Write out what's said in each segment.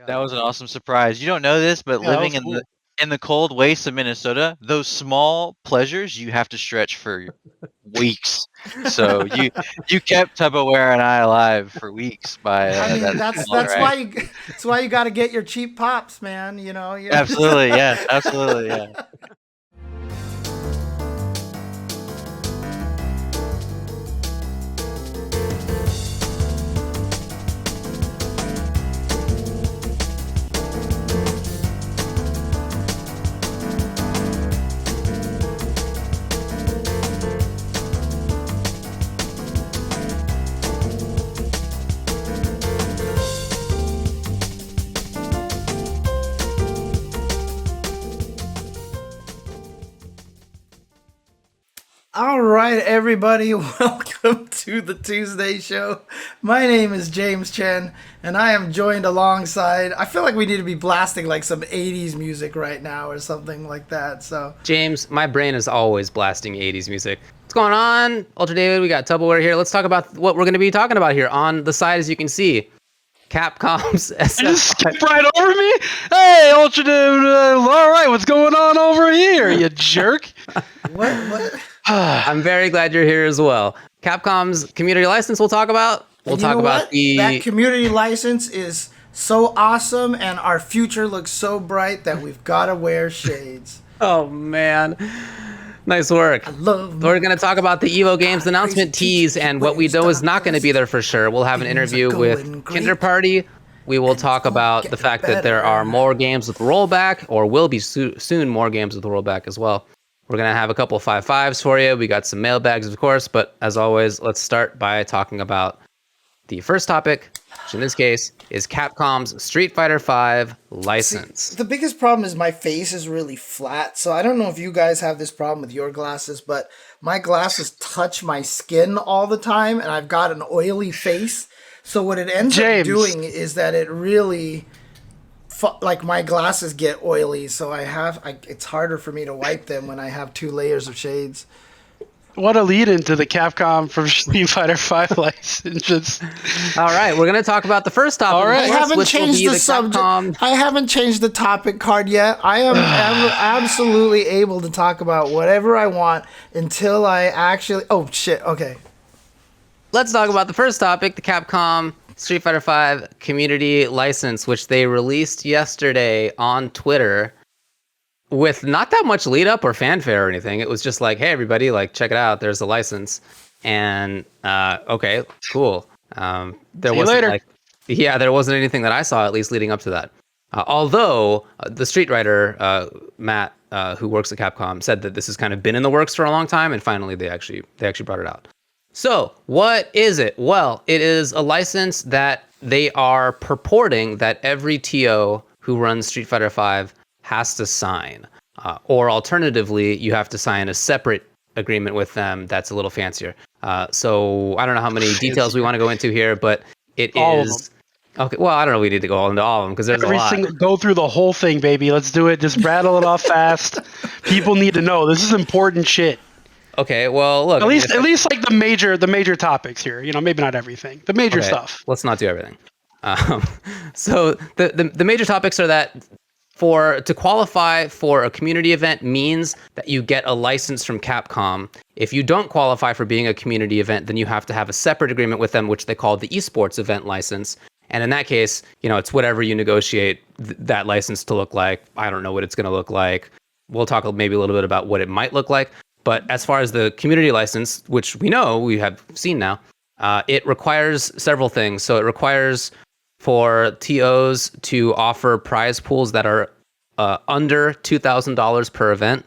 That was an awesome surprise. You don't know this, but Yeah, that living was in cool. the cold wastes of Minnesota, those small pleasures you have to stretch for weeks. So you kept Tupperware and I alive for weeks by I mean, that that's small that's why interaction. that's why you got to get your cheap pops, man. Absolutely, yeah, absolutely, yeah. All right, everybody, welcome to the Tuesday show. My name is James Chen, and I am joined alongside. I feel like we need to be blasting like some 80s music right now or something like that. So, James, my brain is always blasting 80s music. What's going on? UltraDavid, we got TuboWare here. Let's talk about what we're going to be talking about here. On the side, as you can see, Capcom's SF. You just skipped right over me? Hey, UltraDavid, all right, what's going on over here, you jerk? what? I'm very glad you're here as well. Capcom's community license we'll talk about. We'll talk about that community license is so awesome, and our future looks so bright that we've got to wear shades. Oh, man. Nice work. We're going to talk about the EVO Games announcement tease and what we know is not going to be there for sure. We'll have an interview with Kinderparty. We will talk about the fact that there are more games with rollback, or will be soon more games with rollback as well. We're going to have a couple of 5.5s for you. We got some mailbags, of course, but as always, let's start by talking about the first topic, which in this case is Capcom's Street Fighter V license. See, the biggest problem is my face is really flat, so I don't know if you guys have this problem with your glasses, but my glasses touch my skin all the time, and I've got an oily face. So what it ends up doing is that it really, like, my glasses get oily, so it's harder for me to wipe them when I have 2 layers of shades. What a lead into the Capcom from Street Fighter V license. All right, we're going to talk about the first topic. All right. I haven't changed the subject. I haven't changed the topic card yet. I am absolutely able to talk about whatever I want until I actually... Oh, shit. Okay. Let's talk about the first topic, the Capcom Street Fighter V community license, which they released yesterday on Twitter with not that much lead up or fanfare or anything. It was just like, hey, everybody, like, check it out. There's a license. And, okay, cool. There wasn't there wasn't anything that I saw, at least leading up to that. Although the Street writer, Matt, who works at Capcom, said that this has kind of been in the works for a long time. And finally, they actually brought it out. So what is it? Well, it is a license that they are purporting that every TO who runs Street Fighter V has to sign. Or alternatively, you have to sign a separate agreement with them that's a little fancier. So I don't know how many details we want to go into here, but it is... Okay, well, I don't know if we need to go into all of them because there's a lot. Go through the whole thing, baby. Let's do it. Just rattle it off fast. People need to know. This is important shit. Okay, well, look. At least like the major topics here. You know, maybe not everything. The major stuff. Let's not do everything. So the major topics are that to qualify for a community event means that you get a license from Capcom. If you don't qualify for being a community event, then you have to have a separate agreement with them, which they call the esports event license. And in that case, it's whatever you negotiate that license to look like. I don't know what it's going to look like. We'll talk maybe a little bit about what it might look like. But as far as the community license, which we have seen now, it requires several things. So it requires for TOs to offer prize pools that are under $2,000 per event,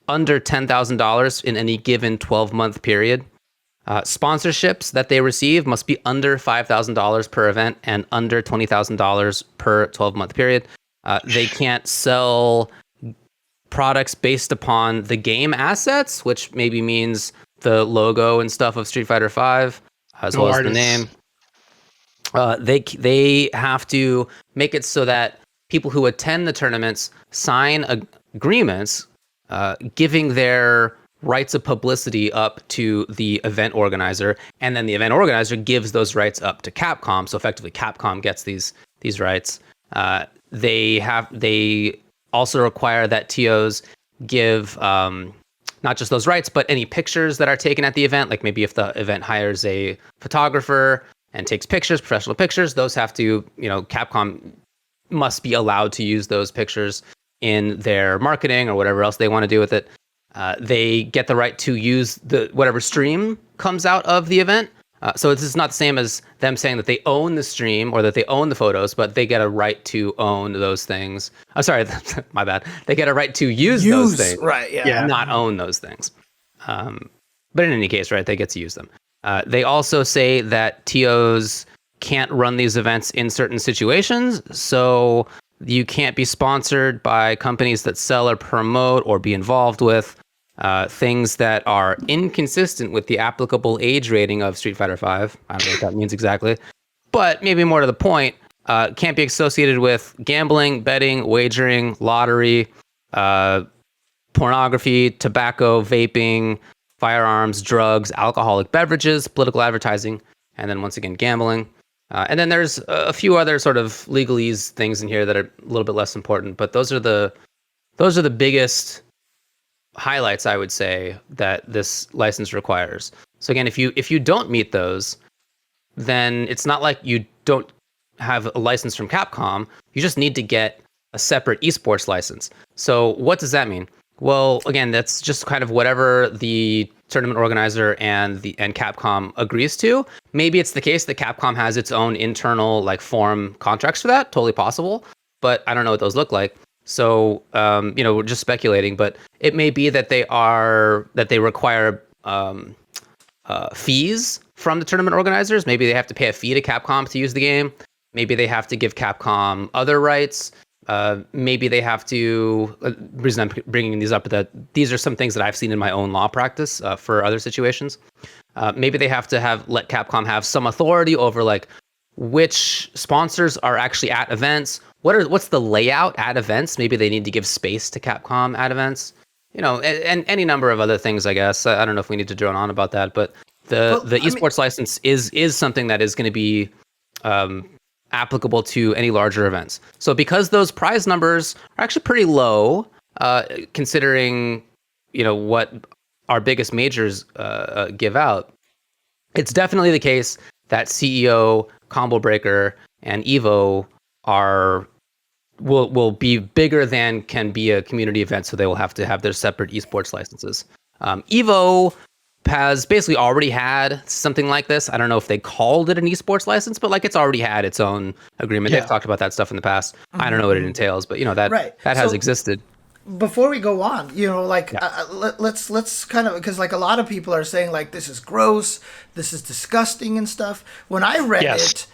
under $10,000 in any given 12-month period. Sponsorships that they receive must be under $5,000 per event and under $20,000 per 12-month period. They can't sell products based upon the game assets, which maybe means the logo and stuff of Street Fighter V, as well as the name. They have to make it so that people who attend the tournaments sign agreements giving their rights of publicity up to the event organizer, and then the event organizer gives those rights up to Capcom. So effectively, Capcom gets these these rights. They also require that TOs give not just those rights, but any pictures that are taken at the event. Like maybe if the event hires a photographer and takes pictures, professional pictures, those have to, Capcom must be allowed to use those pictures in their marketing or whatever else they want to do with it. They get the right to use whatever stream comes out of the event. So this is not the same as them saying that they own the stream or that they own the photos, but they get a right to own those things. Oh, sorry, my bad. They get a right to use those things, right? Yeah, not own those things. But in any case, right, they get to use them. They also say that TOs can't run these events in certain situations, so you can't be sponsored by companies that sell or promote or be involved with things that are inconsistent with the applicable age rating of Street Fighter V. I don't know what that means exactly, but maybe more to the point, can't be associated with gambling, betting, wagering, lottery, pornography, tobacco, vaping, firearms, drugs, alcoholic beverages, political advertising, and then once again, gambling. And then there's a few other sort of legalese things in here that are a little bit less important, but those are the biggest highlights, I would say, that this license requires. So again, if you don't meet those, then it's not like you don't have a license from Capcom. You just need to get a separate esports license. So what does that mean? Well, again, that's just kind of whatever the tournament organizer and Capcom agrees to. Maybe it's the case that Capcom has its own internal form contracts for that. Totally possible, but I don't know what those look like. So, we're just speculating, but it may be that they require fees from the tournament organizers. Maybe they have to pay a fee to Capcom to use the game. Maybe they have to give Capcom other rights. Maybe they have to. The reason I'm bringing these up is that these are some things that I've seen in my own law practice for other situations. Maybe they have to let Capcom have some authority over which sponsors are actually at events. What's the layout at events? Maybe they need to give space to Capcom at events. And any number of other things, I guess. I don't know if we need to drone on about that, but the esports license is something that is going to be applicable to any larger events. So because those prize numbers are actually pretty low, considering what our biggest majors give out, it's definitely the case that CEO, Combo Breaker, and Evo will be bigger than can be a community event, so they will have to have their separate esports licenses. Evo has basically already had something like this. I don't know if they called it an esports license, but it's already had its own agreement. Yeah. They've talked about that stuff in the past. Mm-hmm. I don't know what it entails, but that has existed. Before we go on, let's kind of, because a lot of people are saying this is gross, this is disgusting and stuff. When I read it,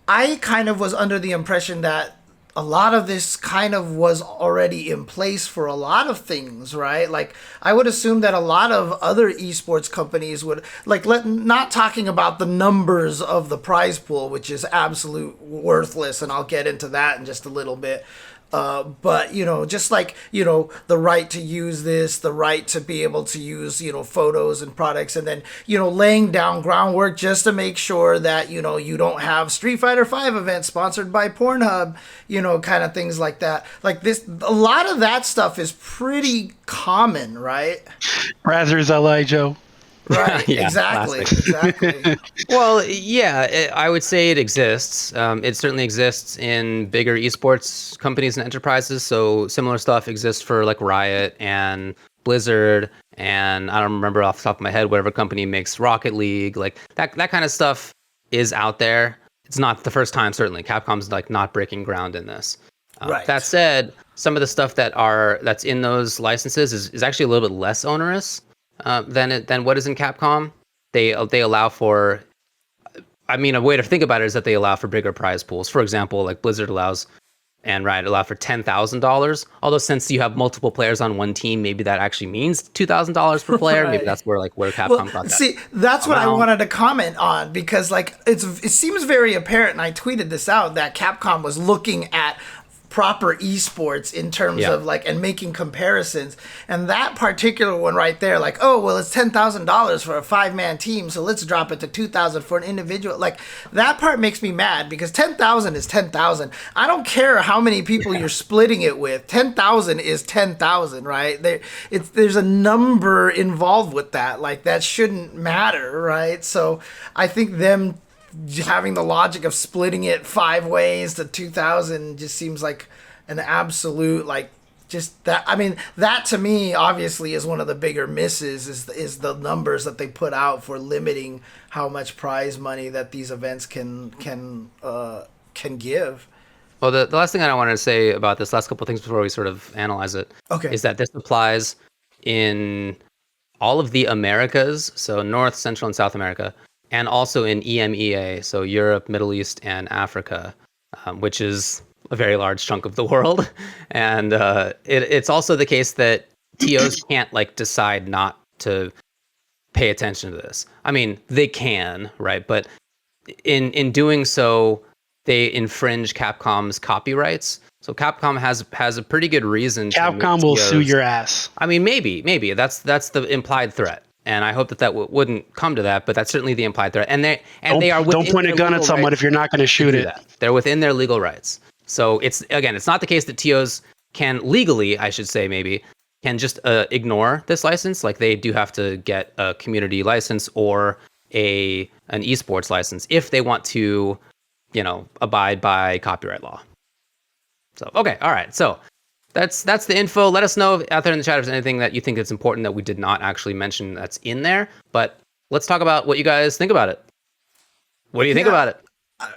I kind of was under the impression that a lot of this kind of was already in place for a lot of things, right? I would assume that a lot of other esports companies would, not talking about the numbers of the prize pool, which is absolute worthless, and I'll get into that in just a little bit. But just the right to use this, the right to be able to use photos and products, and then laying down groundwork just to make sure that you don't have Street Fighter V events sponsored by Pornhub, kind of things like that. This, a lot of that stuff is pretty common, right? Brazzers LA, Joe. Right, yeah, exactly. Well, yeah, I would say it exists. It certainly exists in bigger esports companies and enterprises. So similar stuff exists for Riot and Blizzard, and I don't remember off the top of my head whatever company makes Rocket League. That kind of stuff is out there. It's not the first time, certainly. Capcom's not breaking ground in this. Right. That said, some of the stuff that's in those licenses is actually a little bit less onerous than what is in Capcom. They allow for, a way to think about it is that they allow for bigger prize pools. For example, Blizzard allows and Riot allow for $10,000. Although since you have multiple players on one team, maybe that actually means $2,000 per player. Right. Maybe that's where Capcom got that. See, that's what I wanted to comment on, because it seems very apparent, and I tweeted this out, that Capcom was looking at proper esports in terms of like, and making comparisons. And that particular one right there, like, oh, well, it's $10,000 for a 5-man team, so let's drop it to 2,000 for an individual. Like, that part makes me mad, because 10,000 is 10,000. I don't care how many people you're splitting it with. 10,000 is 10,000, right? There's a number involved with that. Like, that shouldn't matter, right? So I think them having the logic of splitting it 5 ways to 2,000 just seems like an absolute, like, just that. I mean, that to me obviously is one of the bigger misses, is the numbers that they put out for limiting how much prize money that these events can give. Well, the last thing I wanted to say about this, last couple of things before we sort of analyze it, is that this applies in all of the Americas, so North, Central, and South America, and also in EMEA, so Europe, Middle East, and Africa, which is a very large chunk of the world. And it's also the case that TOs can't like decide not to pay attention to this. I mean, they can, right? But in doing so, they infringe Capcom's copyrights. So Capcom has a pretty good reason. Capcom will sue your ass. I mean, maybe that's the implied threat. And I hope that wouldn't come to that, but that's certainly the implied threat. And they are within don't point a gun at someone if you're not going to shoot it. They're within their legal rights. So it's not the case that TOs can legally, I should say, maybe can just ignore this license. Like, they do have to get a community license or an esports license if they want to, abide by copyright law. So okay, all right. So that's the info. Let us know out there in the chat if there's anything that you think that's important that we did not actually mention that's in there. But let's talk about what you guys think about it. What do you think about it?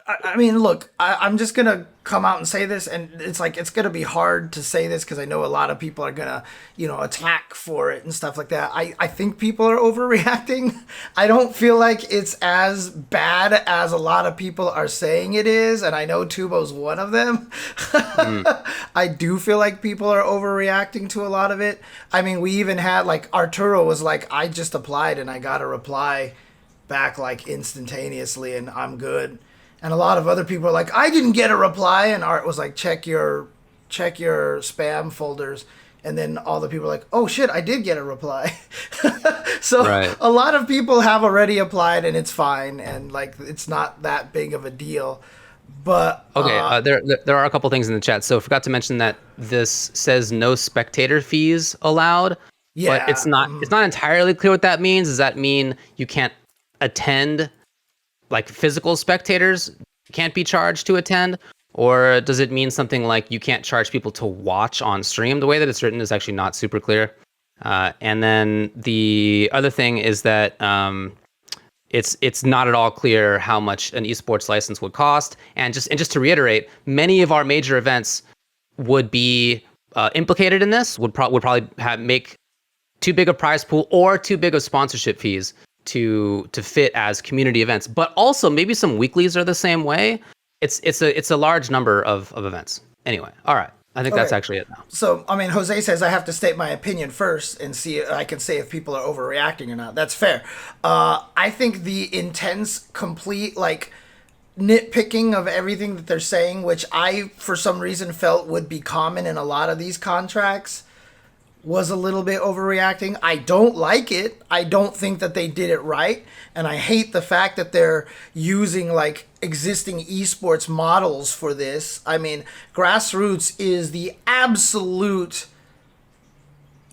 I mean, look, I'm just going to come out and say this, and it's like, it's going to be hard to say this because I know a lot of people are going to, attack for it and stuff like that. I think people are overreacting. I don't feel like it's as bad as a lot of people are saying it is, and I know Tubo's one of them. I do feel like people are overreacting to a lot of it. I mean, we even had, like, Arturo was like, I just applied and I got a reply back, like, instantaneously, and I'm good. And a lot of other people are like, I didn't get a reply. And Art was like, check your spam folders. And then all the people are like, oh shit, I did get a reply. So right. A lot of people have already applied and it's fine. And like, it's not that big of a deal. But okay, there are a couple things in the chat. So I forgot to mention that this says no spectator fees allowed. Yeah. But it's not entirely clear what that means. Does that mean you can't attend? Like, physical spectators can't be charged to attend? Or does it mean something like you can't charge people to watch on stream? The way that it's written is actually not super clear. And then the other thing is that it's not at all clear how much an esports license would cost. And just to reiterate, many of our major events would be implicated in this, would probably make too big a prize pool or too big of sponsorship fees to fit as community events. But also maybe some weeklies are the same way. It's a large number of events. Anyway, all right. I think that's actually it now. So, I mean, Jose says I have to state my opinion first and see I can say if people are overreacting or not. That's fair. I think the intense, complete, like, nitpicking of everything that they're saying, which I, for some reason, felt would be common in a lot of these contracts, was a little bit overreacting. I don't like it. I don't think that they did it right. And I hate the fact that they're using like existing esports models for this. I mean, Grassroots is the absolute,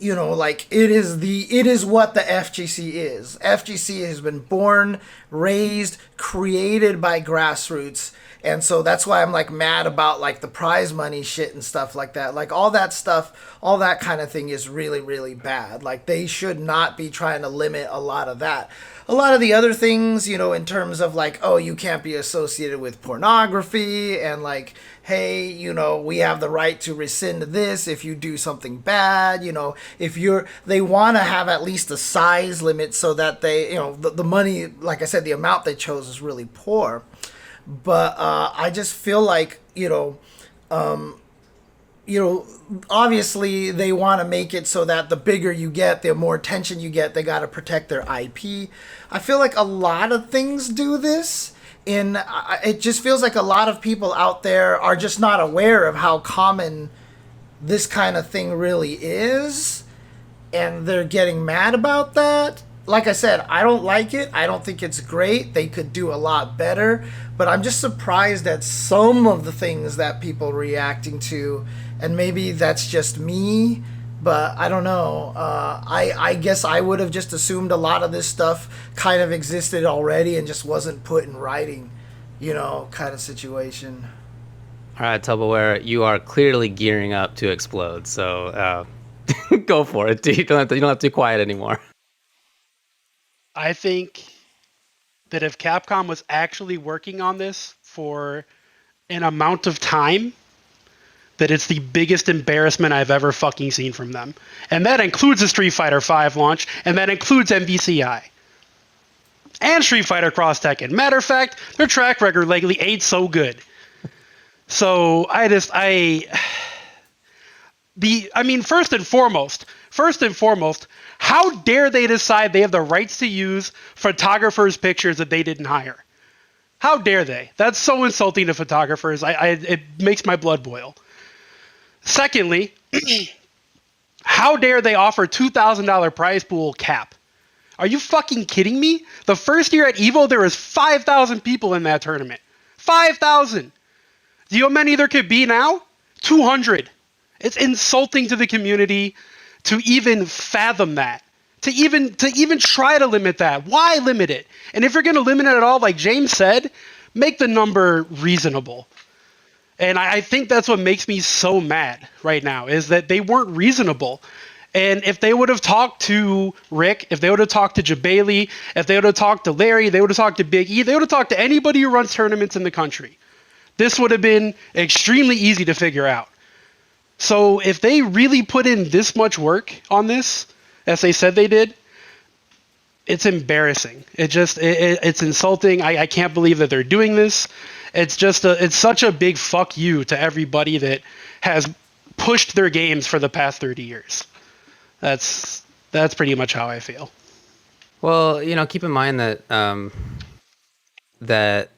like it is what the FGC is. FGC has been born, raised, created by Grassroots. And so that's why I'm like mad about like the prize money shit and stuff like that. Like all that stuff, all that kind of thing is really, really bad. Like they should not be trying to limit a lot of that. A lot of the other things, in terms of like, oh, you can't be associated with pornography and like, hey, we have the right to rescind this if you do something bad. If they want to have at least a size limit so that they, the money, like I said, the amount they chose is really poor. But I just feel like, obviously they want to make it so that the bigger you get, the more attention you get, they got to protect their IP. I feel like a lot of things do this. it just feels like a lot of people out there are just not aware of how common this kind of thing really is, and they're getting mad about that. Like I said, I don't like it. I don't think it's great. They could do a lot better, but I'm just surprised at some of the things that people are reacting to, and maybe that's just me, but I don't know. I guess I would have just assumed a lot of this stuff kind of existed already and just wasn't put in writing, kind of situation. All right, TuboWare, you are clearly gearing up to explode. So go for it. You don't have to be quiet anymore. I think that if Capcom was actually working on this for an amount of time, that it's the biggest embarrassment I've ever fucking seen from them. And that includes the Street Fighter V launch, and that includes MVCI. And Street Fighter Cross Tekken. Matter of fact, their track record lately ain't so good. So first and foremost, how dare they decide they have the rights to use photographers' pictures that they didn't hire? How dare they? That's so insulting to photographers. It makes my blood boil. Secondly, how dare they offer $2,000 prize pool cap? Are you fucking kidding me? The first year at EVO, there was 5,000 people in that tournament. 5,000. Do you know how many there could be now? 200. It's insulting to the community to even fathom that. To even try to limit that. Why limit it? And if you're going to limit it at all, like James said, make the number reasonable. And I think that's what makes me so mad right now, is that they weren't reasonable. And if they would have talked to Rick, if they would have talked to Jabali, if they would have talked to Larry, they would have talked to Big E, they would have talked to anybody who runs tournaments in the country. This would have been extremely easy to figure out. So if they really put in this much work on this, as they said they did, it's embarrassing. It's insulting. I can't believe that they're doing this. It's such a big fuck you to everybody that has pushed their games for the past 30 years. That's pretty much how I feel. Well, keep in mind that that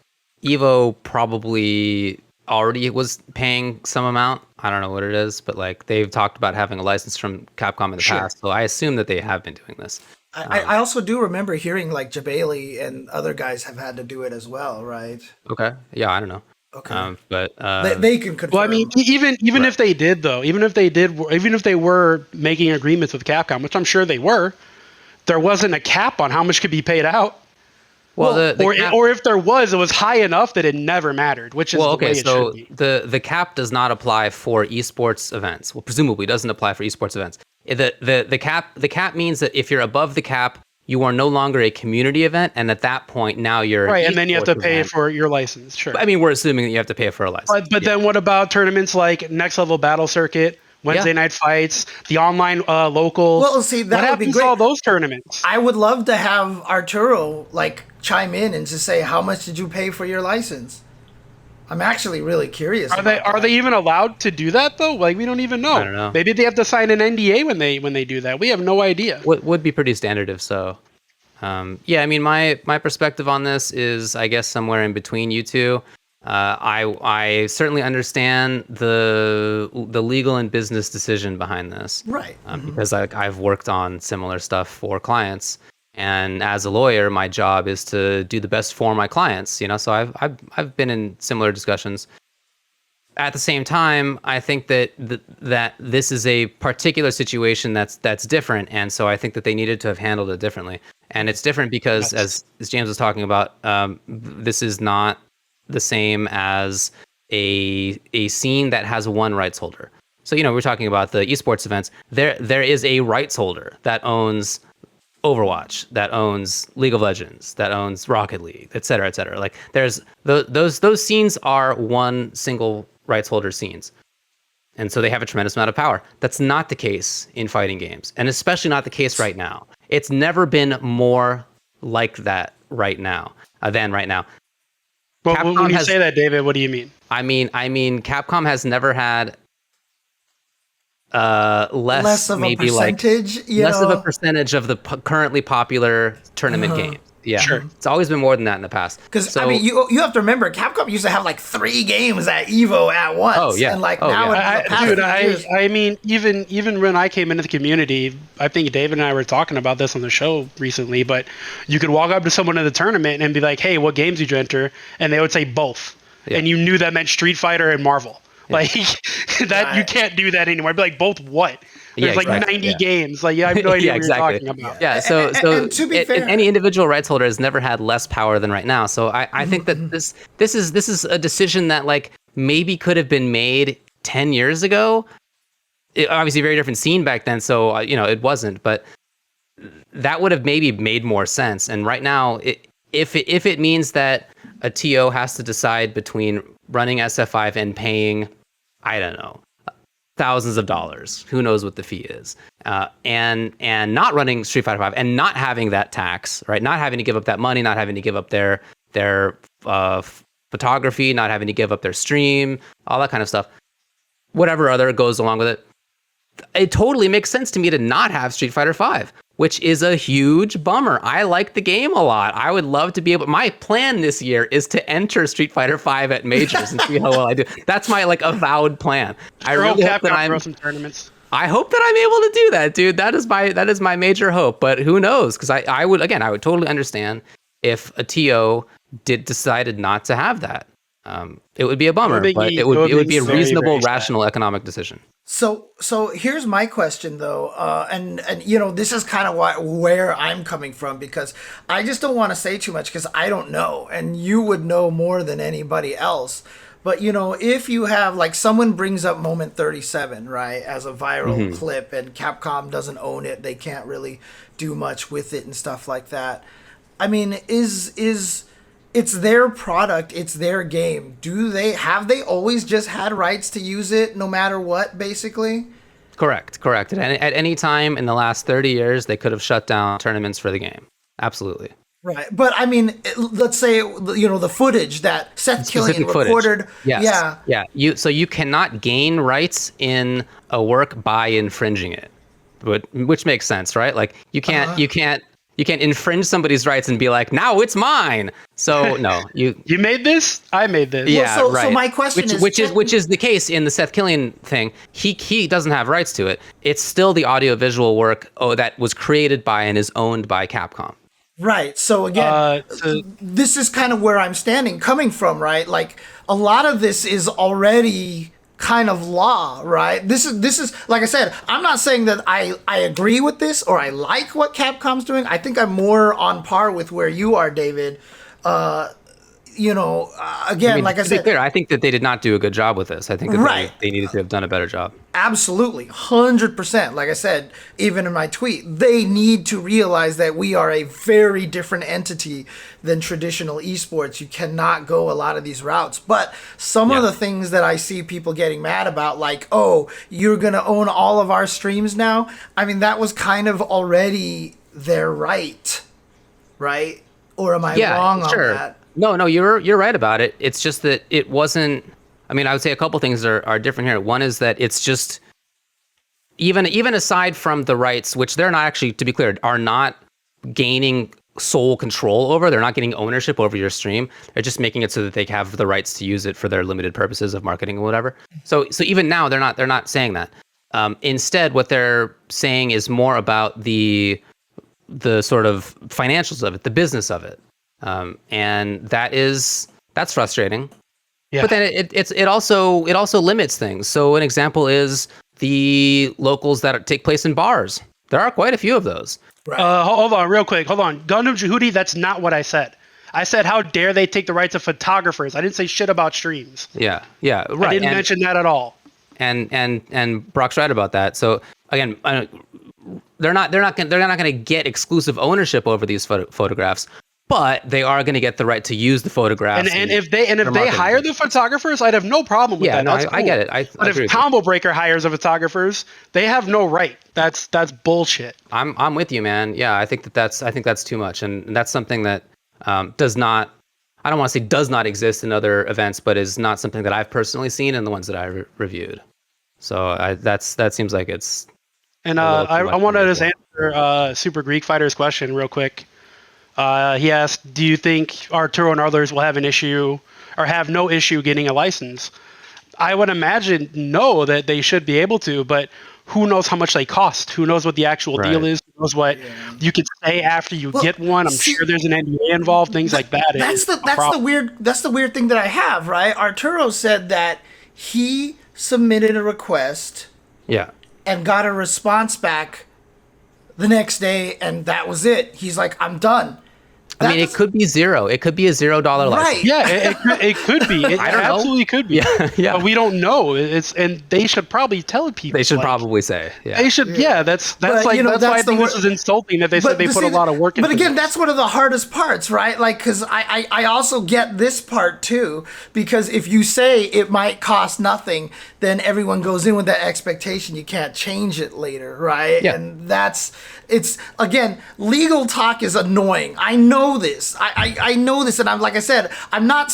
Evo probably already was paying some amount. I don't know what it is, but like they've talked about having a license from Capcom in the past, so I assume that they have been doing this. I also do remember hearing like Jabali and other guys have had to do it as well, right? Okay, yeah, I don't know. Okay, but they can confirm. Well, I mean, even right. If they did though, even if they were making agreements with Capcom, which I'm sure they were, there wasn't a cap on how much could be paid out. Well, or if there was, it was high enough that it never mattered, which is the way it should be. The cap does not apply for esports events. Well, presumably doesn't apply for esports events. The cap means that if you're above the cap, you are no longer a community event, and at that point now you're right, and then you have to pay for your license. Sure. I mean, we're assuming that you have to pay for a license. But then what about tournaments like Next Level Battle Circuit, Wednesday Night Fights, the online local? Well, see, that what would be happens great. to all those tournaments? I would love to have Arturo chime in and just say, how much did you pay for your license? I'm actually really curious. Are they even allowed to do that though? Like, we don't even know. I don't know. Maybe they have to sign an NDA when they do that. We have no idea. Would be pretty standard if so. I mean, my perspective on this is, I guess, somewhere in between you two. I certainly understand the legal and business decision behind this, right? Because I've worked on similar stuff for clients, and as a lawyer, my job is to do the best for my clients. So I've been in similar discussions. At the same time, I think that that this is a particular situation that's different, and so I think that they needed to have handled it differently. And it's different because, as James was talking about, this is not the same as a scene that has one rights holder. So we're talking about the esports events. There is a rights holder that owns Overwatch, that owns League of Legends, that owns Rocket League, et cetera, et cetera. Like there's those scenes are one single rights holder scenes. And so they have a tremendous amount of power. That's not the case in fighting games, and especially not the case right now. It's never been more like that right now than right now. Well, when you say that, David, what do you mean? I mean, Capcom has never had less of a percentage, less of a percentage of the currently popular tournament games. Yeah, Sure. it's always been more than that in the past. Because I mean, you have to remember, Capcom used to have like 3 games at Evo at once. Oh, yeah. And like Oh, now, yeah. in the past few years, I mean, even when I came into the community, I think David and I were talking about this on the show recently. But you could walk up to someone in the tournament and be like, "Hey, what games did you enter?" And they would say both, and you knew that meant Street Fighter and Marvel. Like that, you can't do that anymore. I'd be like, both what? There's like 90 games. Like, I have no idea what you're talking about. Yeah. So and to be fair, any individual rights holder has never had less power than right now. So I think that this is a decision that like maybe could have been made 10 years ago. Obviously, a very different scene back then. So it wasn't, but that would have maybe made more sense. And right now, if it means that a TO has to decide between running SF5 and paying, I don't know, thousands of dollars, who knows what the fee is, and not running Street Fighter 5 and not having that tax, right? Not having to give up that money, not having to give up their photography, not having to give up their stream, all that kind of stuff. Whatever other goes along with it. It totally makes sense to me to not have Street Fighter 5, which is a huge bummer. I like the game a lot. I would love to be able. My plan this year is to enter Street Fighter 5 at majors and see how well I do. That's my like avowed plan. I really hope that I'm. Some tournaments. I hope that I'm able to do that, dude. That is my major hope. But who knows? Because I would totally understand if a TO decided not to have that. It would be a bummer, but it would be a reasonable, rational economic decision. So here's my question though, and this is kind of where I'm coming from, because I just don't want to say too much because I don't know, and you would know more than anybody else. But if you have like someone brings up Moment 37, right, as a viral clip, and Capcom doesn't own it, they can't really do much with it and stuff like that. I mean, it's their product, it's their game. Have they always just had rights to use it no matter what, basically? Correct. At any time in the last 30 years, they could have shut down tournaments for the game. Absolutely. Right. But I mean, let's say, the footage that Seth Killian recorded. Yes. Yeah. You cannot gain rights in a work by infringing it, which makes sense, right? Like you can't infringe somebody's rights and be like, now it's mine. So no, you made this, I made this. Yeah, well, right. So my question which is the case in the Seth Killian thing. He doesn't have rights to it. It's still the audiovisual work that was created by and is owned by Capcom. Right. So again, this is kind of where I'm coming from, right? Like a lot of this is already kind of law, right? This is like I said, I'm not saying that I agree with this or I like what Capcom's doing. I think I'm more on par with where you are, David. Again, like I said, to be clear, I think that they did not do a good job with this. I think that they needed to have done a better job. Absolutely, 100%. Like I said, even in my tweet, they need to realize that we are a very different entity than traditional esports. You cannot go a lot of these routes. But some of the things that I see people getting mad about, like, oh, you're going to own all of our streams now. I mean, that was kind of already their right? Or am I wrong on that? No, you're right about it. It's just that it wasn't. I mean, I would say a couple things are different here. One is that it's just even aside from the rights, which they're not actually, to be clear, are not gaining sole control over. They're not getting ownership over your stream. They're just making it so that they have the rights to use it for their limited purposes of marketing or whatever. So even now they're not saying that. Instead, what they're saying is more about the sort of financials of it, the business of it. And that's frustrating. Yeah. But then it also limits things. So an example is the locals that take place in bars. There are quite a few of those. Right. Hold on, real quick. Hold on. Gundam Jehudi, that's not what I said. I said, how dare they take the rights of photographers? I didn't say shit about streams. Yeah, right. I didn't mention that at all. And Brock's right about that. So again, they're not going to get exclusive ownership over these photographs. But they are going to get the right to use the photographs. And if they hire the photographers, I'd have no problem with that. No, cool. I get it. But if Combo Breaker hires the photographers, they have no right. That's bullshit. I'm with you, man. Yeah, I think that's too much, and that's something that does not. I don't want to say does not exist in other events, but is not something that I've personally seen in the ones that I reviewed. So that seems like it's. And I want to just answer Super Greek Fighter's question real quick. He asked, do you think Arturo and others will have an issue or have no issue getting a license? I would imagine no, that they should be able to, but who knows how much they cost? Who knows what the actual deal is? Who knows what you can say after you get one? I'm sure there's an NDA involved, things like that. That's the weird thing that I have, right? Arturo said that he submitted a request and got a response back the next day, and that was it. He's like, I'm done. I mean, it could be zero. It could be a $0 license. Right. Yeah, it could be. It I don't know. absolutely could be. Yeah. But we don't know. And they should probably tell people. They should probably say. Yeah. They should. Yeah, that's But, like that's why I think that's this is insulting that they said they put a lot of work into. But again, this. that's one of the hardest parts, right? Like, because I also get this part too, because if you say it might cost nothing, then everyone goes in with that expectation you can't change it later, right? Yeah. And it's again, legal talk is annoying. I know this. I know this, and like I said, I'm not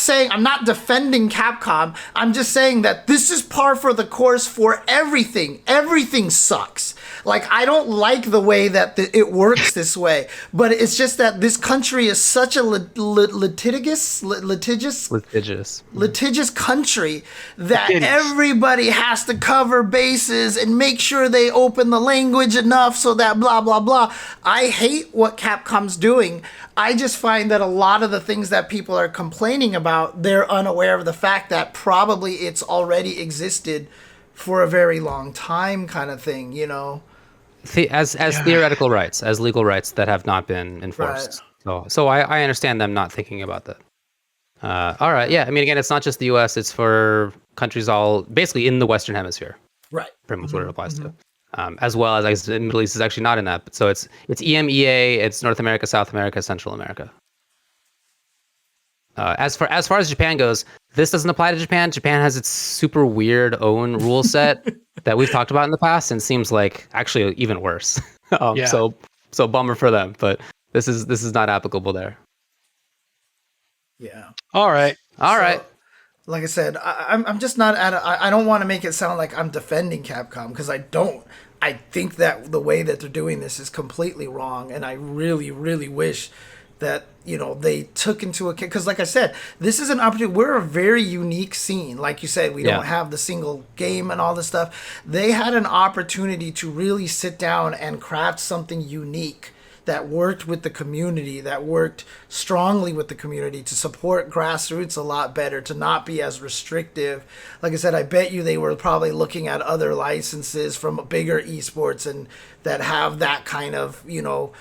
defending Capcom. I'm just saying that this is par for the course for everything. Everything sucks. Like, I don't like the way that it works this way, but it's just that this country is such a litigious country that everybody has to cover bases and make sure they open the language enough so that blah, blah, blah. I hate what Capcom's doing. I just find that a lot of the things that people are complaining about, they're unaware of the fact that probably it's already existed for a very long time, kind of thing, you know? As theoretical rights, as legal rights that have not been enforced. Right. So I understand them not thinking about that. All right, yeah. I mean, again, it's not just the U.S. It's for countries all basically in the Western Hemisphere. Right. Pretty much what it applies to. As well as the Middle East is actually not in that. So it's EMEA, it's North America, South America, Central America. As far as Japan goes, this doesn't apply to Japan. Japan has its super weird own rule set that we've talked about in the past, and seems like actually even worse. So bummer for them, but this is not applicable there. Yeah. All right. Like I said, I'm just not I don't want to make it sound like I'm defending Capcom, because I don't. I think that the way that they're doing this is completely wrong, and I really, really wish that, you know, they took into account, because like I said, this is an opportunity. We're a very unique scene. Like you said, we don't have the single game and all this stuff. They had an opportunity to really sit down and craft something unique that worked with the community, that worked strongly with the community, to support grassroots a lot better, to not be as restrictive. Like I said, I bet you they were probably looking at other licenses from bigger esports and that have that kind of, you know,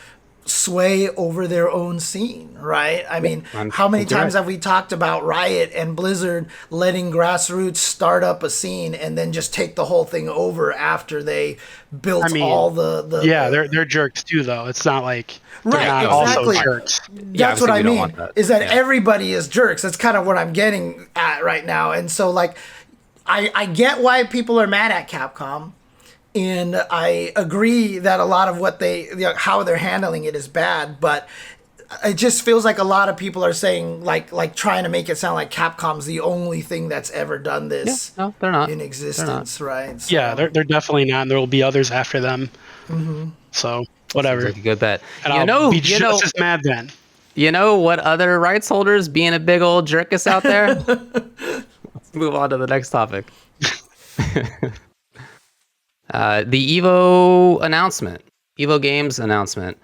sway over their own scene, right? I mean, how many times have we talked about Riot and Blizzard letting grassroots start up a scene and then just take the whole thing over after they built all the they're jerks too, though. It's not like they're not also jerks. That's what I mean, is that everybody is jerks. That's kind of what I'm getting at right now. And so, like, I get why people are mad at Capcom. And I agree that a lot of what how they're handling it is bad, but it just feels like a lot of people are saying, like trying to make it sound like Capcom's the only thing that's ever done this. Yeah, no, they're not in existence, right? So, yeah, they're definitely not, and there will be others after them. So whatever. Sounds like a good bet. And I'll be just as mad then. You know what other rights holders being a big old jerkus out there? Let's move on to the next topic. The Evo Games announcement.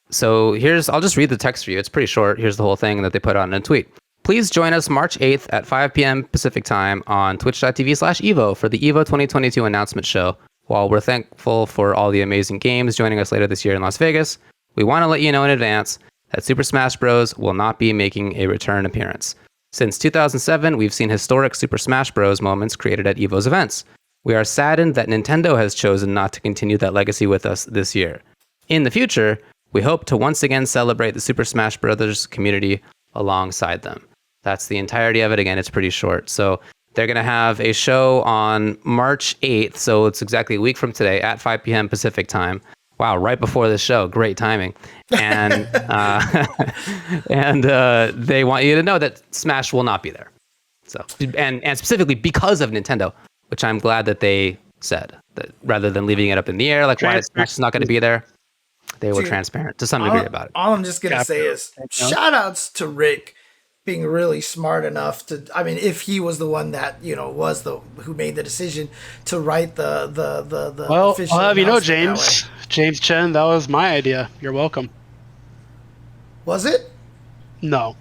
So I'll just read the text for you. It's pretty short. Here's the whole thing that they put out in a tweet. Please join us March 8th at 5 p.m. Pacific time on twitch.tv/Evo for the Evo 2022 announcement show. While we're thankful for all the amazing games joining us later this year in Las Vegas, we want to let you know in advance that Super Smash Bros. Will not be making a return appearance. Since 2007, we've seen historic Super Smash Bros. Moments created at Evo's events. We are saddened that Nintendo has chosen not to continue that legacy with us this year. In the future, we hope to once again celebrate the Super Smash Bros. Community alongside them. That's the entirety of it. Again, it's pretty short. So they're going to have a show on March 8th, so it's exactly a week from today at 5 p.m. Pacific time. Wow, right before the show. Great timing. And they want you to know that Smash will not be there. So and specifically because of Nintendo, which I'm glad that they said, that rather than leaving it up in the air, like why Smash is not going to be there. they were Dude, transparent to some degree about it. All I'm just gonna say is shout outs to Rick being really smart enough to, I mean, if he was the one that, you know, who made the decision to write the Well, official I'll have you know, announcement that James Chen, that was my idea. You're welcome. was it? No.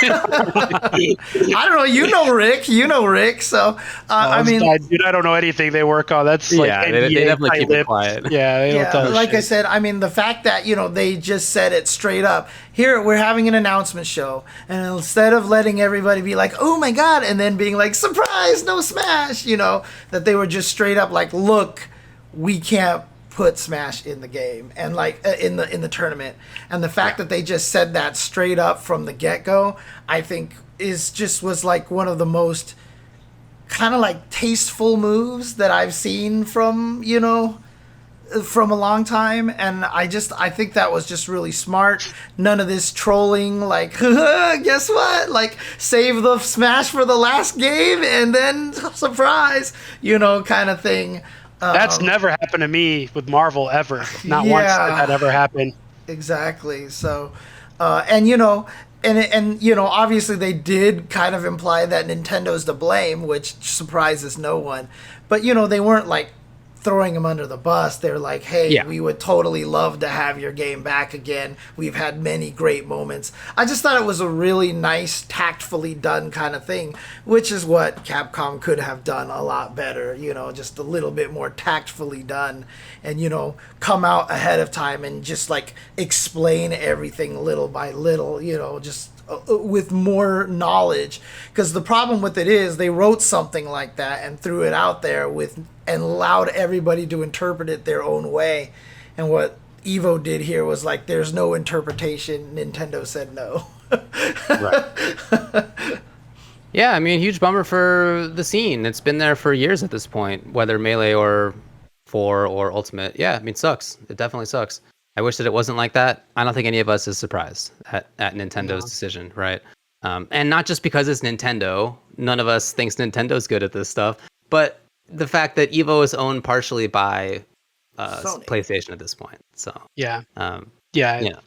I don't know. You know Rick. So I mean, dude, I don't know anything they work on. That's like they definitely keep it quiet. Yeah, they don't tell us like shit. I said, I mean, the fact that, you know, they just said it straight up. Here, we're having an announcement show, and instead of letting everybody be like, "Oh my god," and then being like, "Surprise, no Smash," you know, that they were just straight up like, "Look, we can't put Smash in the game and like in the tournament." And the fact that they just said that straight up from the get-go, I think was like one of the most kind of like tasteful moves that I've seen from, you know, from a long time. And I think that was just really smart. None of this trolling like, guess what, like save the Smash for the last game and then surprise, you know, kind of thing. That's never happened to me with Marvel ever. Not once did that ever happen. Exactly. So, and you know, and you know, obviously they did kind of imply that Nintendo's to blame, which surprises no one. But you know, they weren't like throwing him under the bus. They're like, hey, we would totally love to have your game back again. We've had many great moments. I just thought it was a really nice, tactfully done kind of thing, which is what Capcom could have done a lot better, you know, just a little bit more tactfully done and, you know, come out ahead of time and just like explain everything little by little, you know, just with more knowledge. Because the problem with it is they wrote something like that and threw it out there and allowed everybody to interpret it their own way. And what Evo did here was like, there's no interpretation. Nintendo said no. Right. Yeah, I mean, huge bummer for the scene. It's been there for years at this point, whether Melee or 4 or Ultimate. Yeah, I mean, it sucks. It definitely sucks. I wish that it wasn't like that. I don't think any of us is surprised at Nintendo's decision, right? And not just because it's Nintendo. None of us thinks Nintendo's good at this stuff. But the fact that Evo is owned partially by PlayStation at this point. So yeah. You know,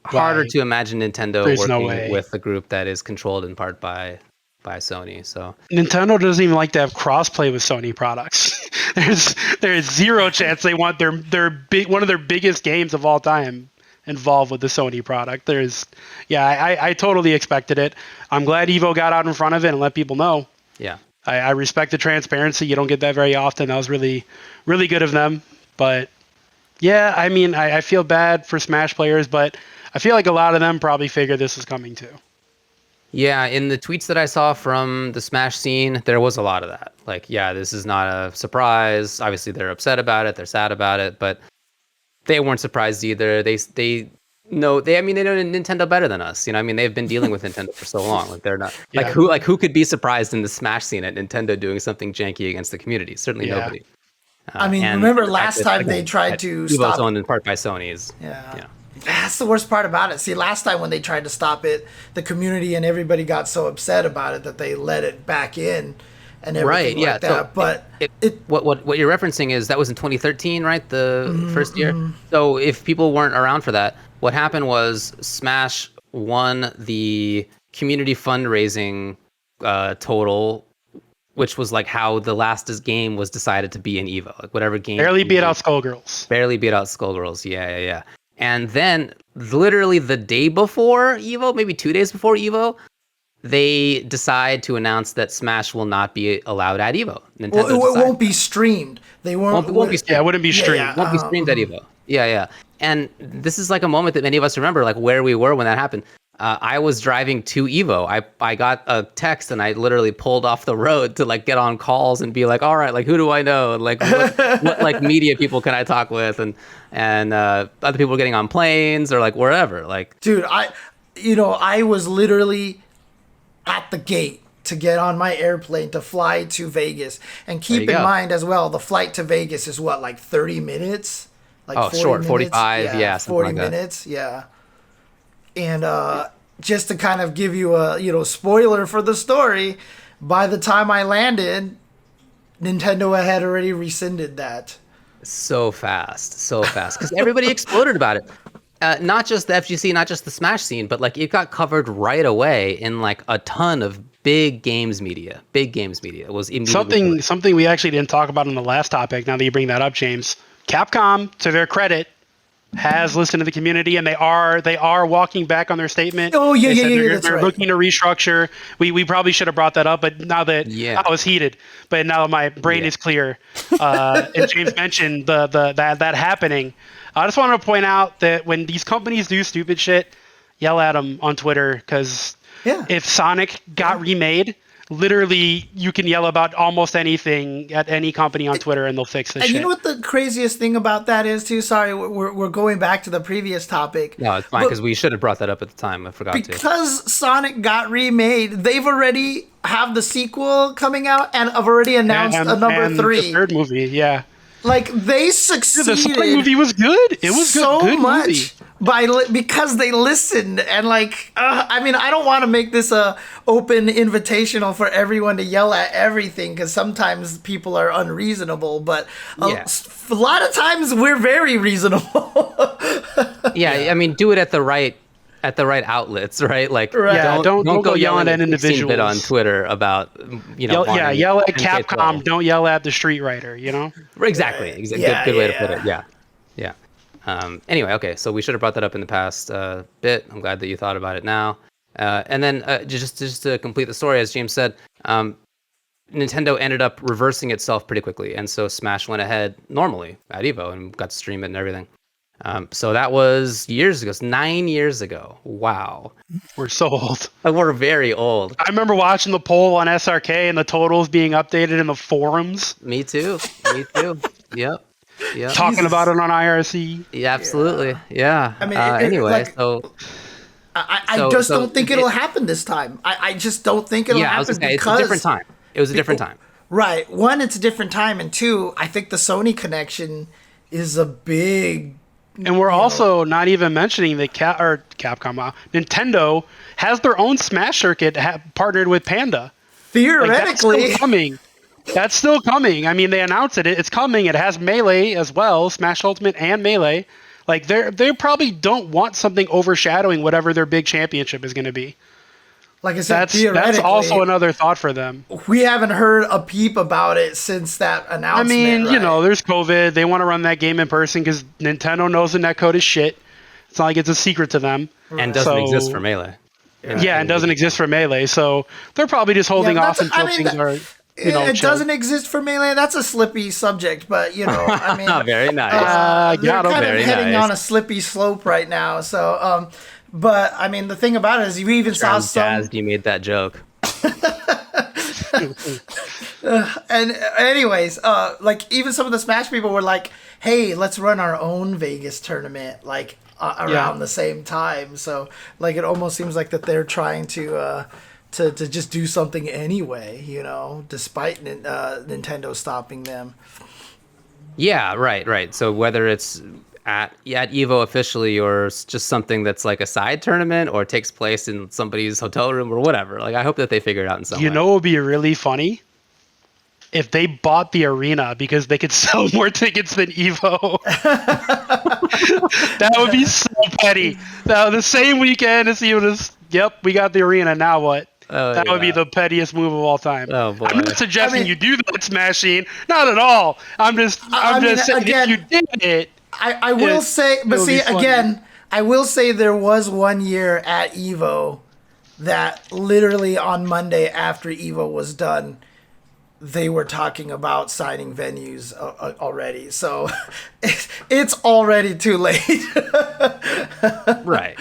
harder to imagine Nintendo working with a group that is controlled in part by Sony. So Nintendo doesn't even like to have crossplay with Sony products. there's zero chance they want their one of their biggest games of all time involved with the Sony product. I totally expected it. I'm glad Evo got out in front of it and let people know. Yeah. I respect the transparency. You don't get that very often. That was really, really good of them. But yeah, I mean, I feel bad for Smash players, but I feel like a lot of them probably figured this was coming too. Yeah, in the tweets that I saw from the Smash scene, there was a lot of that. Like, yeah, this is not a surprise. Obviously, they're upset about it. They're sad about it, but they weren't surprised either. They know Nintendo better than us. You know, I mean, they've been dealing with Nintendo for so long. Like, they're not who could be surprised in the Smash scene at Nintendo doing something janky against the community? Certainly nobody. I mean, remember last time they tried to stop Evo's owned in part by Sony's. Yeah. That's the worst part about it. See, last time when they tried to stop it, the community and everybody got so upset about it that they let it back in and everything like that. So but what you're referencing is that was in 2013, right? The first year. So if people weren't around for that, what happened was Smash won the community fundraising total, which was like how the last game was decided to be in Evo. Like whatever game barely beat out Skullgirls. Yeah. And then, literally the day before Evo, maybe 2 days before Evo, they decide to announce that Smash will not be allowed at Evo. Nintendo it won't be streamed. They won't be streamed. Yeah, it wouldn't be streamed. It won't be streamed at Evo. Yeah. And this is like a moment that many of us remember, like where we were when that happened. I was driving to Evo. I got a text and I literally pulled off the road to like get on calls and be like, all right, like who do I know? And like what like media people can I talk with? And other people getting on planes or like wherever. Like, dude, I was literally at the gate to get on my airplane to fly to Vegas. And keep in mind as well, the flight to Vegas is what, like 30 minutes? Like 40 short, minutes? 45, yeah, 40 like minutes, that. Yeah. And just to kind of give you a spoiler for the story, by the time I landed, Nintendo had already rescinded that. so fast, because everybody exploded about it. Not just the FGC, not just the Smash scene, but like it got covered right away in like a ton of big games media. It was immediately Something we actually didn't talk about in the last topic. Now that you bring that up, James, Capcom, to their credit, has listened to the community, and they are walking back on their statement. Oh yeah, They're looking to restructure. We probably should have brought that up, but now that I was heated, but now my brain is clear. And James mentioned that happening. I just want to point out that when these companies do stupid shit, yell at them on Twitter, because if Sonic got remade, literally you can yell about almost anything at any company on Twitter and they'll fix this shit. And you know what the craziest thing about that is too? Sorry, we're going back to the previous topic. No, it's fine, because we should have brought that up at the time. I forgot to. Because Sonic got remade, they've already have the sequel coming out and have already announced a number 3. The third movie, yeah. Like, they succeeded. The Sonic movie was good. It was so good much movie. because they listened. And like, I mean, I don't want to make this a open invitational for everyone to yell at everything, because sometimes people are unreasonable. But a lot of times we're very reasonable. I mean, do it at the right outlets, right? Like, don't go yelling at individuals on Twitter about yell at Capcom. Don't yell at the Street Writer. Exactly. Good way to put it. Yeah. Anyway, okay. So we should have brought that up in the past bit. I'm glad that you thought about it now. And then just to complete the story, as James said, Nintendo ended up reversing itself pretty quickly, and so Smash went ahead normally at Evo and got to stream it and everything. So that was years ago. 9 years ago. Wow. We're so old. We're very old. I remember watching the poll on SRK and the totals being updated in the forums. Me too. Yep. Talking about it on IRC. Yeah, absolutely. Yeah. I mean, anyway, I just don't think it'll happen this time. I just don't think it'll happen. I was gonna say, it's a different time. It was a different time. Right. One, it's a different time, and two, I think the Sony connection is a big. And we're also not even mentioning that Capcom, Nintendo has their own Smash circuit partnered with Panda. Theoretically, that's still coming. I mean, they announced it. It's coming. It has Melee as well, Smash Ultimate and Melee. Like, they probably don't want something overshadowing whatever their big championship is going to be. Like I said, that's also another thought for them. We haven't heard a peep about it since that announcement. I mean, right? There's COVID. They want to run that game in person because Nintendo knows the netcode is shit. It's not like it's a secret to them. And doesn't exist for Melee. And doesn't exist for Melee. So they're probably just holding off until things are... it doesn't exist for Melee. That's a slippy subject, but I mean, very nice. You're kind of heading on a slippy slope right now. So, but I mean, the thing about it is, you even saw some. You made that joke. And anyways, like even some of the Smash people were like, "Hey, let's run our own Vegas tournament like around the same time." So, like, it almost seems like that they're trying to just do something anyway, despite Nintendo stopping them. Yeah, right. So whether it's at Evo officially or just something that's like a side tournament or takes place in somebody's hotel room or whatever, like I hope that they figure it out in some way. What would be really funny? If they bought the arena because they could sell more tickets than Evo. That would be so petty. Now, the same weekend as Evo, we got the arena, now what? That would be the pettiest move of all time. Oh, boy. I'm not suggesting you do that, Smashing. Not at all. I'm just saying, again, if you did it. I will say, but see, again, I will say there was one year at Evo that literally on Monday after Evo was done, they were talking about signing venues already. So it's already too late. Right.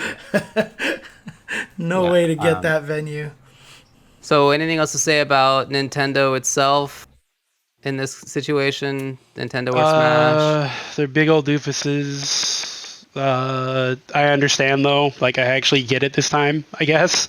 No way to get that venue. So anything else to say about Nintendo itself in this situation? Nintendo or Smash? They're big old doofuses. I understand, though. Like, I actually get it this time, I guess.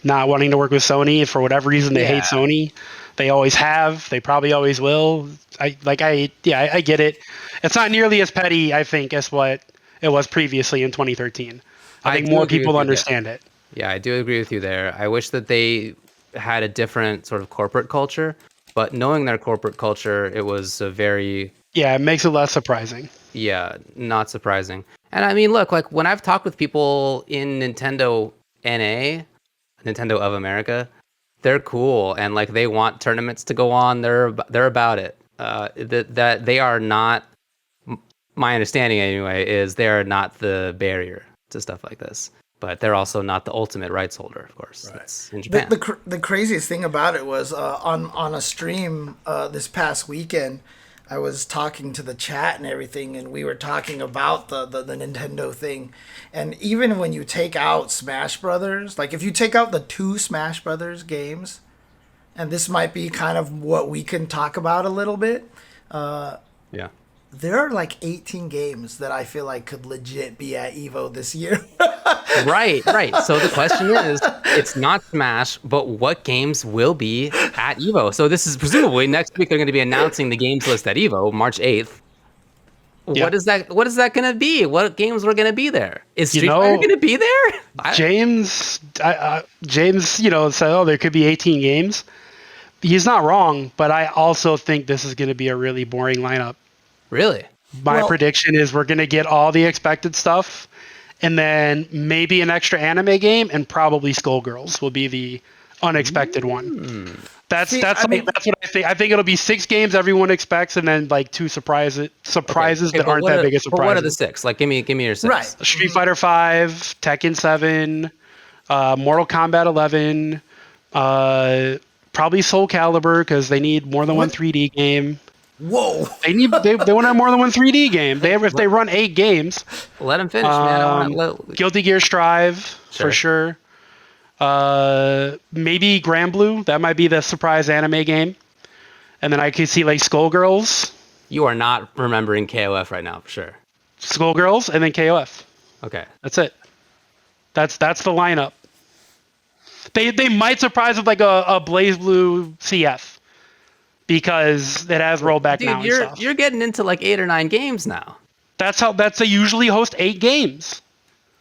Not wanting to work with Sony. For whatever reason, they hate Sony. They always have. They probably always will. I get it. It's not nearly as petty, I think, as what it was previously in 2013. I think more people understand it. Yeah, I do agree with you there. I wish that they had a different sort of corporate culture, but knowing their corporate culture, it was a very Yeah, it makes it less surprising. Yeah, not surprising. And I mean, look, like when I've talked with people in Nintendo NA, Nintendo of America, they're cool and like they want tournaments to go on. They're about it. That they are not. My understanding anyway is they are not the barrier to stuff like this. But they're also not the ultimate rights holder, of course. Right. That's in Japan. The craziest thing about it was on a stream this past weekend, I was talking to the chat and everything, and we were talking about the Nintendo thing. And even when you take out Smash Brothers, like if you take out the 2 Smash Brothers games, and this might be kind of what we can talk about a little bit. Yeah. There are like 18 games that I feel like could legit be at EVO this year. Right. So the question is, it's not Smash, but what games will be at EVO? So this is presumably next week they're going to be announcing the games list at EVO, March 8th. Yeah. What is that going to be? What games are going to be there? Is Street Fighter going to be there? James, said, oh, there could be 18 games. He's not wrong, but I also think this is going to be a really boring lineup. Really? My prediction is we're going to get all the expected stuff, and then maybe an extra anime game, and probably Skullgirls will be the unexpected one. That's what I think. I think it'll be 6 games everyone expects, and then like 2 surprises that aren't that big a surprise. What are the 6? Like, give me your 6. Right. Street Fighter 5, Tekken 7, Mortal Kombat 11, probably Soul Calibur because they need more than one 3D game. Whoa! They want to have more than one 3D game. If they run 8 games, let them finish, man. Guilty Gear Strive for sure. Maybe Granblue. That might be the surprise anime game. And then I could see like Skullgirls. You are not remembering KOF right now, for sure. Skullgirls and then KOF. Okay, that's it. That's the lineup. They might surprise with like a BlazBlue CF. Because it has rollback now. Dude, you're getting into like 8 or 9 games now. They usually host 8 games.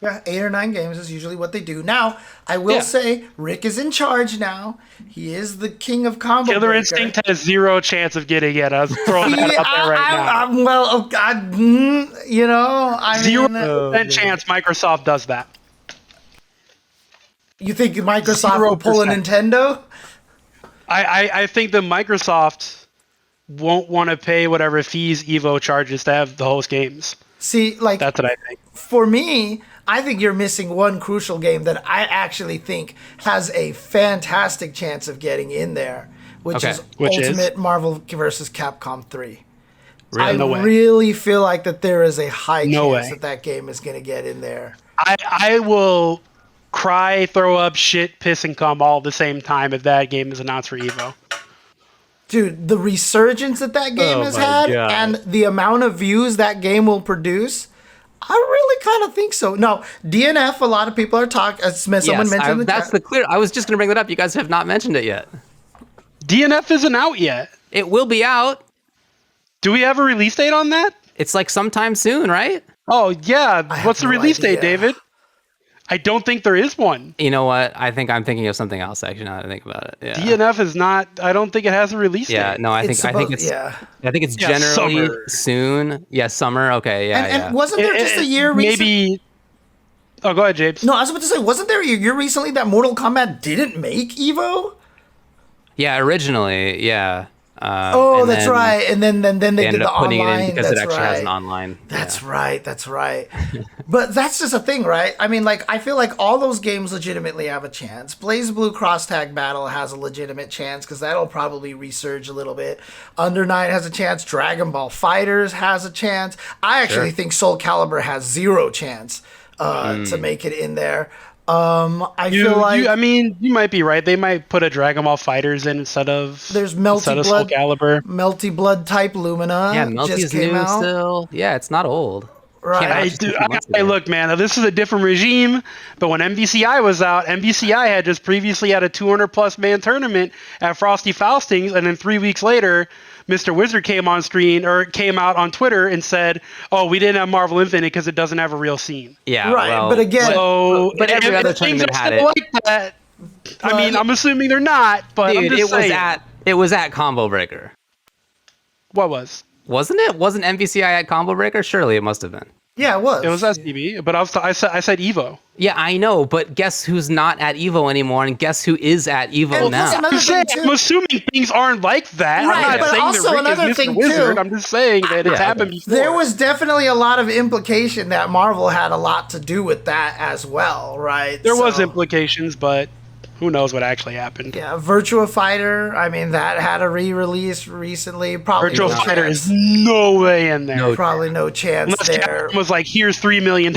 Yeah, 8 or 9 games is usually what they do. Now, I will say, Rick is in charge now. He is the king of combo. Killer Instinct has 0 chance of getting it. I was throwing that out there right now. 0% chance Microsoft does that. You think Microsoft 0%. Will pull a Nintendo? I think that Microsoft won't want to pay whatever fees Evo charges to have the host games. See, like that's what I think. For me, I think you're missing one crucial game that I actually think has a fantastic chance of getting in there, which is Ultimate Marvel vs. Capcom 3. Really? I really feel like that there is a high chance that game is going to get in there. I will cry, throw up, shit, piss, and cum all at the same time if that game is announced for EVO. Dude, the resurgence that game has had and the amount of views that game will produce, I really kind of think so. No, DNF, a lot of people are talking. Someone mentioned that's the clear. I was just going to bring that up. You guys have not mentioned it yet. DNF isn't out yet. It will be out. Do we have a release date on that? It's like sometime soon, right? Oh, yeah. What's the release date, David? I don't think there is one. You know what? I think I'm thinking of something else, actually, now that I think about it. Yeah. DNF is not, I don't think it has a release date. Yeah, no, I think it's generally summer. Soon. Yeah, summer. Okay, And wasn't there just a year recently? Maybe. Oh, go ahead, James. No, I was about to say, wasn't there a year recently that Mortal Kombat didn't make EVO? Yeah, originally, yeah. That's right. And then they did the putting online. It in because it actually has an online. That's right. But that's just a thing, right? I mean, like, I feel like all those games legitimately have a chance. BlazBlue CrossTag Battle has a legitimate chance because that'll probably resurge a little bit. Under Night has a chance. Dragon Ball FighterZ has a chance. I actually think Soul Calibur has 0 chance to make it in there. You might be right. They might put a Dragon Ball FighterZ in instead of Soul Calibur. Melty Blood type Lumina. Yeah, Melty's new still. Yeah, it's not old. Right. Look, man, this is a different regime, but when MVCI was out, MVCI had just previously had a 200+ man tournament at Frosty Faustings, and then 3 weeks later, Mr. Wizard came out on Twitter and said, "Oh, we didn't have Marvel Infinite because it doesn't have a real scene." Yeah, right. Well, but again, but every other tournament had it. Like that. I mean, I'm assuming they're not, but dude, I'm just saying. It was at Combo Breaker. What was? Wasn't it? Wasn't MVCI at Combo Breaker? Surely it must have been. Yeah, it was. It was SDB, but I said Evo. Yeah, I know, but guess who's not at Evo anymore, and guess who is at Evo And now? plus another thing, too. I'm assuming things aren't like that. Right, I'm but not saying also that Rick another is thing, Mr. Wizard. too. I'm just saying that it's happened before. There was definitely a lot of implication that Marvel had a lot to do with that as well, right? There was So, implications, but who knows what actually happened. Yeah, Virtua Fighter. I mean, that had a re-release recently. Probably Virtual no Fighter chance. is no way in there. Probably no chance Unless there. Capcom was like, here's $3 million.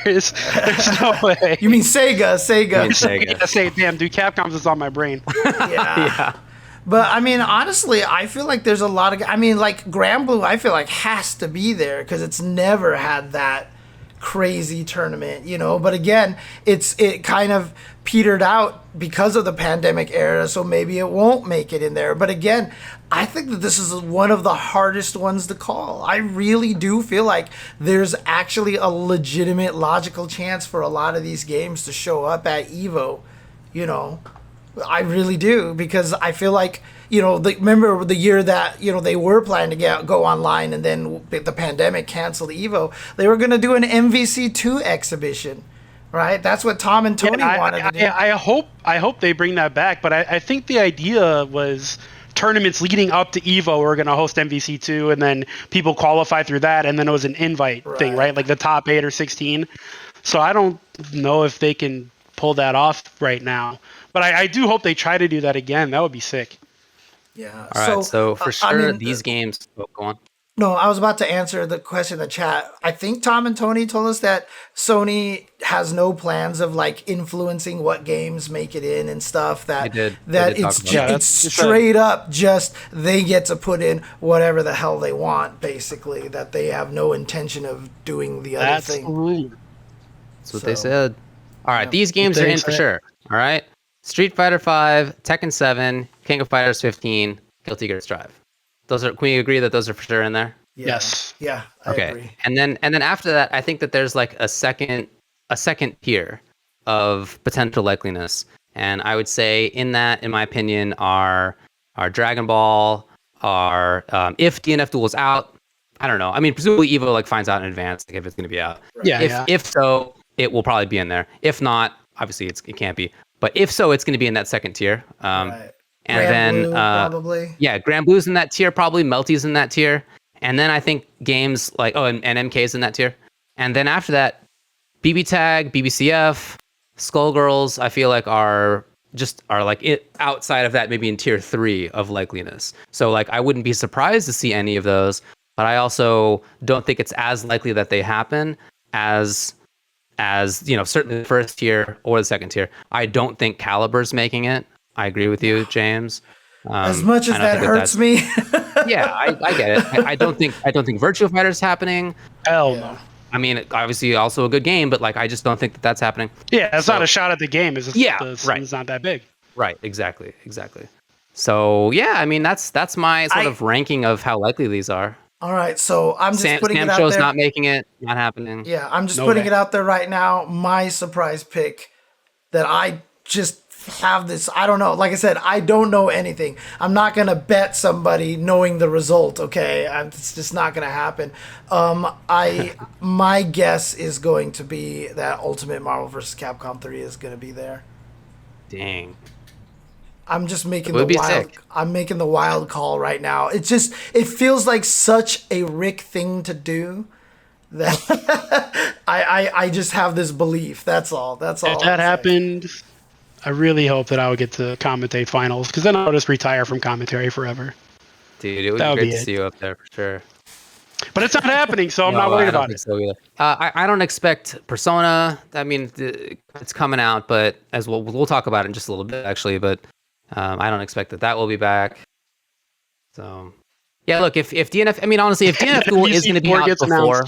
There's no way. You mean Sega? Sega. I say, damn, dude, Capcom's is on my brain. Yeah. But I mean, honestly, I feel like there's a lot of. I mean, like BlazBlue, I feel like has to be there because it's never had that crazy tournament, you know. But again, it kind of petered out because of the pandemic era, so maybe it won't make it in there. But again, I think that this is one of the hardest ones to call. I really do feel like there's actually a legitimate, logical chance for a lot of these games to show up at Evo, you know. I really do, because I feel like, you know, remember the year that, you know, they were planning to go online and then the pandemic canceled Evo. They were going to do an MVC2 exhibition, right? That's what Tom and Tony wanted to do. I hope they bring that back, but I think the idea was tournaments leading up to Evo were going to host MVC2, and then people qualify through that, and then it was an invite thing, right? Like the top 8 or 16. So I don't know if they can pull that off right now. But I do hope they try to do that again. That would be sick. Yeah. All right, so for sure, these games... Oh, go on. No, I was about to answer the question in the chat. I think Tom and Tony told us that Sony has no plans of like influencing what games make it in and stuff. That They did it's straight up just they get to put in whatever the hell they want, basically. That they have no intention of doing the other thing. That's what they said. All right, these games are in for sure. All right. Street Fighter V, Tekken 7, King of Fighters 15, Guilty Gear Strive. Those are. Can we agree that those are for sure in there? Yeah. Yes. Yeah. I agree. And then after that, I think that there's like a second tier of potential likeliness, and I would say in that, in my opinion, are Dragon Ball, if DNF Duel's out. I don't know. I mean, presumably Evo like finds out in advance like, if it's going to be out. Yeah. If so, it will probably be in there. If not, obviously it can't be. But if so, it's going to be in that second tier. Right. And Granblue, then probably. Yeah, Granblue's in that tier, probably Melty's in that tier. And then I think games like and MK's in that tier. And then after that, BB Tag, BBCF, Skullgirls, I feel like are like outside of that, maybe in tier 3 of likeliness. So like I wouldn't be surprised to see any of those, but I also don't think it's as likely that they happen as you know, certainly the first tier or the second tier. I don't think Caliber's making it. I agree with you, James. As much as that hurts me. Yeah, I get it. I don't think Virtua Fighter's happening. Hell no. I mean, obviously also a good game, but like I just don't think that that's happening. Yeah, it's not a shot at the game. It's just the scene's not that big. Right, exactly. So yeah, I mean that's my sort of ranking of how likely these are. All right, so I'm just putting it out Show's there. not making it, not happening. Yeah, I'm just putting it out there right now. My surprise pick that I just have this, I don't know. Like I said, I don't know anything. I'm not going to bet somebody knowing the result, okay? It's just not going to happen. My guess is going to be that Ultimate Marvel vs. Capcom 3 is going to be there. Dang. I'm just making I'm making the wild call right now. It feels like such a Rick thing to do that I just have this belief. That's all. If that happened, I really hope that I would get to commentate finals, because then I'll just retire from commentary forever. Dude, it would be great to see you up there for sure. But it's not happening, so I'm not worried about it. So either. I don't expect Persona. I mean, it's coming out, but as we'll talk about it in just a little bit, actually. But I don't expect that will be back. So, yeah, look, if DNF, I mean, honestly, if DNF Duel is going to be out before,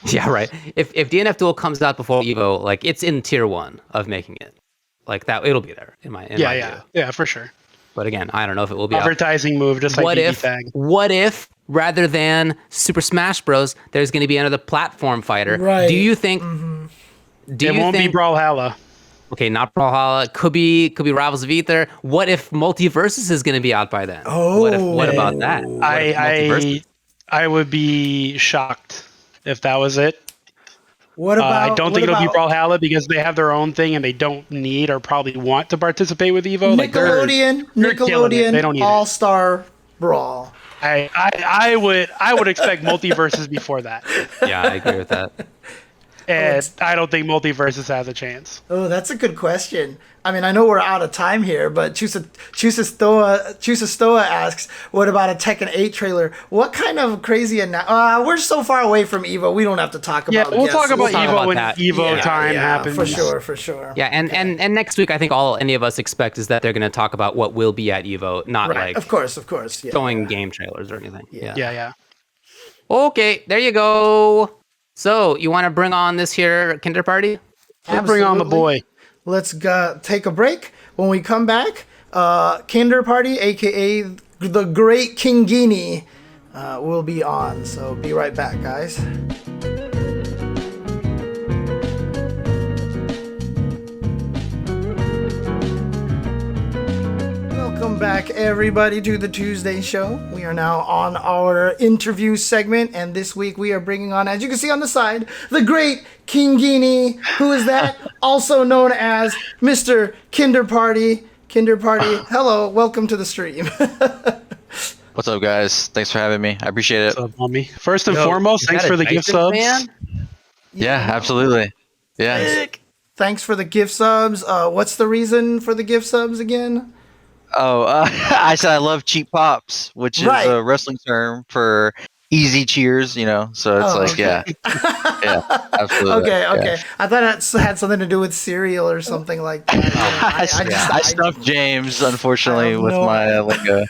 yeah, right. If DNF Duel comes out before Evo, like it's in tier 1 of making it, like that, it'll be there in my view. For sure. But again, I don't know if it will be advertising move, just like what if rather than Super Smash Bros, there's going to be another platform fighter? Right. Do you think? It won't be Brawlhalla. Okay, not Brawlhalla. Could be Rivals of Aether. What if Multiversus is going to be out by then? Oh, what about that? I would be shocked if that was it. What about? I don't think what it'll be about Brawlhalla because they have their own thing and they don't need or probably want to participate with Evo. Like they're killing it. They Nickelodeon don't need it. All Star Brawl. I would expect multiverses before that, Yeah, I agree with that. and I don't think multiverses has a chance. Oh, that's a good question. I mean, I know we're out of time here, but Chusastoa asks, what about a Tekken 8 trailer? What kind of crazy... we're so far away from Evo, we don't have to talk about We'll talk about talk Evo about when that. Evo time happens. For sure. Yeah, and next week I think all any of us expect is that they're going to talk about what will be at Evo, not like Of course. Yeah. showing game trailers or anything. Yeah. Okay, there you go. So you want to bring on this here Kinderparty? Bring on the boy. Let's go take a break. When we come back, Kinderparty, aka the Great Kingini, will be on. So be right back, guys. Welcome back, everybody, to the Tuesday show. We are now on our interview segment, and this week we are bringing on, as you can see on the side, the great Kingini. Who is that? Also known as Mr. Kinderparty. Kinderparty, hello, welcome to the stream. What's up, guys? Thanks for having me. I appreciate it. What's up, mommy? First and foremost, thanks for the gift subs. Yeah, absolutely. Yeah. Thanks for the gift subs. What's the reason for the gift subs again? Oh, I said I love cheap pops, which is a wrestling term for easy cheers, you know. So it's yeah, absolutely. Okay. Yeah. I thought it had something to do with cereal or something like that. I stuffed James, unfortunately, with my lingo.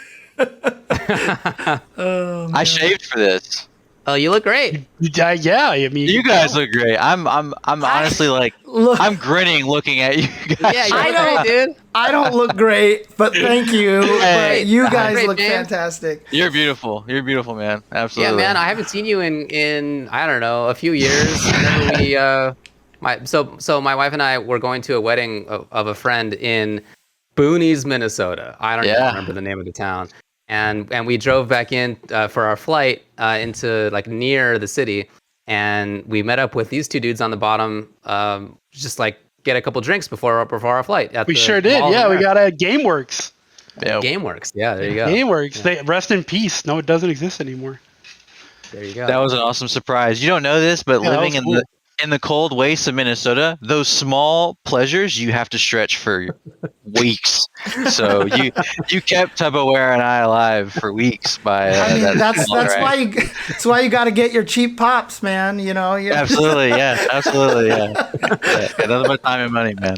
I shaved for this. Oh, you look great. Yeah. I mean, You guys look great. I'm honestly like, I'm grinning looking at you guys. Yeah, you look great, dude. I don't look great, but thank you. But you guys look fantastic. You're beautiful. You're beautiful, man. Absolutely. Yeah, man. I haven't seen you in I don't know, a few years. Whenever we so my wife and I were going to a wedding of a friend in Boonies, Minnesota. I don't even remember the name of the town. And we drove back in for our flight into like near the city, and we met up with these two dudes on the bottom, just like get a couple drinks before our flight. We sure did. Yeah, we got a GameWorks. Yep. GameWorks. Yeah, there you go. GameWorks. They rest in peace. No, it doesn't exist anymore. There you go. That was an awesome surprise. You don't know this, but living in the cold wastes of Minnesota, those small pleasures you have to stretch for weeks. So you kept TuboWare and I alive for weeks by. That's why you got to get your cheap pops, man. You know. Absolutely, yeah. Nothing but time and money, man.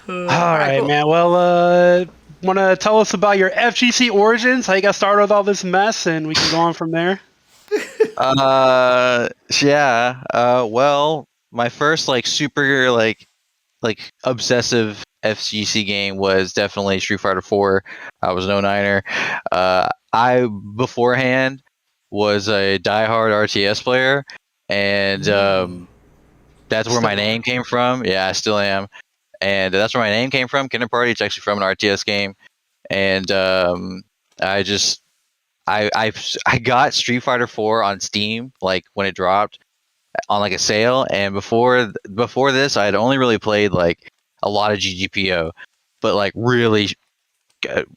All right, man. Well, want to tell us about your FGC origins? How you got started with all this mess, and we can go on from there. Well, my first super obsessive FGC game was definitely Street Fighter 4. I was no niner. I beforehand was a diehard RTS player, and that's where my name came from. Yeah, I still am, and that's where my name came from. Kinderparty. It's actually from an RTS game, and I got Street Fighter 4 on Steam when it dropped on a sale, and before this I had only really played a lot of GGPO, but really,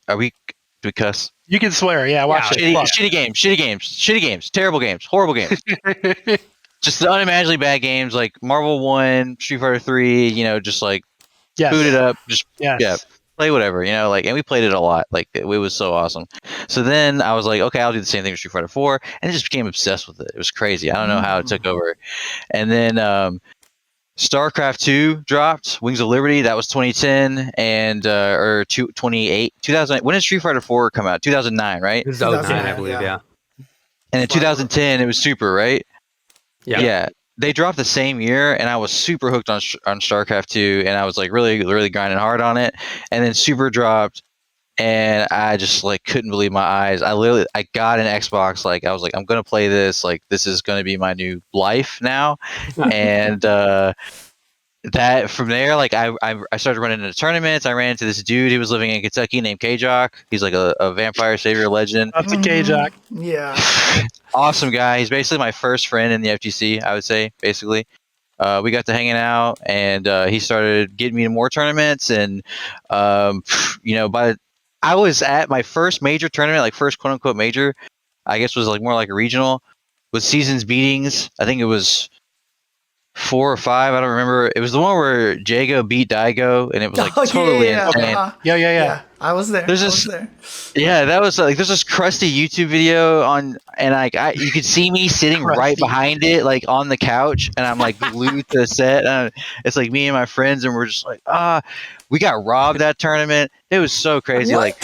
are we cuss? You can swear, yeah. Watch it. Shitty games, terrible games, horrible games. Just unimaginably bad games like Marvel 1, Street Fighter 3. Boot it up, play whatever, and we played it a lot. It was so awesome. So then I was like, okay, I'll do the same thing with Street Fighter 4, and I just became obsessed with it. It was crazy. I don't know how it took over. And then StarCraft 2 dropped, Wings of Liberty. That was 2010 and or 2008, 2008. When did Street Fighter 4 come out? 2009, right? 2009, I believe. Yeah. And in 2010, it was Super, right? Yeah. They dropped the same year, and I was super hooked on StarCraft 2, and I was really, really grinding hard on it. And then Super dropped, and I just couldn't believe my eyes. I got an Xbox. I was like, I'm gonna play this. This is gonna be my new life now. And that from there, like I started running into tournaments. I ran into this dude who was living in Kentucky named K-Jock. He's like a vampire savior legend. That's a K-Jock. Yeah. Awesome guy. He's basically my first friend in the FGC, I would say, basically. We got to hanging out, and he started getting me to more tournaments. And you know, I was at my first major tournament, like first quote unquote major, I guess was like more like a regional, with seasons beatings. I think it was 4 or 5. I don't remember. It was the one where Jago beat Daigo, and it was like totally insane. Yeah. I was there. Yeah, that was like there's this crusty YouTube video on, and like you could see me sitting right behind it, like on the couch, and I'm like glued to the set. And it's like me and my friends, and we're just like, we got robbed that tournament. It was so crazy. What?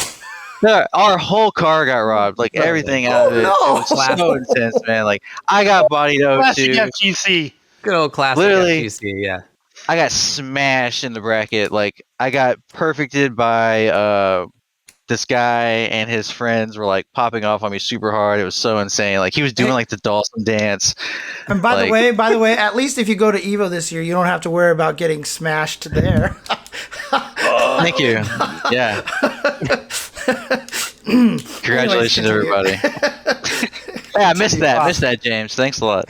Like our whole car got robbed, like everything out of it. No. It was so intense, man. Like I got bodied Classic O2. FGC. Good old classic Literally, FGC, yeah. I got smashed in the bracket. Like I got perfected by this guy, and his friends were like popping off on me super hard. It was so insane. Like he was doing like the Dawson dance. And by the way, at least if you go to Evo this year, you don't have to worry about getting smashed there. Thank you. Yeah. Congratulations, everybody. Yeah, I missed that. Missed that, James. Thanks a lot.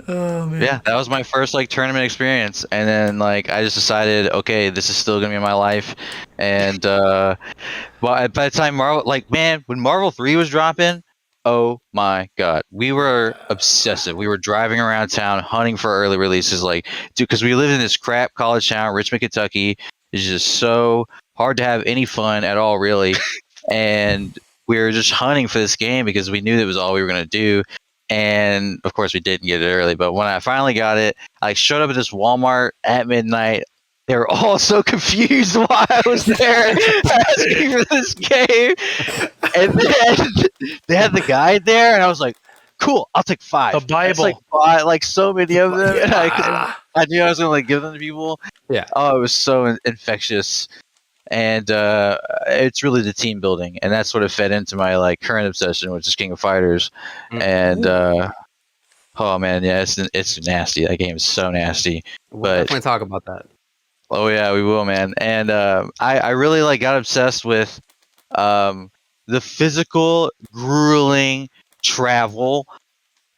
Oh man. Yeah, that was my first like tournament experience, and then like I just decided, okay, this is still gonna be my life. And well, by the time when Marvel 3 was dropping, oh my god, we were obsessive. We were driving around town hunting for early releases, like, dude, because we lived in this crap college town, Richmond, Kentucky. It's just so hard to have any fun at all, really. And we were just hunting for this game because we knew that was all we were gonna do. And of course we didn't get it early, but when I finally got it, I showed up at this Walmart at midnight. They were all so confused why I was there asking for this game. And then they had the guide there, and I was like, cool, I'll take 5. The Bible. Like, bought, like so many of them. And I knew I was going to like give them to people. Yeah. Oh, it was so infectious. And it's really the team building, and that sort of fed into my like current obsession, which is King of Fighters. And oh man, yeah, it's nasty. That game is so nasty. We'll definitely talk about that. Oh yeah, we will, man. And I really like got obsessed with the physical, grueling travel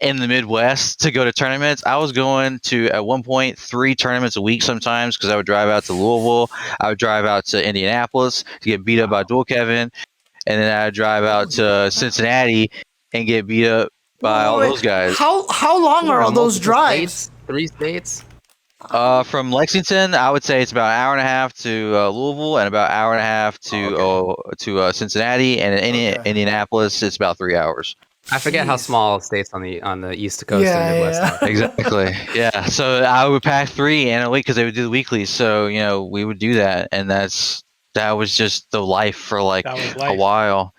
in the Midwest to go to tournaments. I was going to, at one point, 3 tournaments a week sometimes, because I would drive out to Louisville, I would drive out to Indianapolis to get beat up by Dual Kevin, and then I would drive out to Cincinnati and get beat up by all those guys. How long are all those drives? 3 states? From Lexington, I would say it's about an hour and a half to Louisville, and about an hour and a half to Cincinnati, and in Indianapolis, it's about 3 hours. I forget how small states on the East Coast and Midwest are. Exactly. Yeah. So I would pack 3 in a week because they would do the weeklies. So, you know, we would do that. And that was just the life for like a while.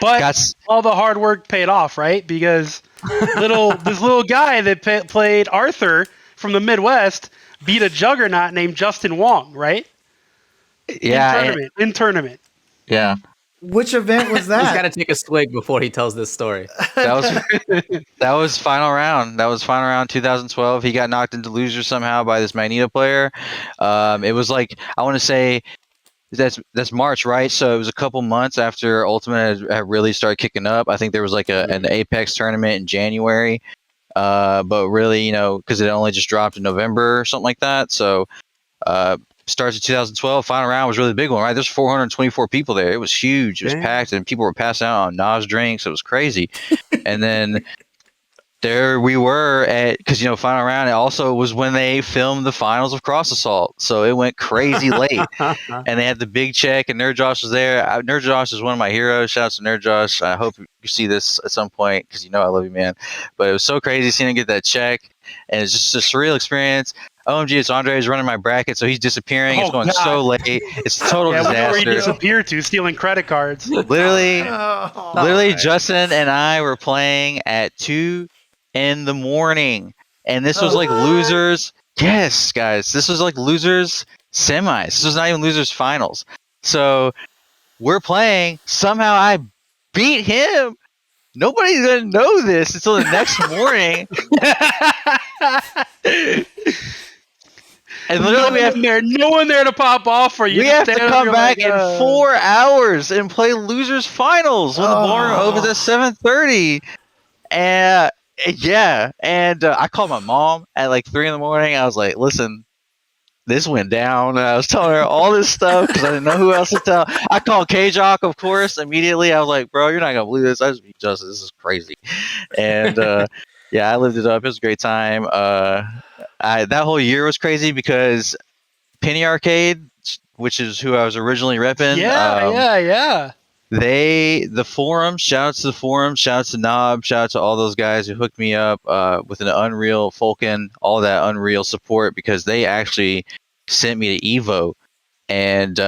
But all the hard work paid off, right? Because this little guy that played Arthur from the Midwest beat a juggernaut named Justin Wong, right? Yeah. In tournament. Yeah. Which event was that? He's got to take a swig before he tells this story. That was final round. That was final round 2012. He got knocked into loser somehow by this Magneto player. It was like, I want to say that's March, right? So it was a couple months after Ultimate had really started kicking up. I think there was like an Apex tournament in January. But really, you know, because it only just dropped in November or something like that. So starts in 2012. Final round was really the big one, right? There's 424 people there. It was huge. It was packed, and people were passing out on Nas drinks. It was crazy. And then there we were because, you know, final round, it also was when they filmed the finals of Cross Assault. So it went crazy late. And they had the big check, and Nerd Josh was there. Nerd Josh is one of my heroes. Shout out to Nerd Josh. I hope you see this at some point, because you know I love you, man. But it was so crazy seeing him get that check. And it's just a surreal experience. OMG, it's Andre's running my bracket, so he's disappearing. It's going so late. It's a total disaster. Where he disappeared to, stealing credit cards. Literally, Justin and I were playing at 2 in the morning, and this was like losers. Yes, guys, this was like losers semis. This was not even losers finals. So we're playing. Somehow I beat him. Nobody's gonna know this until the next morning. And literally, no one there to pop off for you. We have to come back in 4 hours and play losers finals when the ballroom opens at 7:30. And I called my mom at like 3 a.m. I was like, "Listen, this went down." And I was telling her all this stuff because I didn't know who else to tell. I called K-Jock, of course, immediately. I was like, "Bro, you're not gonna believe this. I just beat Justice. This is crazy." And I lived it up. It was a great time. That whole year was crazy because Penny Arcade, which is who I was originally repping. The forums, shout out to the forums, shout out to Knob, shout out to all those guys who hooked me up with an Unreal Falcon, all that Unreal support, because they actually sent me to Evo and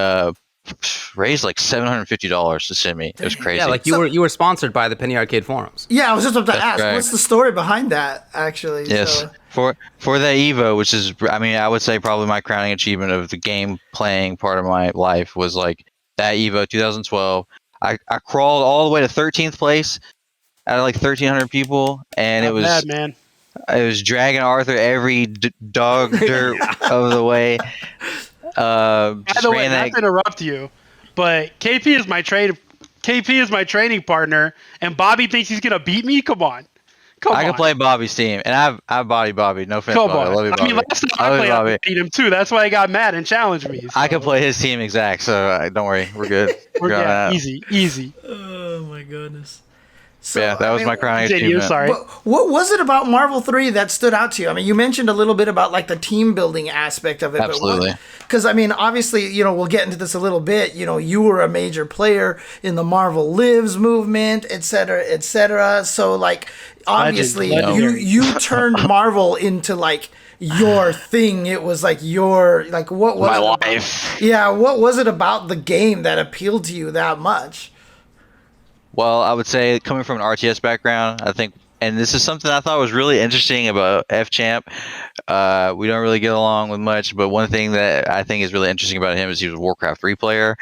raised like $750 to send me. It was crazy. Yeah, like you were sponsored by the Penny Arcade forums. Yeah, I was just about to ask, what's the story behind that, actually? Yes. So. For that Evo, which is, I would say probably my crowning achievement of the game playing part of my life was like that Evo 2012. I crawled all the way to 13th place out of like 1,300 people, and Not it was bad, man. It was dragging Arthur every dog dirt of the way. By the way, not to interrupt you, but KP is my training partner, and Bobby thinks he's gonna beat me. Come on. I can play Bobby's team, and I've Bobby. No offense, Bobby. I love you, Bobby. Last time I played, I beat him too. That's why he got mad and challenged me. So. I can play his team exact, so don't worry, we're good. Easy. Oh my goodness. So, that was my crowning achievement. Sorry. What was it about Marvel 3 that stood out to you? I mean, you mentioned a little bit about like the team building aspect of it. Absolutely. Because obviously, we'll get into this a little bit. You were a major player in the Marvel Lives movement, et cetera, et cetera. So, like, obviously, you turned Marvel into like your thing. It was like what was my life? What was it about the game that appealed to you that much? Well, I would say coming from an RTS background, I think, and this is something I thought was really interesting about FChamp. We don't really get along with much, but one thing that I think is really interesting about him is he was a Warcraft 3 player,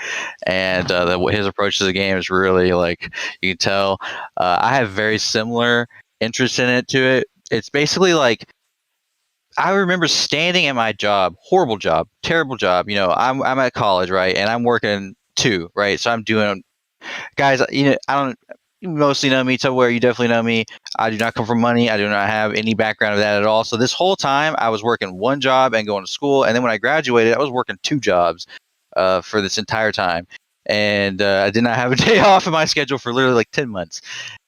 and his approach to the game is really like, you can tell. I have very similar interest in it to it. It's basically like, I remember standing at my job, horrible job, terrible job. I'm at college, right, and I'm working too, right, so I'm doing. Guys, I don't. You mostly know me, TuboWare. You definitely know me. I do not come from money. I do not have any background of that at all. So this whole time, I was working one job and going to school, and then when I graduated, I was working 2 jobs for this entire time, and I did not have a day off in my schedule for literally like 10 months.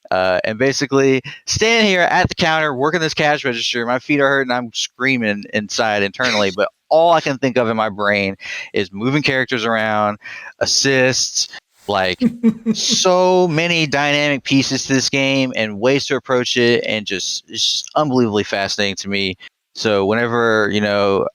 And basically, standing here at the counter, working this cash register, my feet are hurting. I'm screaming inside internally, but all I can think of in my brain is moving characters around, assists. Like, so many dynamic pieces to this game and ways to approach it, and it's just unbelievably fascinating to me. So whenever,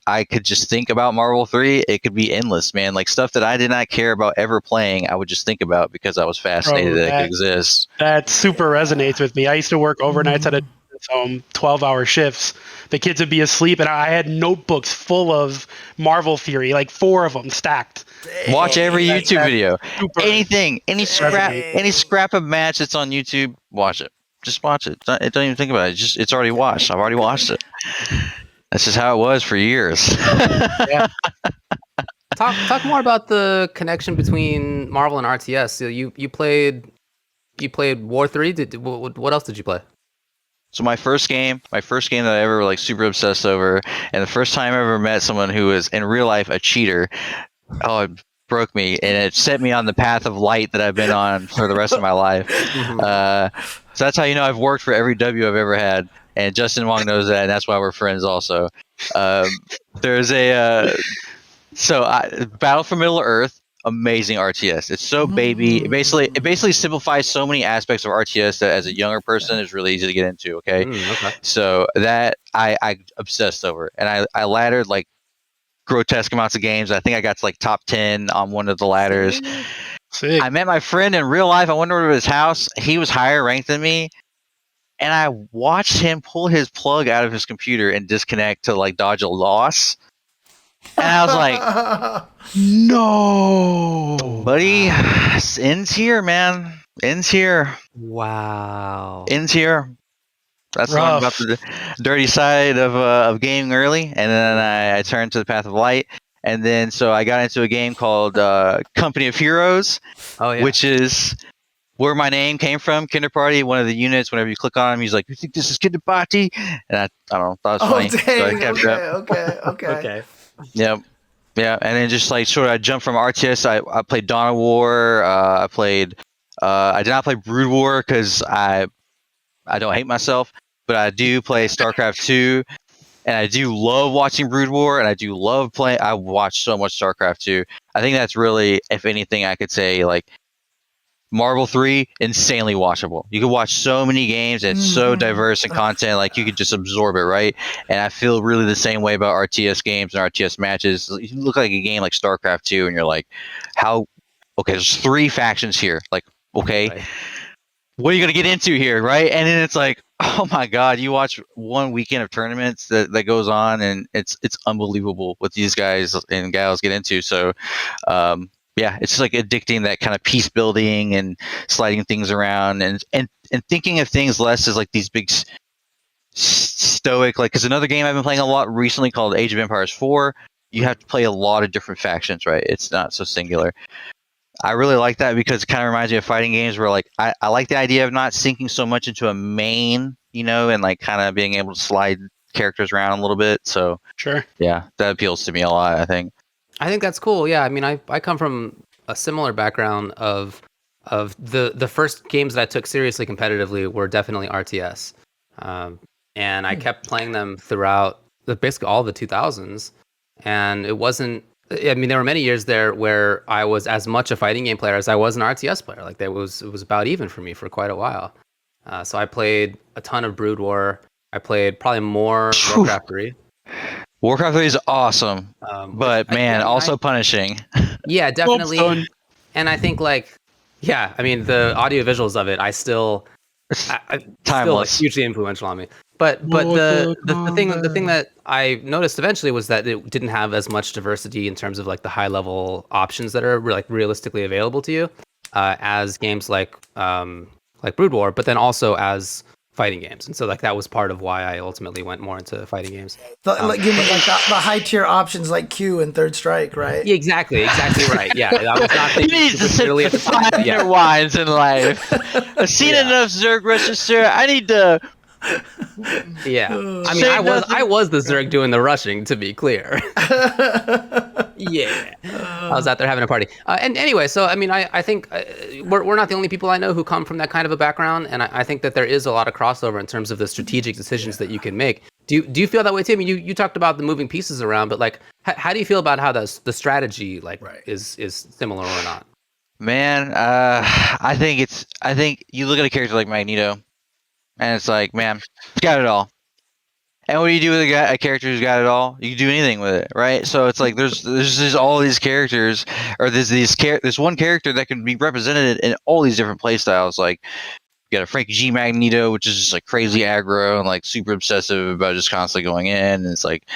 I could just think about Marvel 3, it could be endless, man. Like, stuff that I did not care about ever playing, I would just think about because I was fascinated that it could exist. That super resonates with me. I used to work overnights at 12-hour shifts. The kids would be asleep, and I had notebooks full of Marvel theory, like 4 of them stacked. Watch every YouTube video. Anything, any scrap of match that's on YouTube, watch it. Just watch it. Don't even think about it. It's already watched. I've already watched it. That's just how it was for years. Yeah. Talk more about the connection between Marvel and RTS. So you played War 3. What else did you play? So my first game that I ever like super obsessed over, and the first time I ever met someone who was in real life a cheater, it broke me, and it set me on the path of light that I've been on for the rest of my life. So that's how I've worked for every W I've ever had, and Justin Wong knows that, and that's why we're friends also. There's Battle for Middle Earth. Amazing RTS. It's so baby. It basically simplifies so many aspects of RTS that as a younger person is really easy to get into. Okay. Okay. So that I obsessed over, and I laddered like grotesque amounts of games. I think I got to like top 10 on one of the ladders. Sick. I met my friend in real life. I went over to his house. He was higher ranked than me, and I watched him pull his plug out of his computer and disconnect to like dodge a loss. And I was like, no, buddy, ends here, man. Ends here. Wow. Ends here. That's the one about the dirty side of gaming early, and then I turned to the path of light, and then so I got into a game called Company of Heroes, which is where my name came from. Kinderparty, one of the units. Whenever you click on him, he's like, "You think this is Kinderparty?" And I don't know, thought it was funny. Dang, So I kept okay. Yep. Yeah, and then just like sort of I jumped from RTS. I played Dawn of War. I played. I did not play Brood War because I don't hate myself, but I do play StarCraft 2, and I do love watching Brood War, and I do love playing. I watch so much StarCraft 2. I think that's really, if anything, I could say like Marvel 3, insanely watchable. You can watch so many games, and it's so diverse in content, like you could just absorb it, right? And I feel really the same way about RTS games and RTS matches. You look like a game like StarCraft 2, and you're like, how? Okay, there's 3 factions here. Like, okay. Right. What are you going to get into here, right? And then it's like, oh my God, you watch one weekend of tournaments that goes on, and it's unbelievable what these guys and gals get into. So, yeah, it's just like addicting, that kind of piece building and sliding things around and thinking of things less as like these big stoic, like, because another game I've been playing a lot recently called Age of Empires 4, you have to play a lot of different factions, right? It's not so singular. I really like that because it kind of reminds me of fighting games where like I like the idea of not sinking so much into a main, and like kind of being able to slide characters around a little bit. So sure, yeah, that appeals to me a lot, I think. I think that's cool. Yeah, I mean, I come from a similar background of the first games that I took seriously competitively were definitely RTS, and I kept playing them throughout basically all the 2000s, and it wasn't. I mean, there were many years there where I was as much a fighting game player as I was an RTS player. Like it was about even for me for quite a while. So I played a ton of Brood War. I played probably more Warcraft 3. Warcraft 3 is awesome, but man, also punishing. Yeah, definitely. And I think I mean, the audio visuals of it, I still timeless, hugely influential on me. But the thing that I noticed eventually was that it didn't have as much diversity in terms of like the high level options that are like realistically available to you as games like Brood War, but then also as fighting games. And so like that was part of why I ultimately went more into fighting games. You mean like the high tier options like Q and Third Strike, right? Yeah, exactly right. Yeah, I was not thinking you need to sit the 500 wines in life. I've seen enough Zerg rushes, sir. I need to. Yeah, I mean, I was the Zerg doing the rushing, to be clear. Yeah, I was out there having a party. And anyway, so I mean, I think we're not the only people I know who come from that kind of a background, and I think that there is a lot of crossover in terms of the strategic decisions that you can make. Do you feel that way too? I mean, you talked about the moving pieces around, but like, how do you feel about how the strategy is similar or not? Man, I think you look at a character like Magneto, and it's like, man, he's got it all. And what do you do with a character who's got it all? You can do anything with it, right? So it's like there's just all these characters, or there's one character that can be represented in all these different playstyles. Like you got a Frankie G Magneto, which is just like crazy aggro and like super obsessive about just constantly going in, and it's like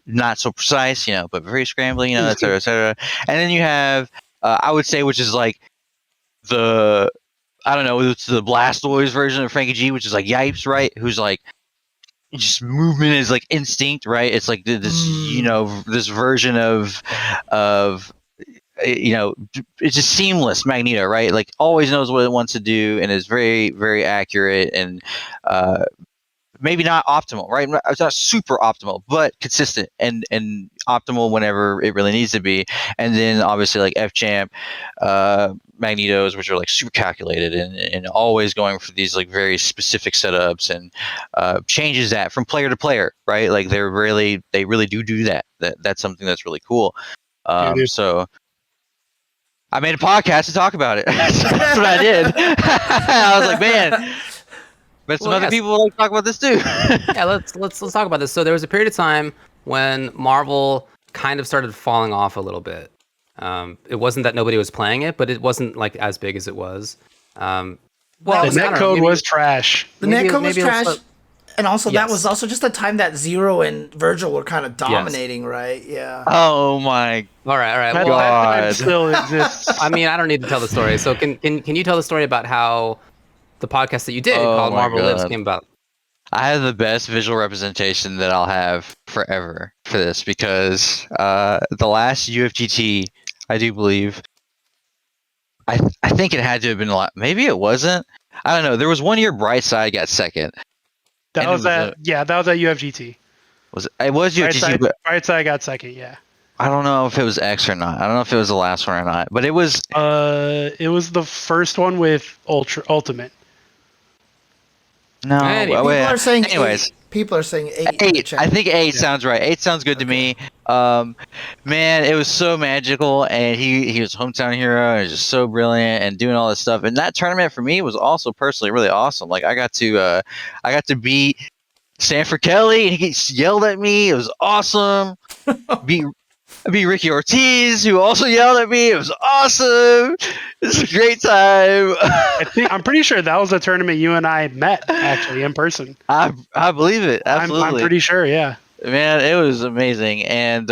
not so precise, but very scrambling, et cetera, et cetera. And then you have, I would say, which is like it's the Blastoise version of Frankie G, which is like Yipes, right? Who's like just movement is like instinct, right? It's like this, this version of it's just seamless Magneto, right? Like always knows what it wants to do and is very, very accurate and maybe not optimal, right? It's not super optimal, but consistent and optimal whenever it really needs to be. And then obviously like F-Champ, Magnetos, which are like super calculated and always going for these like very specific setups and changes that from player to player, right? Like they really do that. That's something that's really cool. So I made a podcast to talk about it. That's what I did. I was like, man. But some other people like to talk about this too. Yeah, let's talk about this. So there was a period of time when Marvel kind of started falling off a little bit. It wasn't that nobody was playing it, but it wasn't like as big as it was. The netcode was trash. The netcode was trash. And also, that was also just a time that Zero and Virgil were kind of dominating, right? Yeah. Oh my. All right. That time still exists. I mean, I don't need to tell the story. So can you tell the story about how the podcast that you did called Marvel Lives came about? I have the best visual representation that I'll have forever for this because the last UFGT, I do believe, I think it had to have been a lot. Maybe it wasn't. I don't know. There was one year Brightside got second. That was at UFGT. It was UFGT, but Brightside got second. Yeah. I don't know if it was X or not. I don't know if it was the last one or not. But it was. It was the first one with Ultimate. No, people are saying anyways. People are saying 8. 8. I think 8 sounds right. 8 sounds good to me. Man, it was so magical, and he was hometown hero, and just so brilliant, and doing all this stuff. And that tournament for me was also personally really awesome. Like I got to beat Sanford Kelly, and he yelled at me. It was awesome. beat Ricky Ortiz, who also yelled at me. It was awesome. It was a great time. I'm pretty sure that was a tournament you and I met actually in person. I believe it. Absolutely. I'm pretty sure. Yeah. Man, it was amazing. And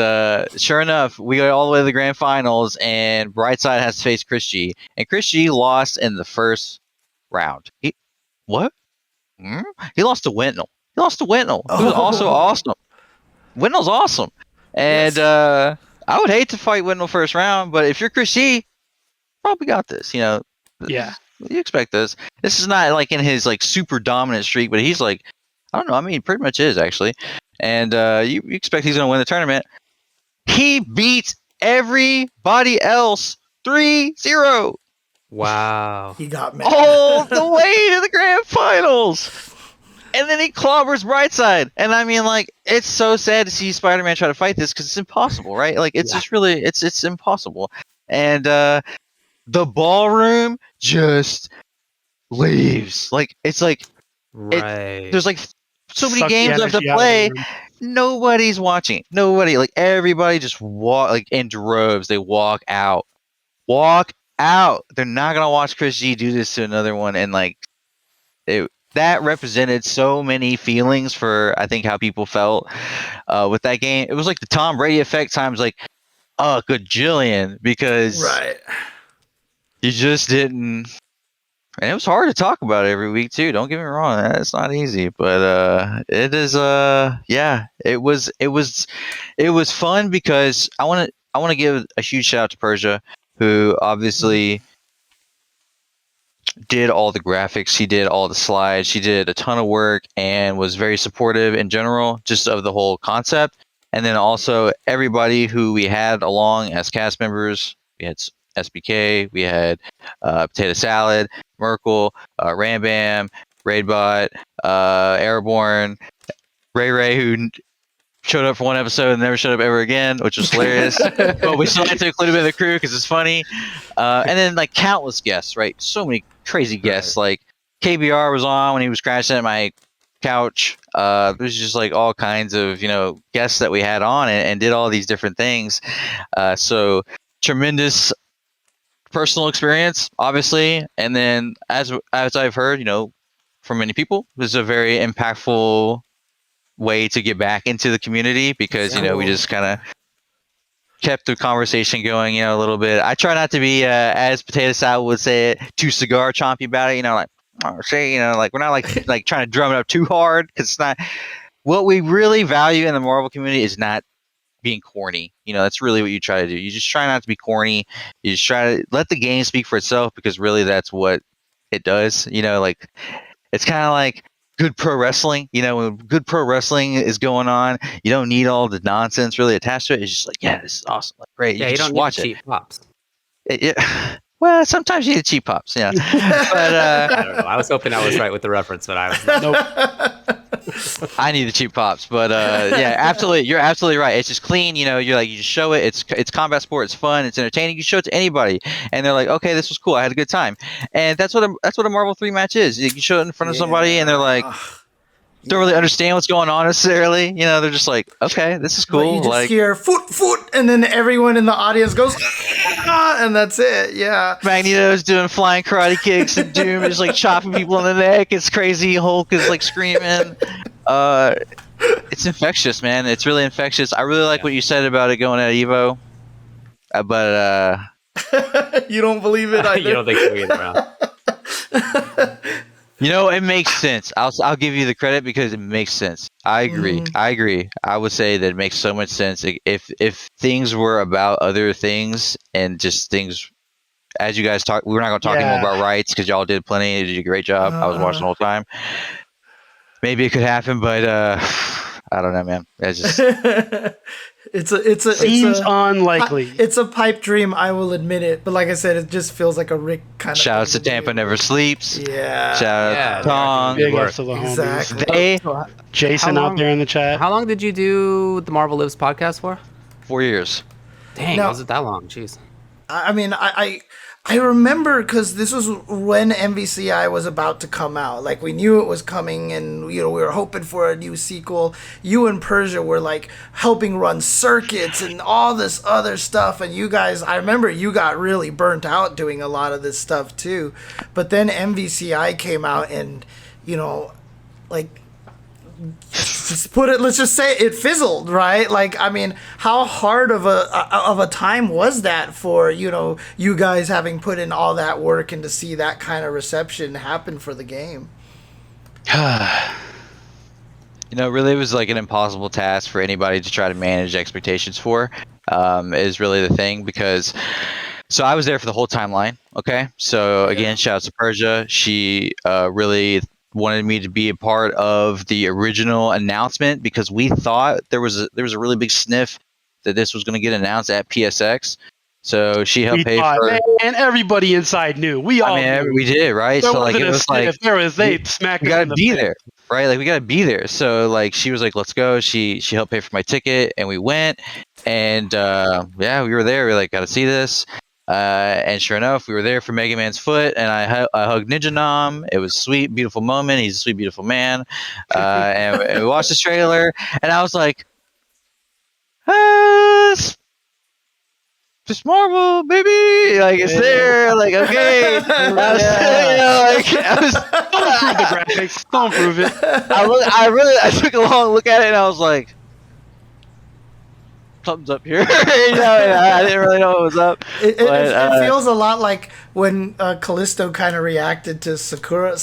sure enough, we got all the way to the grand finals, and Brightside has to face Chris G. And Chris G lost in the first round. What? He lost to Wentnell. He lost to Wentnell, who was also awesome. Wentnell's awesome. And I would hate to fight Wendell first round, but if you're Chris G, probably got this. You expect this. This is not like in his like super dominant streak, but he's like, I don't know. I mean, pretty much is actually. And you expect he's going to win the tournament. He beats everybody else 3-0. Wow. He got mad. All the way to the grand finals. And then he clobbers Brightside. And I mean, like, it's so sad to see Spider-Man try to fight this because it's impossible, right? Like, it's just really, it's impossible. And the ballroom just leaves. Like, it's like, there's like so many games left to play. Nobody's watching. Nobody. Like, everybody just like in droves. They walk out. Walk out. They're not going to watch Chris G do this to another one. And, like, that represented so many feelings for, I think, how people felt with that game. It was like the Tom Brady effect times like a gajillion because you just didn't. And it was hard to talk about every week too. Don't get me wrong, it's not easy, but it is. It was fun because I want to give a huge shout out to Persia, who obviously did all the graphics, he did all the slides, she did a ton of work and was very supportive in general just of the whole concept. And then also everybody who we had along as cast members, we had SBK, we had Potato Salad, Merkel, Rambam, Raidbot, Airborne, Ray who showed up for one episode and never showed up ever again, which was hilarious. But we still had to include him in the crew because it's funny. And then like countless guests, right? So many crazy guests. Like KBR was on when he was crashing at my couch. There's just like all kinds of guests that we had on and did all these different things. So tremendous personal experience, obviously. And then as I've heard, from many people, this is a very impactful way to get back into the community because we just kind of kept the conversation going a little bit. I try not to be as Potato Salad would say it, too cigar chompy about it, like we're not like trying to drum it up too hard because it's not what we really value in the Marvel community is not being corny. That's really what you try to do. You just try not to be corny. You just try to let the game speak for itself because really that's what it does. Like it's kind of like good pro wrestling. When good pro wrestling is going on, you don't need all the nonsense really attached to it. It's just like, yeah, this is awesome. Like, great. Yeah, you don't watch need cheap pops. Well, sometimes you need cheap pops, yeah. But I don't know. I was hoping I was right with the reference, but I was not. Nope. I need the cheap pops, but yeah, absolutely, you're absolutely right. It's just clean, you just show it. It's combat sport. It's fun. It's entertaining. You show it to anybody, and they're like, okay, this was cool. I had a good time, and that's what a Marvel 3 match is. You can show it in front of somebody, and they're like, don't really understand what's going on necessarily. They're just like, okay, this is cool. You just hear foot, and then everyone in the audience goes, and that's it. Yeah. Magneto's doing flying karate kicks, and Doom is like chopping people in the neck. It's crazy. Hulk is like screaming. It's infectious, man. It's really infectious. I really like what you said about it going at Evo, but you don't believe it either. You don't think so either, you know, it makes sense. I'll give you the credit because it makes sense. I agree. I agree. I would say that it makes so much sense. If things were about other things and just things, as you guys talk, we're not going to talk anymore about rights because y'all did plenty. You did a great job. I was watching the whole time. Maybe it could happen, but I don't know, man. It's just seems unlikely. It's a pipe dream, I will admit it. But like I said, it just feels like a Rick kind of. Shout out to Tampa Never Sleeps. Yeah. Shout out to Tong. Big ups to the homies. Jason out there in the chat. How long did you do the Marvel Lives podcast for? 4 years. Dang, was it that long? Jeez. I mean, I remember because this was when MVCI was about to come out. Like, we knew it was coming, and we were hoping for a new sequel. You and Persia were like helping run circuits and all this other stuff, and you guys, I remember you got really burnt out doing a lot of this stuff too. But then MVCI came out, and like, let's just say it fizzled, right? Like, I mean, how hard of a time was that for you guys having put in all that work and to see that kind of reception happen for the game? Really, it was like an impossible task for anybody to try to manage expectations for. Is really the thing, because so I was there for the whole timeline. Okay, so again, shout out to Persia. She really wanted me to be a part of the original announcement because we thought there was a really big sniff that this was going to get announced at PSX. So she helped pay for. And everybody inside knew. We all. Knew. We did, right? There so like it was like if there was, they smacked. We gotta be there, right? Like we gotta be there. So like she was like, "Let's go." She helped pay for my ticket, and we went. And we were there. We were like, "Gotta see this." And sure enough, we were there for Mega Man's foot, and I hugged Ninja Nom. It was a sweet, beautiful moment. He's a sweet, beautiful man. And we watched the trailer, and I was like, just Marvel, baby. Like, it's there. Like, okay. Don't improve the graphics. Don't improve it. I took a long look at it, and I was like, something's up here. And I didn't really know what was up. It feels a lot like when Callisto kind of reacted to Sakura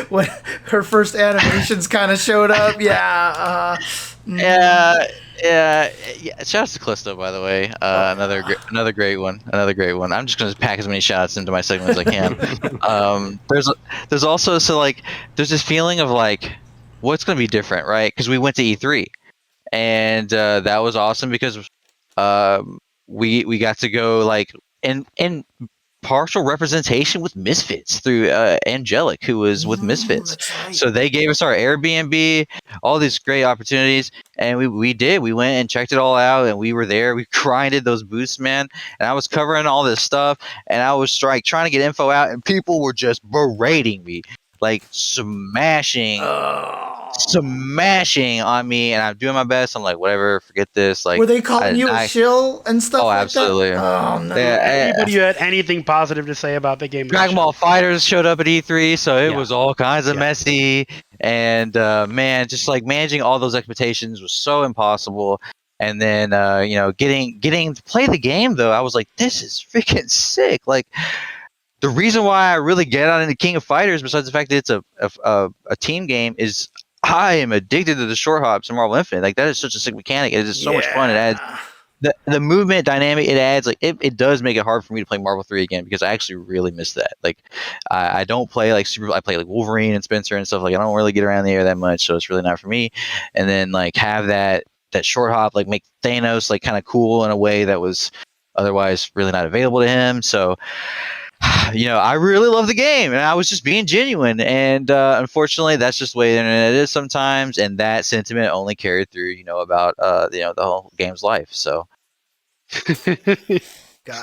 when her first animations kind of showed up. Yeah. Shout out to Callisto, by the way. Another great one. I'm just gonna pack as many shots into my segment as I can. There's also there's this feeling of like what's gonna be different, right? Because we went to E3. And that was awesome because we got to go like in partial representation with Misfits through Angelic, who was with Misfits. Right. So they gave us our Airbnb, all these great opportunities, and we went and checked it all out, and we were there. We grinded those boosts, man, and I was covering all this stuff, and I was trying to get info out, and people were just berating me, like smashing on me, and I'm doing my best. I'm like, whatever, forget this. Like, were they calling you a shill and stuff? Oh, like absolutely. That? Oh no. Anybody who had anything positive to say about the game? Dragon Ball Fighters showed up at E3, so it was all kinds of messy, and man, just like managing all those expectations was so impossible. And then getting to play the game though, I was like, this is freaking sick. Like, the reason why I really get on into King of Fighters, besides the fact that it's a team game, is I am addicted to the short hops in Marvel Infinite. Like, that is such a sick mechanic. It is so much fun. It adds the movement dynamic. It adds it does make it hard for me to play Marvel 3 again because I actually really miss that. Like, I don't play like I play like Wolverine and Spencer and stuff. Like, I don't really get around the air that much, so it's really not for me. And then like have that short hop, like make Thanos like kind of cool in a way that was otherwise really not available to him. So I really love the game, and I was just being genuine. And unfortunately, that's just the way the internet is sometimes. And that sentiment only carried through, about the whole game's life. So,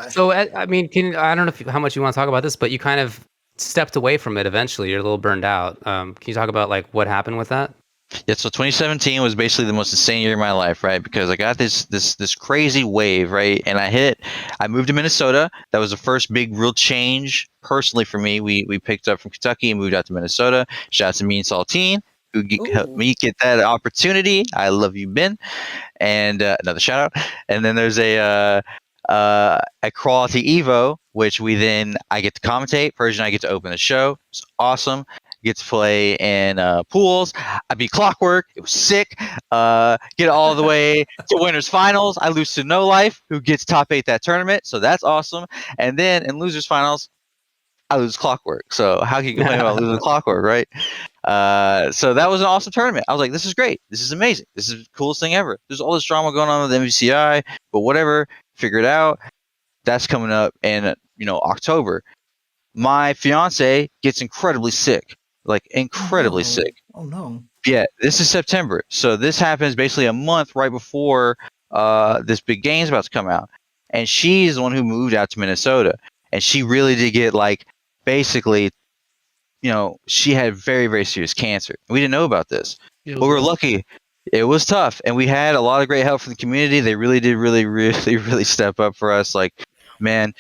so I mean, I don't know how much you want to talk about this, but you kind of stepped away from it eventually. You're a little burned out. Can you talk about like what happened with that? Yeah, so 2017 was basically the most insane year of my life, right? Because I got this crazy wave, right? And I moved to Minnesota. That was the first big real change personally for me. We picked up from Kentucky and moved out to Minnesota. Shout out to me and Saltine. who helped me get that opportunity. I love you, Ben. And another shout out. And then there's a crawl to Evo, which I get to commentate. Persian, I get to open the show. It's awesome. Get to play in pools. I beat Clockwork. It was sick. Get all the way to winners finals. I lose to No Life, who gets top 8 that tournament. So that's awesome. And then in losers finals, I lose Clockwork. So how can you complain about losing Clockwork, right? So that was an awesome tournament. I was like, this is great. This is amazing. This is the coolest thing ever. There's all this drama going on with MVCI, but whatever. Figure it out. That's coming up in October. My fiance gets incredibly sick. Like incredibly sick. Oh no. Yeah, this is September. So this happens basically a month right before this big game's about to come out. And she's the one who moved out to Minnesota. And she really did get basically, she had very, very serious cancer. We didn't know about this. But we're lucky. It was tough. And we had a lot of great help from the community. They really did really step up for us. Man,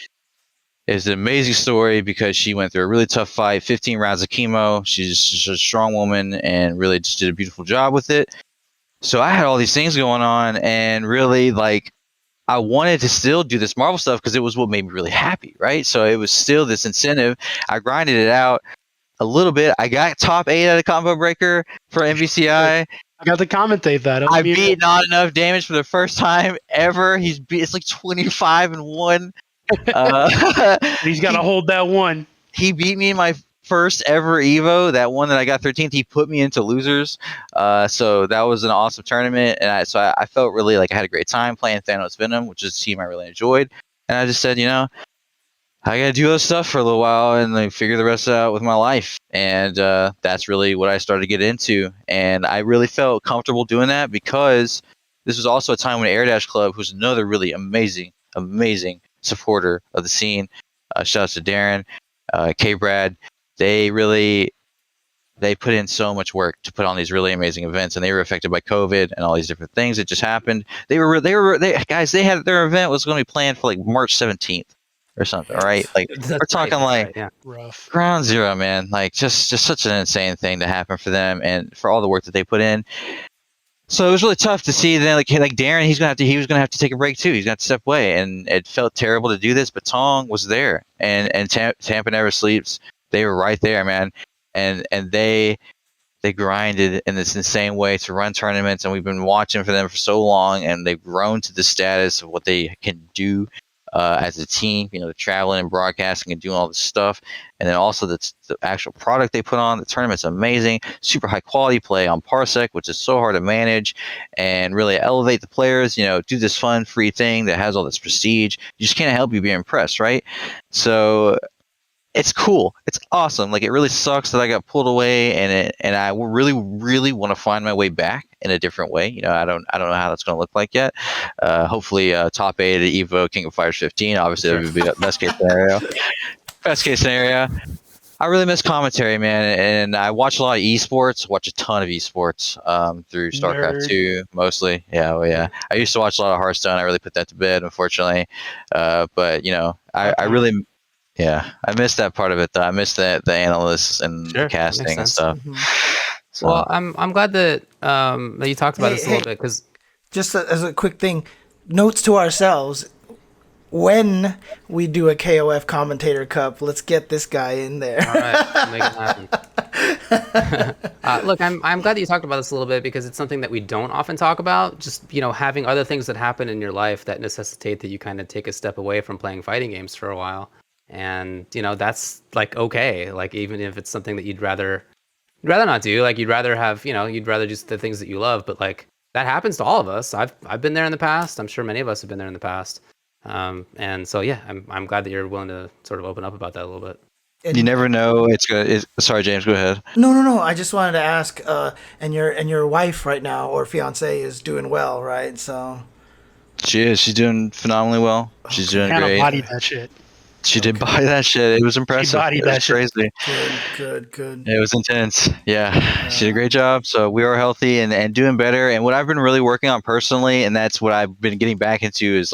it's an amazing story because she went through a really tough fight, 15 rounds of chemo. She's just a strong woman and really just did a beautiful job with it. So I had all these things going on and really I wanted to still do this Marvel stuff because it was what made me really happy, right? So it was still this incentive. I grinded it out a little bit. I got top 8 at a combo breaker for MVCI. I got to commentate that. I beat Not Enough Damage for the first time ever. It's 25-1. He's got to hold that one. He beat me in my first ever Evo, that one that I got 13th. He put me into losers. So that was an awesome tournament. And I felt really like I had a great time playing Thanos Venom, which is a team I really enjoyed. And I just said, I got to do other stuff for a little while and figure the rest out with my life. And that's really what I started to get into. And I really felt comfortable doing that because this was also a time when Air Dash Club, who's another really amazing supporter of the scene. Shout out to Darren, K-Brad. They put in so much work to put on these really amazing events, and they were affected by COVID and all these different things that just happened. They had their event was going to be planned for March 17th or something, right? We're talking rough ground zero, man. Just such an insane thing to happen for them and for all the work that they put in. So it was really tough to see then, Darren, he was gonna have to take a break too. He's gonna have to step away, and it felt terrible to do this. But Tong was there, and Tampa Never Sleeps. They were right there, man, and they grinded in this insane way to run tournaments, and we've been watching for them for so long, and they've grown to the status of what they can do as a team. The traveling and broadcasting and doing all this stuff, and then also the actual product they put on. The tournament's amazing, super high quality play on Parsec, which is so hard to manage, and really elevate the players. Do this fun, free thing that has all this prestige. You just can't help you be impressed, right? So it's cool. It's awesome. It really sucks that I got pulled away, and I really, really want to find my way back in a different way. I don't know how that's going to look like yet. Hopefully, top 8 at Evo, King of Fighters 15. Obviously, that would be the best case scenario. Best case scenario. I really miss commentary, man, and I watch a lot of esports. Watch a ton of esports through StarCraft 2 mostly. Yeah, well, yeah. I used to watch a lot of Hearthstone. I really put that to bed, unfortunately. But I really. Yeah, I missed that part of it though. I missed the analysts and the casting and stuff. Mm-hmm. So. Well, I'm glad that you talked about this a little bit because just as a quick thing, notes to ourselves: when we do a KOF Commentator Cup, let's get this guy in there. All right, make it happen. Look, I'm glad that you talked about this a little bit because it's something that we don't often talk about. Just having other things that happen in your life that necessitate that you kind of take a step away from playing fighting games for a while. And that's okay, even if it's something that you'd rather not do, you'd rather have, you'd rather do the things that you love, but that happens to all of us. I've been there in the past. I'm sure many of us have been there in the past. And so yeah, I'm glad that you're willing to sort of open up about that a little bit. You never know. It's good. Sorry, James, go ahead. No. I just wanted to ask, and your wife right now or fiance is doing well, right? So she is. She's doing phenomenally well. She's doing great. Bodied that shit. She did buy that shit. It was impressive. She bodied that shit. Crazy. Good. It was intense. Yeah. She did a great job. So we are healthy and doing better. And what I've been really working on personally, and that's what I've been getting back into, is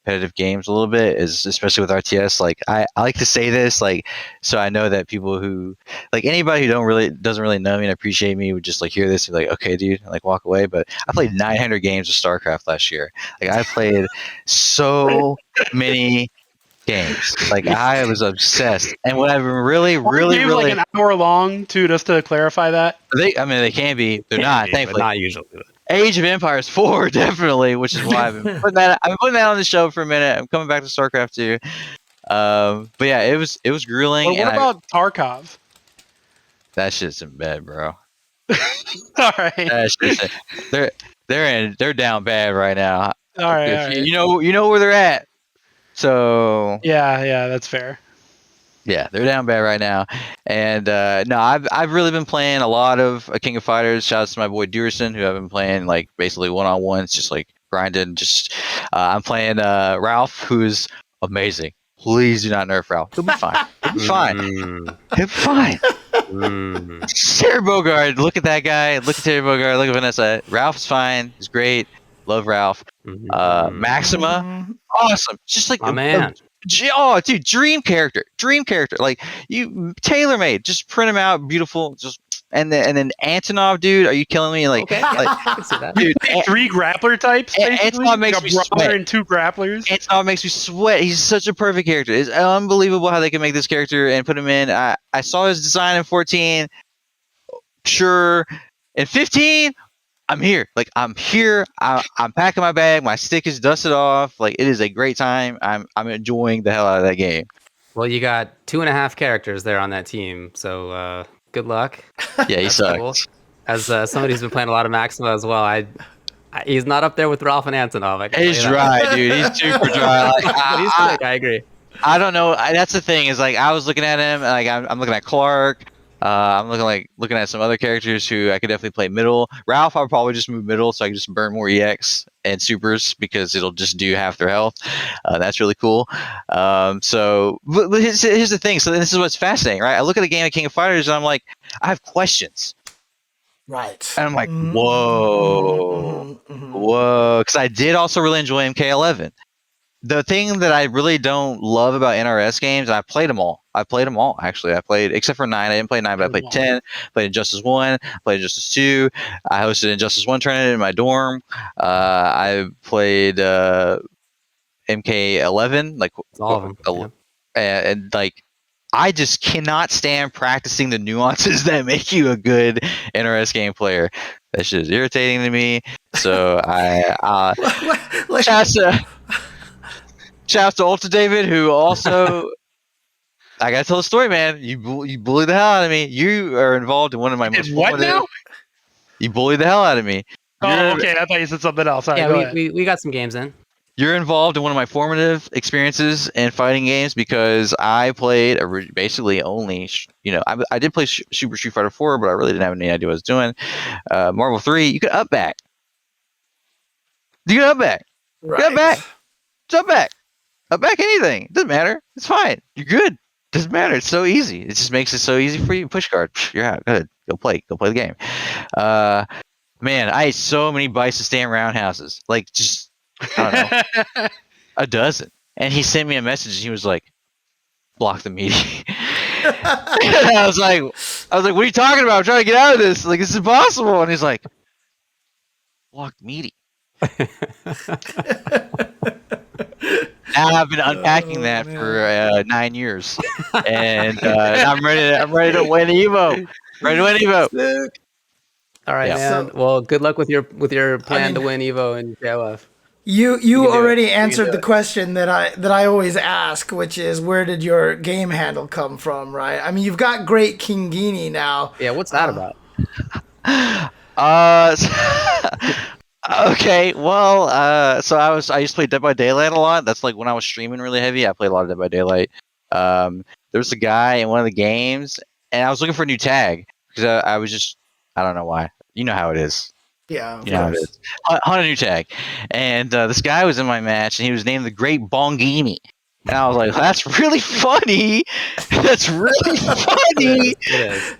competitive games a little bit, is especially with RTS. Like I like to say this, like, so I know that people who, like, anybody who doesn't really know me and appreciate me would just like hear this and be like, okay, dude, and like walk away. But I played 900 games of StarCraft last year. Like I played so many games. Like I was obsessed, and what I've been really like an hour long too, just to clarify that. They can be. They're not. Thankfully, not usually. Age of Empires 4 definitely, which is why I've been putting that on the show for a minute. I'm coming back to StarCraft 2. But yeah, it was grueling. Well, what about Tarkov? That shit's in bed, bro. All right. They're down bad right now. All right. You know where they're at. So yeah, that's fair. Yeah, they're down bad right now. And no, I've really been playing a lot of King of Fighters. Shout out to my boy Dearson, who I've been playing like basically one-on-ones, just like grinding. Just I'm playing Ralph, who's amazing. Please do not nerf Ralph. He'll be fine. He'll be fine. He'll be fine. Terry Bogard, look at that guy. Look at Terry Bogard. Look at Vanessa. Ralph's fine. He's great. Love Ralph. Maxima, awesome. Just like man. Oh, dude, dream character. Like you tailor made. Just print them out, beautiful. Just and then Antonov, dude, are you killing me? Like, okay. I can see that. Dude, 3 grappler types. Antonov makes me sweat. And 2 grapplers. Antonov makes me sweat. He's such a perfect character. It's unbelievable how they can make this character and put him in. I saw his design in 14. Sure, in 15. I'm here. Like I'm here. I'm packing my bag. My stick is dusted off. Like it is a great time. I'm enjoying the hell out of that game. Well, you got 2.5 characters there on that team, so good luck. Yeah, he sucks. Cool. As somebody who's been playing a lot of Maxima as well, he's not up there with Ralph and Antonov. He's dry, dude. He's super dry. Like, I agree. I don't know. That's the thing is like I was looking at him. Like I'm looking at Clark. I'm looking at some other characters who I could definitely play middle. Ralph, I'll probably just move middle so I can just burn more EX and supers because it'll just do half their health. That's really cool. So but here's the thing. So this is what's fascinating, right? I look at a game of King of Fighters and I'm like, I have questions. Right. And I'm like, whoa. Because I did also really enjoy MK11. The thing that I really don't love about NRS games, and I played them all. Actually. I played, except for 9. I didn't play 9, but I played 10. Played Injustice 1. Played Injustice 2. I hosted Injustice 1 tournament in my dorm. I played MK11. Like all of them. And like, I just cannot stand practicing the nuances that make you a good NRS game player. That shit is irritating to me. So Shout out to UltraDavid, who also, I gotta tell the story, man. You bullied the hell out of me. You are involved in one of my most what now? You bullied the hell out of me. Okay. I thought you said something else. Right, yeah, we got some games in. You're involved in one of my formative experiences in fighting games because I played basically only, I did play Super Street Fighter 4, but I really didn't have any idea what I was doing. Marvel 3, you could up back. You could up back. Right. You up back. Jump back. Up back anything. Doesn't matter. It's fine. You're good. Doesn't matter. It's so easy. It just makes it so easy for you. Push guard. You're out. Good. Go play the game. Man, I ate so many bites of stand roundhouses. Like just, I don't know, a dozen. And he sent me a message and he was like, block the meeting. I was like, what are you talking about? I'm trying to get out of this. Like, this is impossible. And he's like, block meeting. Now I've been unpacking that for 9 years, and I'm ready to win Evo. Ready to win Evo. All right, man. Well, good luck with your plan to win Evo and JLF. You already answered the question that I always ask, which is where did your game handle come from, right? I mean, you've got Great Kingini now. Yeah, what's that about? Okay, well, so I used to play Dead by Daylight a lot. That's like when I was streaming really heavy. I played a lot of Dead by Daylight. There was a guy in one of the games, and I was looking for a new tag because I was just, I don't know why. You know how it is. Yeah, you know how it is. Hunt a new tag, and this guy was in my match, and he was named the Great Bongini. And I was like, that's really funny. That's really funny. It is.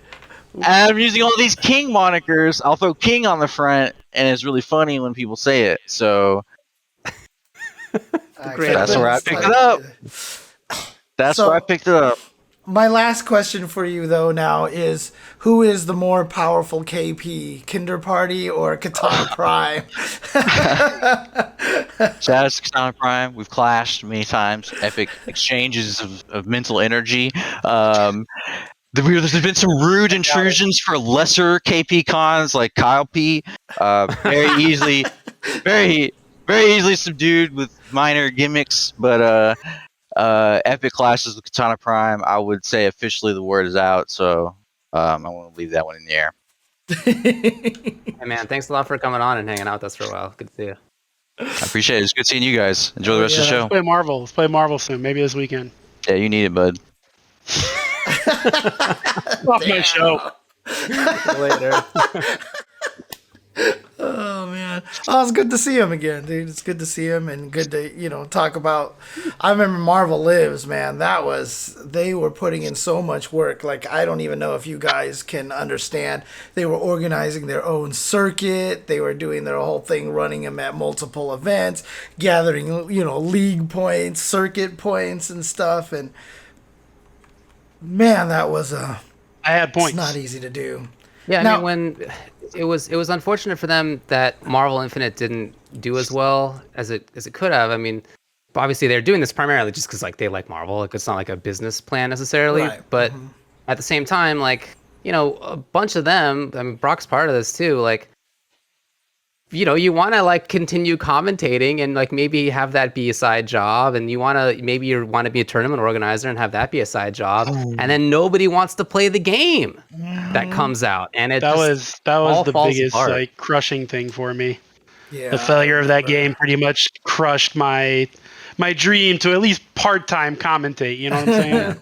And I'm using all these King monikers. I'll throw King on the front, and it's really funny when people say it. So That's where I picked it up. That's where I picked it up. My last question for you, though, now is who is the more powerful KP, Kinderparty or Katana Prime? Shout out to Katana Prime. We've clashed many times. Epic exchanges of mental energy. There's been some rude intrusions for lesser KP cons like Kyle P. Very easily subdued with minor gimmicks, but epic clashes with Katana Prime. I would say officially the word is out, so I want to leave that one in the air. Hey man, thanks a lot for coming on and hanging out with us for a while. Good to see you. I appreciate it. It's good seeing you guys. Enjoy the rest of the show. Let's play Marvel soon. Maybe this weekend. Yeah, you need it, bud. Off my show. Later. Oh man, it's good to see him again, dude. It's good to see him and good to talk about. I remember Marvel Lives, man. They were putting in so much work. Like, I don't even know if you guys can understand. They were organizing their own circuit. They were doing their whole thing, running them at multiple events, gathering league points, circuit points, and stuff. And man, that was I had points. It's not easy to do. Yeah, I mean, when it was unfortunate for them that Marvel Infinite didn't do as well as it could have. I mean, obviously they're doing this primarily just because they like Marvel. Like, it's not like a business plan necessarily. Right. But at the same time, a bunch of them. I mean, Brock's part of this too. Like, you want to continue commentating and maybe have that be a side job, and you want to be a tournament organizer and have that be a side job, and then nobody wants to play the game that comes out, and that was the biggest apart. Crushing thing for me. Yeah, the failure of that game pretty much crushed my dream to at least part-time commentate. You know what I'm saying?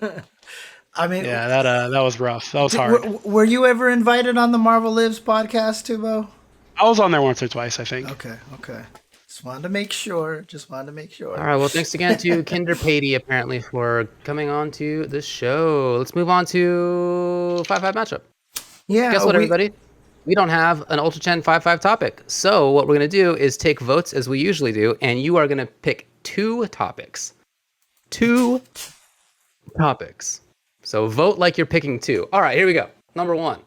I mean, yeah, that was rough. That was hard. Were you ever invited on the Marvel Lives podcast, Tubo? I was on there once or twice, I think. Okay. Just wanted to make sure. All right. Well, thanks again to Kinderparty, apparently, for coming on to the show. Let's move on to 5-5 matchup. Yeah. Guess what, everybody? We don't have an Ultra Chen 5-5 topic. So what we're going to do is take votes as we usually do, and you are going to pick 2 topics. 2 topics. So vote like you're picking 2. All right, here we go. Number 1.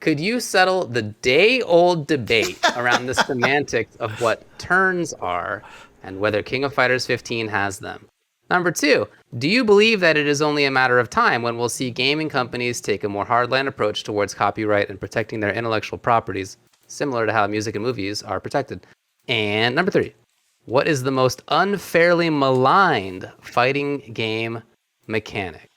Could you settle the day-old debate around the semantics of what turns are and whether King of Fighters 15 has them? Number 2, do you believe that it is only a matter of time when we'll see gaming companies take a more hardline approach towards copyright and protecting their intellectual properties, similar to how music and movies are protected? And number 3, what is the most unfairly maligned fighting game mechanic?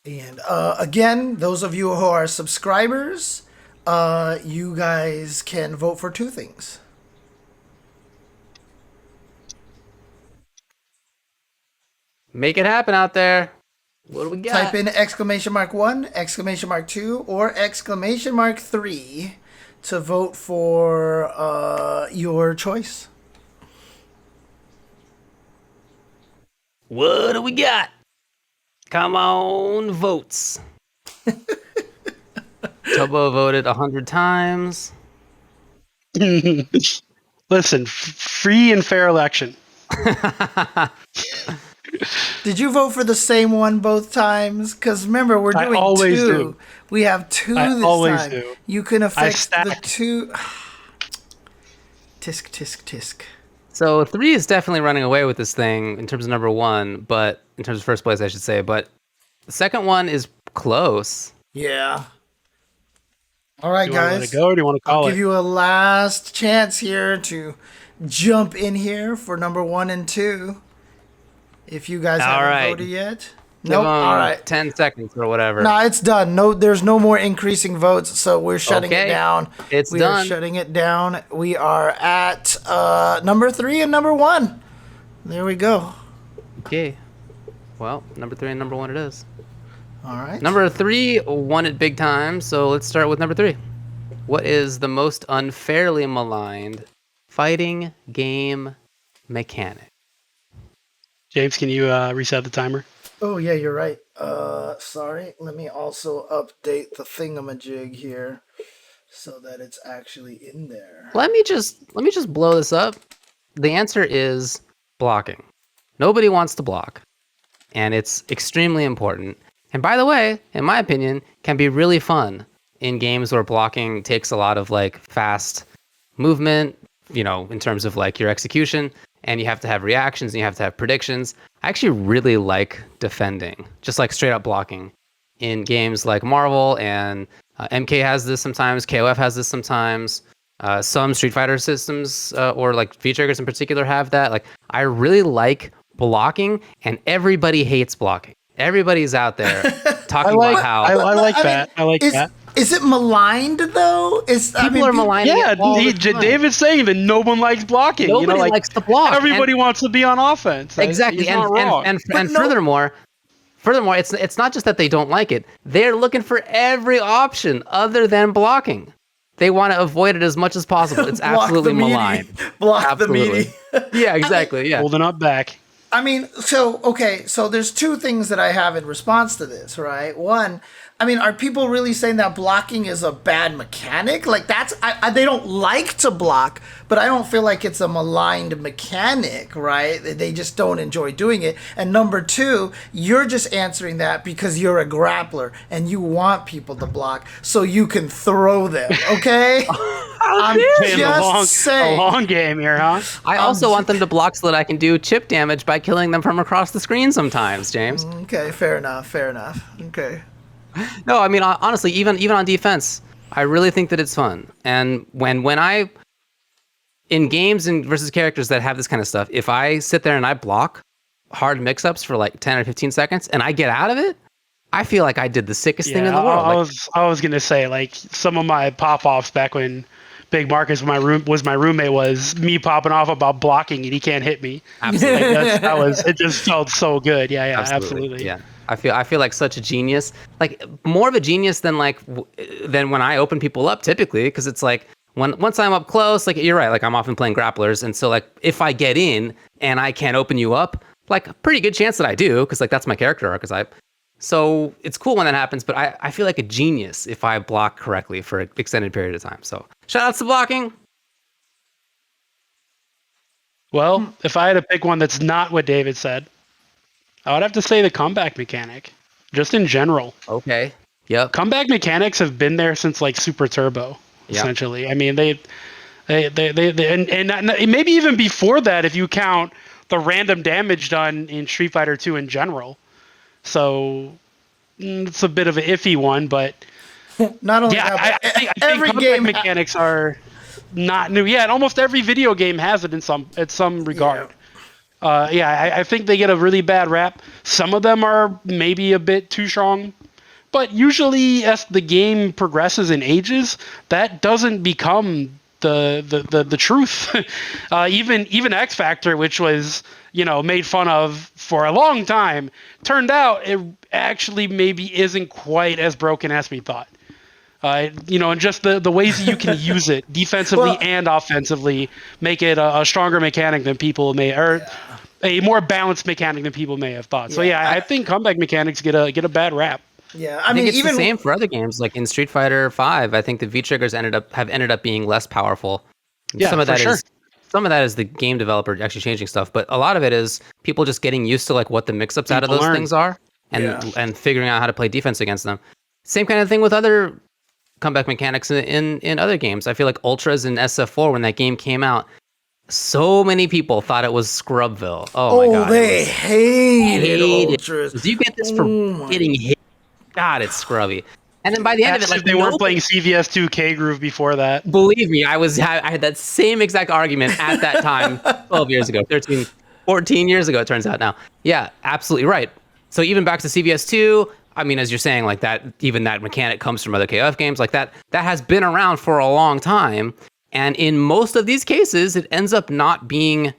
And again, those of you who are subscribers, you guys can vote for 2 things. Make it happen out there. What do we got? Type in !1, !2, or !3 to vote for your choice. What do we got? Come on, votes. Tobo voted 100 times. Listen, free and fair election. Did you vote for the same one both times? Because remember, we're doing 2. Do. We have 2 I this always time. Do. You can affect the 2. Tisk. So 3 is definitely running away with this thing in terms of number 1, but in terms of first place, I should say. But the second one is close. Yeah. All right, do you guys. Want to let it go, or do you want to call I'll give you a last chance here to jump in here for number 1 and 2. If you guys haven't voted yet. Nope. All right. 10 seconds or whatever. No, it's done. No, there's no more increasing votes, so we're shutting it down. It's we done. are shutting it down. We are at number 3 and number 1. There we go. Okay. Well, number 3 and number 1 it is. All right. Number 3 won it big time, so let's start with number 3. What is the most unfairly maligned fighting game mechanic? James, can you reset the timer? Oh, yeah, you're right. Sorry. Let me also update the thingamajig here so that it's actually in there. Let me just blow this up. the answer is blocking. Nobody wants to block, and it's extremely important. And by the way, in my opinion, can be really fun in games where blocking takes a lot of like fast movement, in terms of like your execution, and you have to have reactions and you have to have predictions. I actually really like defending, just like straight up blocking in games like Marvel, and MK has this sometimes, KOF has this sometimes. Some Street Fighter systems or like V-Triggers in particular have that. Like, I really like blocking, and everybody hates blocking. Everybody's out there talking about how I like that. I like that. Is it maligned though? People are maligned. Yeah, David's saying that no one likes blocking. Nobody likes to block. Everybody wants to be on offense. Exactly, and furthermore, it's not just that they don't like it. They're looking for every option other than blocking. They want to avoid it as much as possible. It's absolutely maligned. Block the meaty. Yeah, exactly. Yeah, holding up back. I mean, so there's two things that I have in response to this, right? One, I mean, are people really saying that blocking is a bad mechanic? Like, they don't like to block, but I don't feel like it's a maligned mechanic, right? They just don't enjoy doing it. And number two, you're just answering that because you're a grappler and you want people to block so you can throw them, okay? I'm just saying. A long game here, huh? I also want them to block so that I can do chip damage by killing them from across the screen sometimes, James. Okay, fair enough. Okay. No, I mean, honestly, even on defense, I really think that it's fun. And when I, in games and versus characters that have this kind of stuff, if I sit there and I block hard mix-ups for like 10 or 15 seconds and I get out of it, I feel like I did the sickest thing in the world. I was going to say, like, some of my pop-offs back when Big Marcus was my roommate was me popping off about blocking and he can't hit me. Absolutely. It just felt so good. Yeah, absolutely. Yeah. I feel like such a genius, like more of a genius than when I open people up typically, because it's like once I'm up close, like you're right, like I'm often playing grapplers, and so like if I get in and I can't open you up, like a pretty good chance that I do, because like that's my character archetype. So it's cool when that happens, but I feel like a genius if I block correctly for an extended period of time. So shout outs to blocking. Well, if I had to pick one that's not what David said, I would have to say the comeback mechanic, just in general. Okay. Yep. Comeback mechanics have been there since like Super Turbo, essentially. I mean, they maybe even before that, if you count the random damage done in Street Fighter 2 in general. So it's a bit of an iffy one, but not only I think every comeback game mechanics are not new. Yeah, and almost every video game has it in some regard. I think they get a really bad rap. Some of them are maybe a bit too strong, but usually as the game progresses and ages, that doesn't become the truth. Even X Factor, which was made fun of for a long time, turned out it actually maybe isn't quite as broken as we thought. And just the ways that you can use it defensively and offensively make it a stronger mechanic than people may, or a more balanced mechanic than people may have thought. So I think comeback mechanics get a bad rap. Yeah, I mean, it's even the same for other games. Like in Street Fighter V, I think the V triggers ended up being less powerful. Yeah, some of that is the game developer actually changing stuff, but a lot of it is people just getting used to like what the mix-ups out of those things are, and figuring out how to play defense against them. Same kind of thing with other comeback mechanics in other games. I feel like Ultras in SF4, when that game came out, so many people thought it was Scrubville. Oh my god! They hated Ultras. You get this from getting hit. God, it's scrubby. And then by the end of it, like they weren't playing CVS 2K Groove before that. Believe me, I had that same exact argument at that time 12 years ago, 13, 14 years ago, it turns out now. Yeah, absolutely right. So even back to CVS 2, I mean, as you're saying, like that, even that mechanic comes from other KOF games, like that has been around for a long time. And in most of these cases, it ends up not being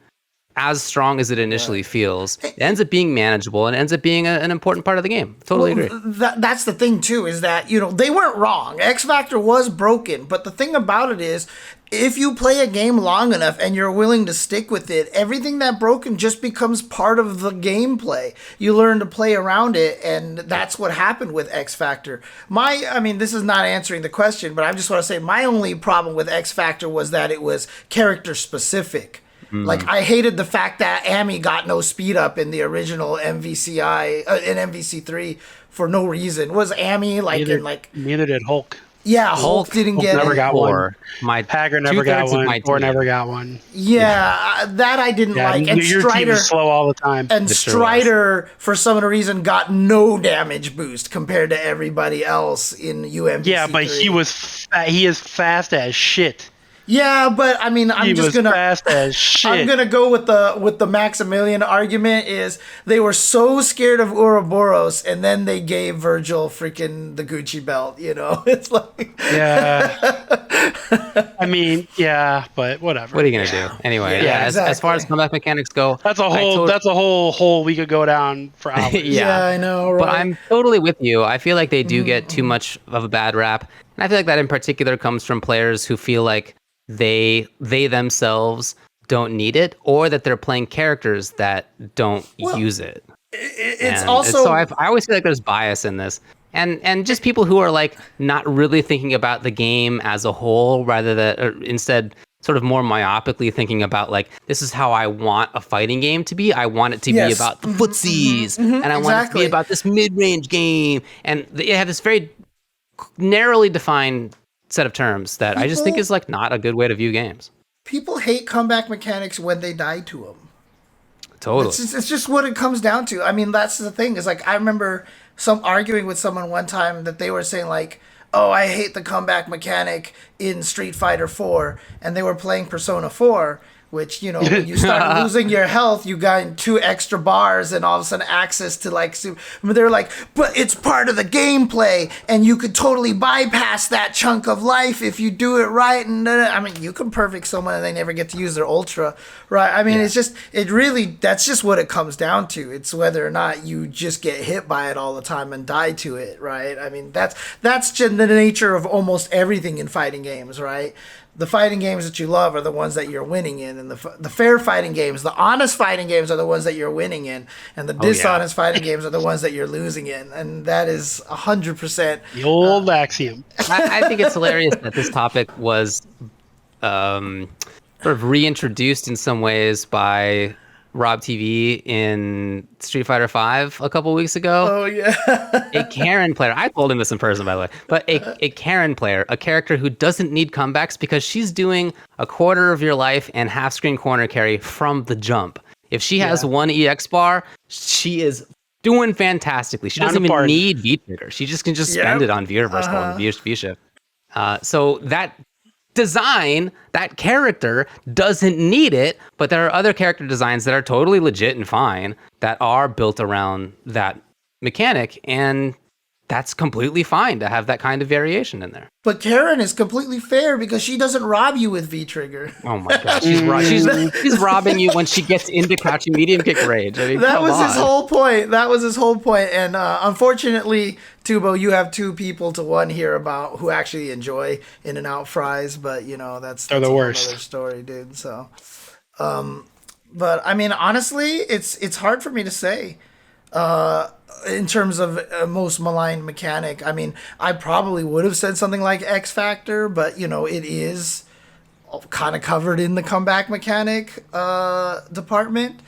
as strong as it initially feels. It ends up being manageable and ends up being an important part of the game. Totally agree. That's the thing too, is that, they weren't wrong. X Factor was broken, but the thing about it is, if you play a game long enough and you're willing to stick with it, everything that broken just becomes part of the gameplay. You learn to play around it, and that's what happened with X Factor. This is not answering the question, but I just want to say my only problem with X Factor was that it was character specific. Like, I hated the fact that Amy got no speed up in the original MVCI, in MVC3 for no reason. Was Amy neither did Hulk. Yeah, Hulk didn't get never it. got one. Hager never got one. Thor never got one. Yeah, that I didn't like. And your team is slow all the time. And Strider, for some reason, got no damage boost compared to everybody else in UMVC3. Yeah, but he is fast as shit. Yeah, but I mean, I'm fast as shit. I'm gonna go with the Maximilian argument. Is they were so scared of Ouroboros, and then they gave Virgil freaking the Gucci belt. You know, it's like I mean, yeah, but whatever. What are you gonna do anyway? Exactly. As far as comeback mechanics go, that's a whole hole we could go down for hours. Yeah, I know. Right? But I'm totally with you. I feel like they do get too much of a bad rap, and I feel like that in particular comes from players who feel like they themselves don't need it, or that they're playing characters that don't use it. So I always feel like there's bias in this, and just people who are like not really thinking about the game as a whole, instead sort of more myopically thinking about like, this is how I want a fighting game to be. I want it to be about the footsies, and I want it to be about this mid-range game, and they have this very narrowly defined set of terms that I just think is like not a good way to view games. People hate comeback mechanics when they die to them. Totally. It's just what it comes down to. I mean, that's the thing. Is like, I remember arguing with someone one time that they were saying like, oh, I hate the comeback mechanic in Street Fighter 4, and they were playing Persona 4, which, you know, when you start losing your health, you got 2 extra bars and all of a sudden access to like, they're like, but it's part of the gameplay and you could totally bypass that chunk of life if you do it right. And I mean, you can perfect someone and they never get to use their ultra, right? I mean, that's just what it comes down to. It's whether or not you just get hit by it all the time and die to it, right? I mean, that's just the nature of almost everything in fighting games, right? The fighting games that you love are the ones that you're winning in, and the fair fighting games, the honest fighting games are the ones that you're winning in, and the dishonest fighting games are the ones that you're losing in, and that is 100%. The old axiom. I think it's hilarious that this topic was sort of reintroduced in some ways by Rob TV in Street Fighter V a couple weeks ago. Oh, yeah. A Karen player. I told him this in person, by the way. But a Karen player, a character who doesn't need comebacks because she's doing a quarter of your life and half-screen corner carry from the jump. If she has one EX bar, she is doing fantastically. She doesn't even need V-Trigger. She just can spend it on V-Reversal and V-Shift. So that design, that character doesn't need it, but there are other character designs that are totally legit and fine that are built around that mechanic, and that's completely fine to have that kind of variation in there. But Karen is completely fair because she doesn't rob you with V-Trigger. Oh my god, she's robbing you when she gets into crouching medium kick rage. I mean, that was his whole point. And unfortunately, Tubo, you have 2 people to 1 here about who actually enjoy In-N-Out fries, but you know that's the worst. Another story, dude. So, but I mean, honestly, it's hard for me to say. In terms of most maligned mechanic, I mean, I probably would have said something like X Factor, but you know, it is kind of covered in the comeback mechanic department.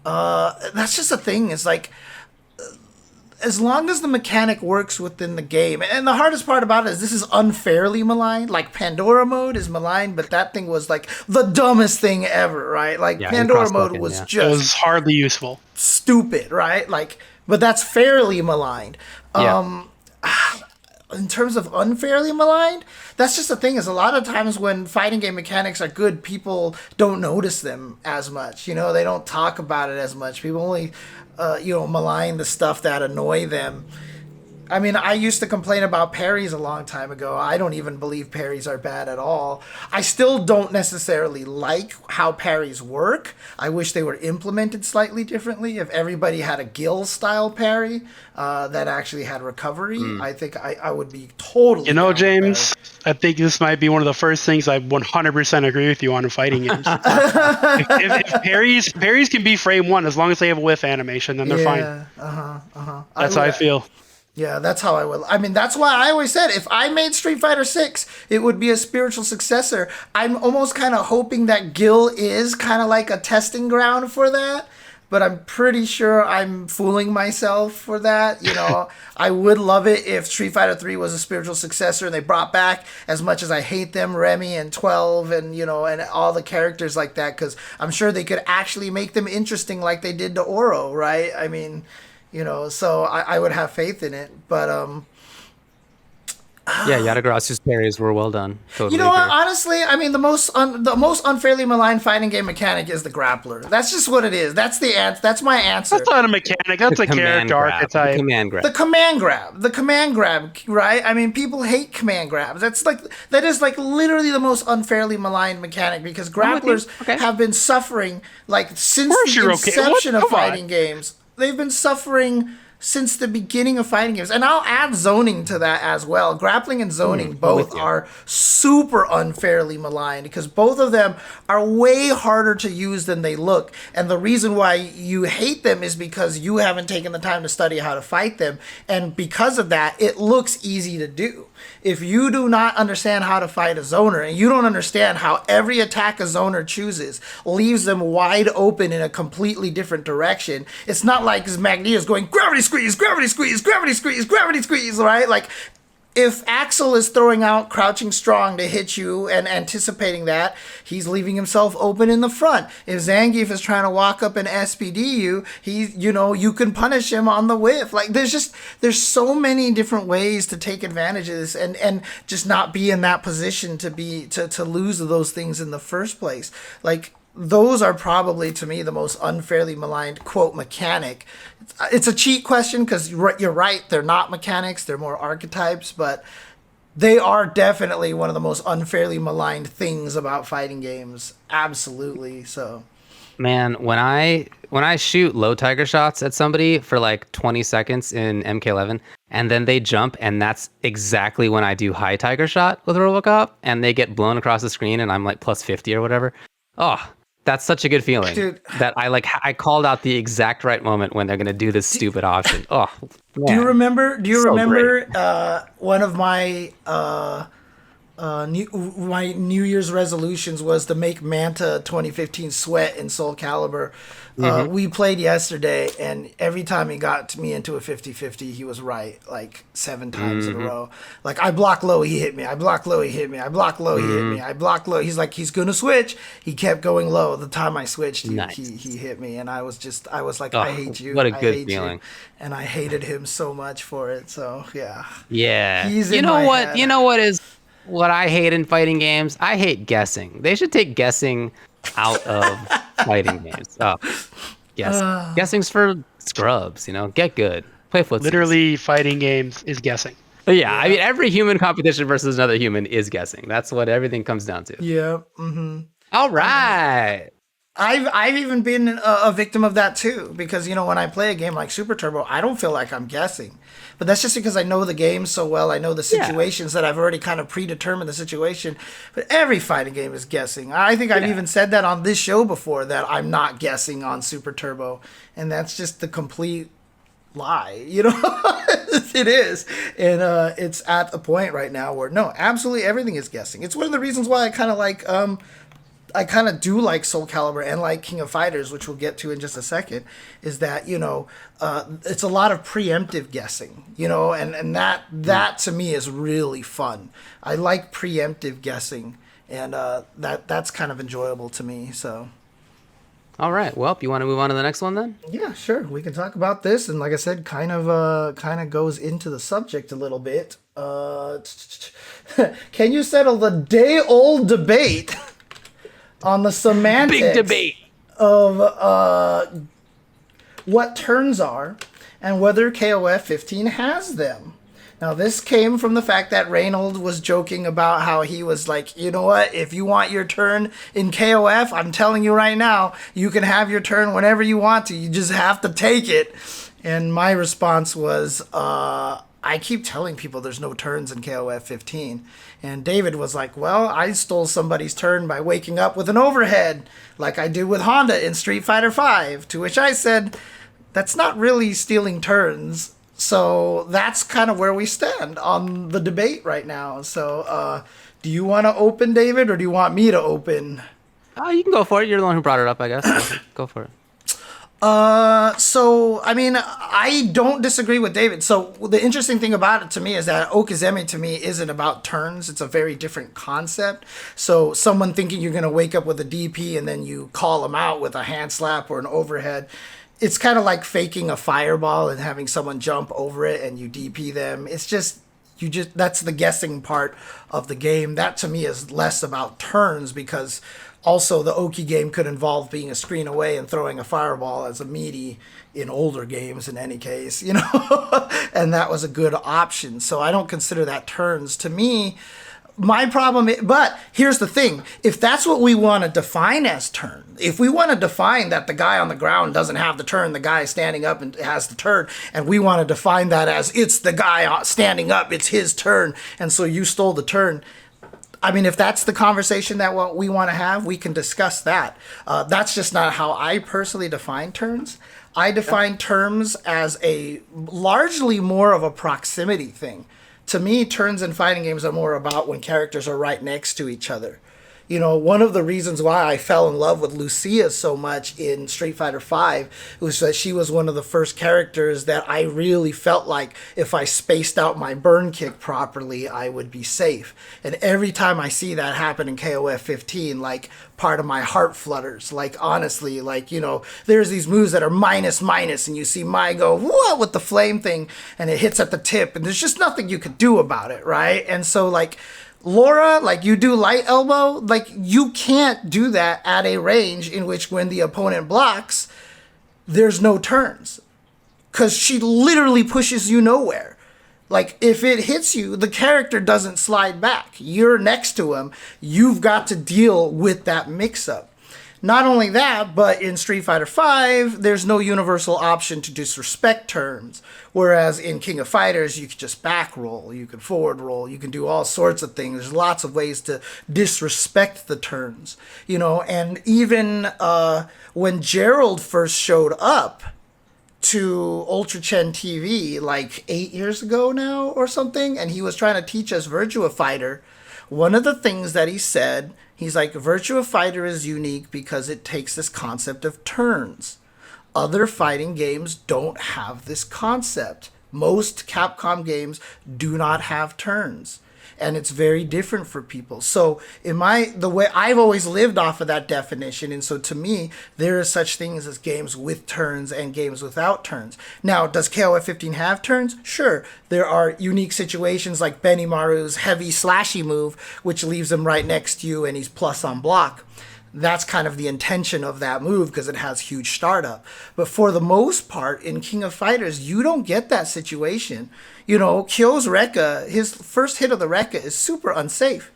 That's just a thing. It's like, as long as the mechanic works within the game, and the hardest part about it is this is unfairly maligned. Like Pandora mode is maligned, but that thing was like the dumbest thing ever, right? Like Pandora mode was just it was hardly useful, stupid, right? Like, but that's fairly maligned. In terms of unfairly maligned, that's just the thing, is a lot of times when fighting game mechanics are good, people don't notice them as much. You know, they don't talk about it as much. People only malign the stuff that annoy them. I mean, I used to complain about parries a long time ago. I don't even believe parries are bad at all. I still don't necessarily like how parries work. I wish they were implemented slightly differently. If everybody had a Gil-style parry that actually had recovery, I think I would be totally... You know, James, I think this might be one of the first things I 100% agree with you on in fighting games. if parries can be frame 1, as long as they have a whiff animation, then they're fine. That's how I feel. Yeah, that's how I would. I mean, that's why I always said if I made Street Fighter 6, it would be a spiritual successor. I'm almost kind of hoping that Gil is kind of like a testing ground for that, but I'm pretty sure I'm fooling myself for that. You know, I would love it if Street Fighter 3 was a spiritual successor and they brought back, as much as I hate them, Remy and 12 and, you know, and all the characters like that, because I'm sure they could actually make them interesting like they did to Oro, right? I mean, you know, so I would have faith in it, but yeah, Yatagarasu's parries were well done. Totally you know what? agree. Honestly, I mean, the most unfairly maligned fighting game mechanic is the grappler. That's just what it is. That's the answer. That's my answer. That's not a mechanic. That's a character archetype. Command grab. The command grab, right? I mean, people hate command grabs. That is like literally the most unfairly maligned mechanic, because grapplers have been suffering like since the inception of fighting games. They've been suffering since the beginning of fighting games. And I'll add zoning to that as well. Grappling and zoning both are super unfairly maligned, because both of them are way harder to use than they look. And the reason why you hate them is because you haven't taken the time to study how to fight them. And because of that, it looks easy to do. If you do not understand how to fight a zoner, and you don't understand how every attack a zoner chooses leaves them wide open in a completely different direction, it's not like Magneto's going gravity squeeze, gravity squeeze, gravity squeeze, gravity squeeze, right? Like, if Axel is throwing out crouching strong to hit you and anticipating that, he's leaving himself open in the front. If Zangief is trying to walk up and SPD you, you can punish him on the whiff. Like, there's so many different ways to take advantage of this and just not be in that position to lose those things in the first place. Like, those are probably, to me, the most unfairly maligned, quote, mechanic. It's a cheat question, because you're right, they're not mechanics, they're more archetypes, but they are definitely one of the most unfairly maligned things about fighting games. Absolutely. So, man, when I shoot low tiger shots at somebody for like 20 seconds in MK11, and then they jump, and that's exactly when I do high tiger shot with RoboCop, and they get blown across the screen, and I'm like plus 50 or whatever. Oh, that's such a good feeling. Dude, that I called out the exact right moment when they're gonna do this stupid option. Oh, man. Do you remember one of my my New Year's resolutions was to make Manta 2015 sweat in Soul Calibur. We played yesterday, and every time he got me into a 50-50, he was right, like 7 times in a row. Like, I block low, he hit me. I block low, he hit me. I block low, he hit me. I block low. He's like, he's gonna switch. He kept going low. The time I switched, he hit me, and I was like, I hate you. What a good feeling. And I hated him so much for it. So yeah. Yeah. You know what I hate in fighting games? I hate guessing. They should take guessing out of fighting games. Oh, guessing. Guessing's for scrubs, Get good. Play footsies. Literally, fighting games is guessing. Yeah, I mean, every human competition versus another human is guessing. That's what everything comes down to. Yeah. Mm-hmm. All right. I've even been a victim of that too, because when I play a game like Super Turbo, I don't feel like I'm guessing, but that's just because I know the game so well. I know the situations that I've already kind of predetermined the situation. But every fighting game is guessing. I think I've even said that on this show before, that I'm not guessing on Super Turbo, and that's just the complete lie. It is, and it's at the point right now where no, absolutely everything is guessing. It's one of the reasons why I kind of do like Soul Calibur and like King of Fighters, which we'll get to in just a second, is that, it's a lot of preemptive guessing, and that to me is really fun. I like preemptive guessing, and that's kind of enjoyable to me, so. All right. Well, you want to move on to the next one then? Yeah, sure. We can talk about this, and like I said, kind of goes into the subject a little bit. Can you settle the day-old debate on the semantics big debate of what turns are and whether KOF 15 has them? Now, this came from the fact that Reynold was joking about how he was like, you know what, if you want your turn in KOF, I'm telling you right now, you can have your turn whenever you want to. You just have to take it. And my response was, I keep telling people there's no turns in KOF 15. And David was like, well, I stole somebody's turn by waking up with an overhead, like I did with Honda in Street Fighter V. To which I said, that's not really stealing turns. So that's kind of where we stand on the debate right now. So do you want to open, David, or do you want me to open? You can go for it. You're the one who brought it up, I guess. Go for it. So I mean, I don't disagree with David. So the interesting thing about it to me is that Okizeme to me isn't about turns. It's a very different concept. So someone thinking you're going to wake up with a DP and then you call them out with a hand slap or an overhead. It's kind of like faking a fireball and having someone jump over it and you DP them. It's just, that's the guessing part of the game. That to me is less about turns, because also the Oki game could involve being a screen away and throwing a fireball as a meaty in older games in any case, and that was a good option. So I don't consider that turns. To me, my problem is, but here's the thing, if that's what we want to define as turn, if we want to define that the guy on the ground doesn't have the turn, the guy standing up and has the turn, and we want to define that as it's the guy standing up, it's his turn, and so you stole the turn. I mean, if that's the conversation that we want to have, we can discuss that. That's just not how I personally define turns. I define terms as a largely more of a proximity thing. To me, turns in fighting games are more about when characters are right next to each other. One of the reasons why I fell in love with Lucia so much in Street Fighter V was that she was one of the first characters that I really felt like if I spaced out my burn kick properly, I would be safe. And every time I see that happen in KOF 15, like, part of my heart flutters. Like, honestly, like, there's these moves that are minus, and you see Mai go, whoa, with the flame thing, and it hits at the tip, and there's just nothing you could do about it, right? And so, like, Laura, like, you do light elbow, like, you can't do that at a range in which when the opponent blocks, there's no turns. Because she literally pushes you nowhere. Like, if it hits you, the character doesn't slide back. You're next to him. You've got to deal with that mix-up. Not only that, but in Street Fighter V, there's no universal option to disrespect turns. Whereas in King of Fighters, you can just back roll, you can forward roll, you can do all sorts of things. There's lots of ways to disrespect the turns. And even when Gerald first showed up to Ultra Chen TV like 8 years ago now or something, and he was trying to teach us Virtua Fighter, one of the things that he said, he's like, Virtua Fighter is unique because it takes this concept of turns. Other fighting games don't have this concept. Most Capcom games do not have turns. And it's very different for people. So the way I've always lived off of that definition, and so to me, there are such things as games with turns and games without turns. Now, does KOF 15 have turns? Sure. There are unique situations like Benimaru's heavy slashy move, which leaves him right next to you and he's plus on block. That's kind of the intention of that move because it has huge startup. But for the most part, in King of Fighters, you don't get that situation. Kyo's Rekka, his first hit of the Rekka is super unsafe.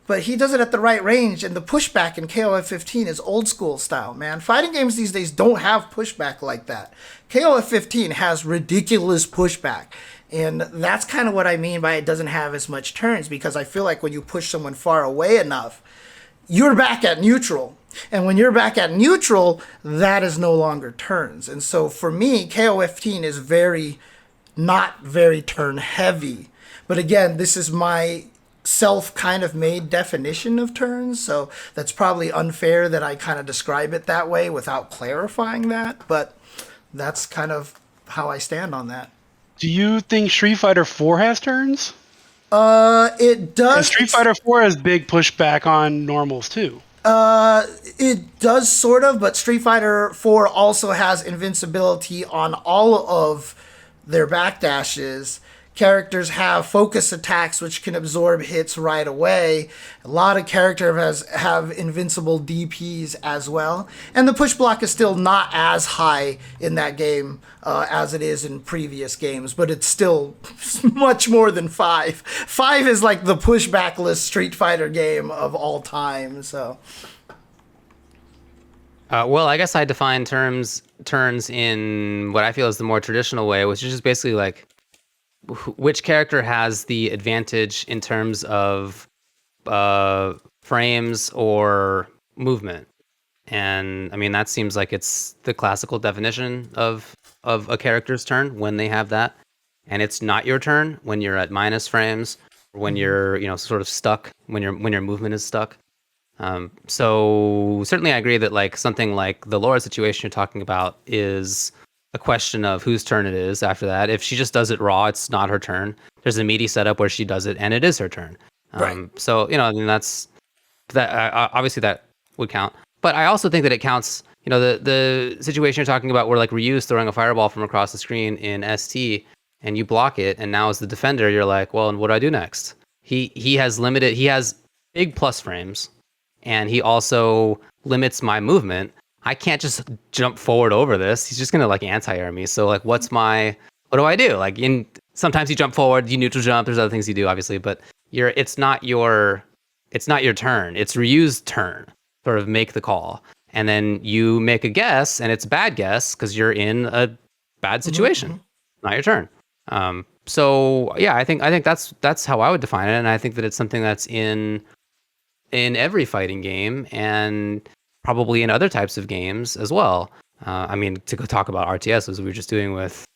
But he does it at the right range, and the pushback in KOF 15 is old school style, man. Fighting games these days don't have pushback like that. KOF 15 has ridiculous pushback. And that's kind of what I mean by it doesn't have as much turns, because I feel like when you push someone far away enough, you're back at neutral. And when you're back at neutral, that is no longer turns. And so for me, KOF 15 is not very turn heavy. But again, this is my self kind of made definition of turns. So that's probably unfair that I kind of describe it that way without clarifying that. But that's kind of how I stand on that. Do you think Street Fighter 4 has turns? It does. And Street Fighter 4 has big pushback on normals too. It does sort of, but Street Fighter 4 also has invincibility on all of their backdashes. Characters have focus attacks which can absorb hits right away. A lot of characters have invincible DPs as well. And the push block is still not as high in that game as it is in previous games, but it's still much more than 5. 5 is like the pushbackless Street Fighter game of all time, so... Well, I guess I define turns in what I feel is the more traditional way, which is just basically like which character has the advantage in terms of frames or movement. And I mean, that seems like it's the classical definition of a character's turn when they have that. and it's not your turn when you're at minus frames, or when you're sort of stuck, when your movement is stuck. So certainly I agree that like something like the Laura situation you're talking about is a question of whose turn it is after that. If she just does it raw, it's not her turn. There's a meaty setup where she does it and it is her turn. Right. So, I mean, that's that. Obviously that would count, but I also think that it counts, the situation you're talking about where like Ryu's throwing a fireball from across the screen in ST and you block it. And now as the defender, you're like, well, and what do I do next? He has big plus frames, and he also limits my movement. I can't just jump forward over this. He's just gonna like anti-air me. So like, what do I do? Like sometimes you jump forward, you neutral jump. There's other things you do, obviously, but it's not your turn. It's Ryu's turn. Sort of make the call, and then you make a guess, and it's a bad guess because you're in a bad situation. Not your turn. So yeah, I think that's how I would define it, and I think that it's something that's in every fighting game and probably in other types of games as well. I mean, to go talk about RTS as we were just doing with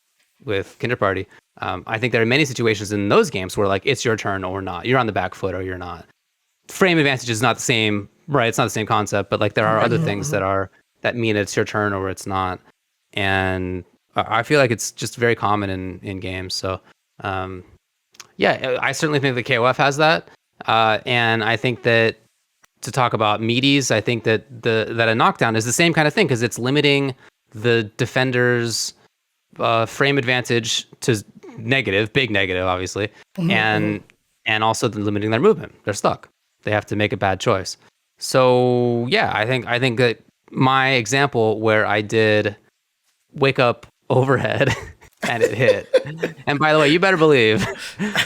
Kinderparty, I think there are many situations in those games where like it's your turn or not. You're on the back foot or you're not. Frame advantage is not the same, right? It's not the same concept, but like there are other things that mean it's your turn or it's not. And I feel like it's just very common in games. So yeah, I certainly think the KOF has that. And I think that to talk about meaties, I think that a knockdown is the same kind of thing because it's limiting the defender's frame advantage to big negative, obviously, and also limiting their movement. They're stuck. They have to make a bad choice. So yeah, I think that my example where I did wake up overhead and it hit. And by the way, you better believe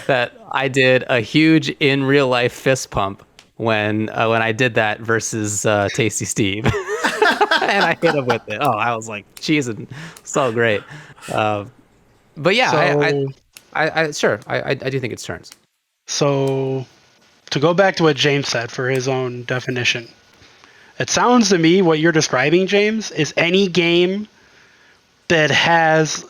that I did a huge in real life fist pump when I did that versus Tasty Steve. And I hit him with it. Oh, I was like cheesing, so great. But yeah, so, I do think it's turns. So to go back to what James said for his own definition, it sounds to me what you're describing, James, is any game that has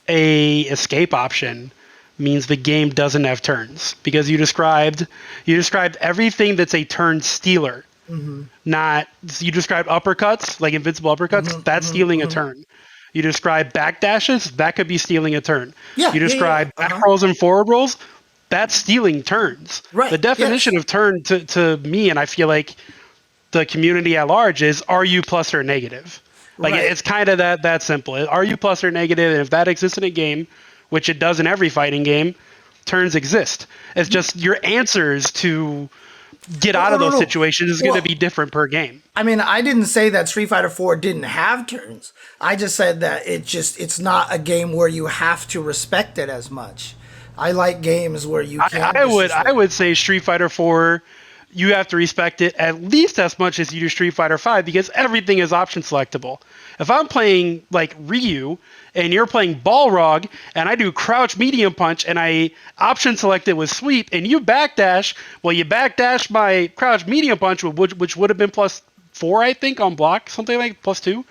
a escape option means the game doesn't have turns, because you described everything that's a turn stealer. Not you described uppercuts, like invincible uppercuts. That's stealing a turn. You describe backdashes, that could be stealing a turn. Yeah, you describe back rolls and forward rolls, that's stealing turns. Right. The definition of turn to me, and I feel like the community at large, is are you plus or negative? Like it's kind of that simple. Are you plus or negative? And if that exists in a game, which it does in every fighting game, turns exist. It's just your answers to get out of those situations is going to be different per game. I mean, I didn't say that Street Fighter 4 didn't have turns. I just said that it's not a game where you have to respect it as much. I like games where you can. I would say Street Fighter 4, you have to respect it at least as much as you do Street Fighter 5, because everything is option selectable. If I'm playing like Ryu and you're playing Balrog and I do crouch medium punch and I option select it with sweep and you backdash, well, you backdash my crouch medium punch, which would have been +4, I think, on block, something like +2.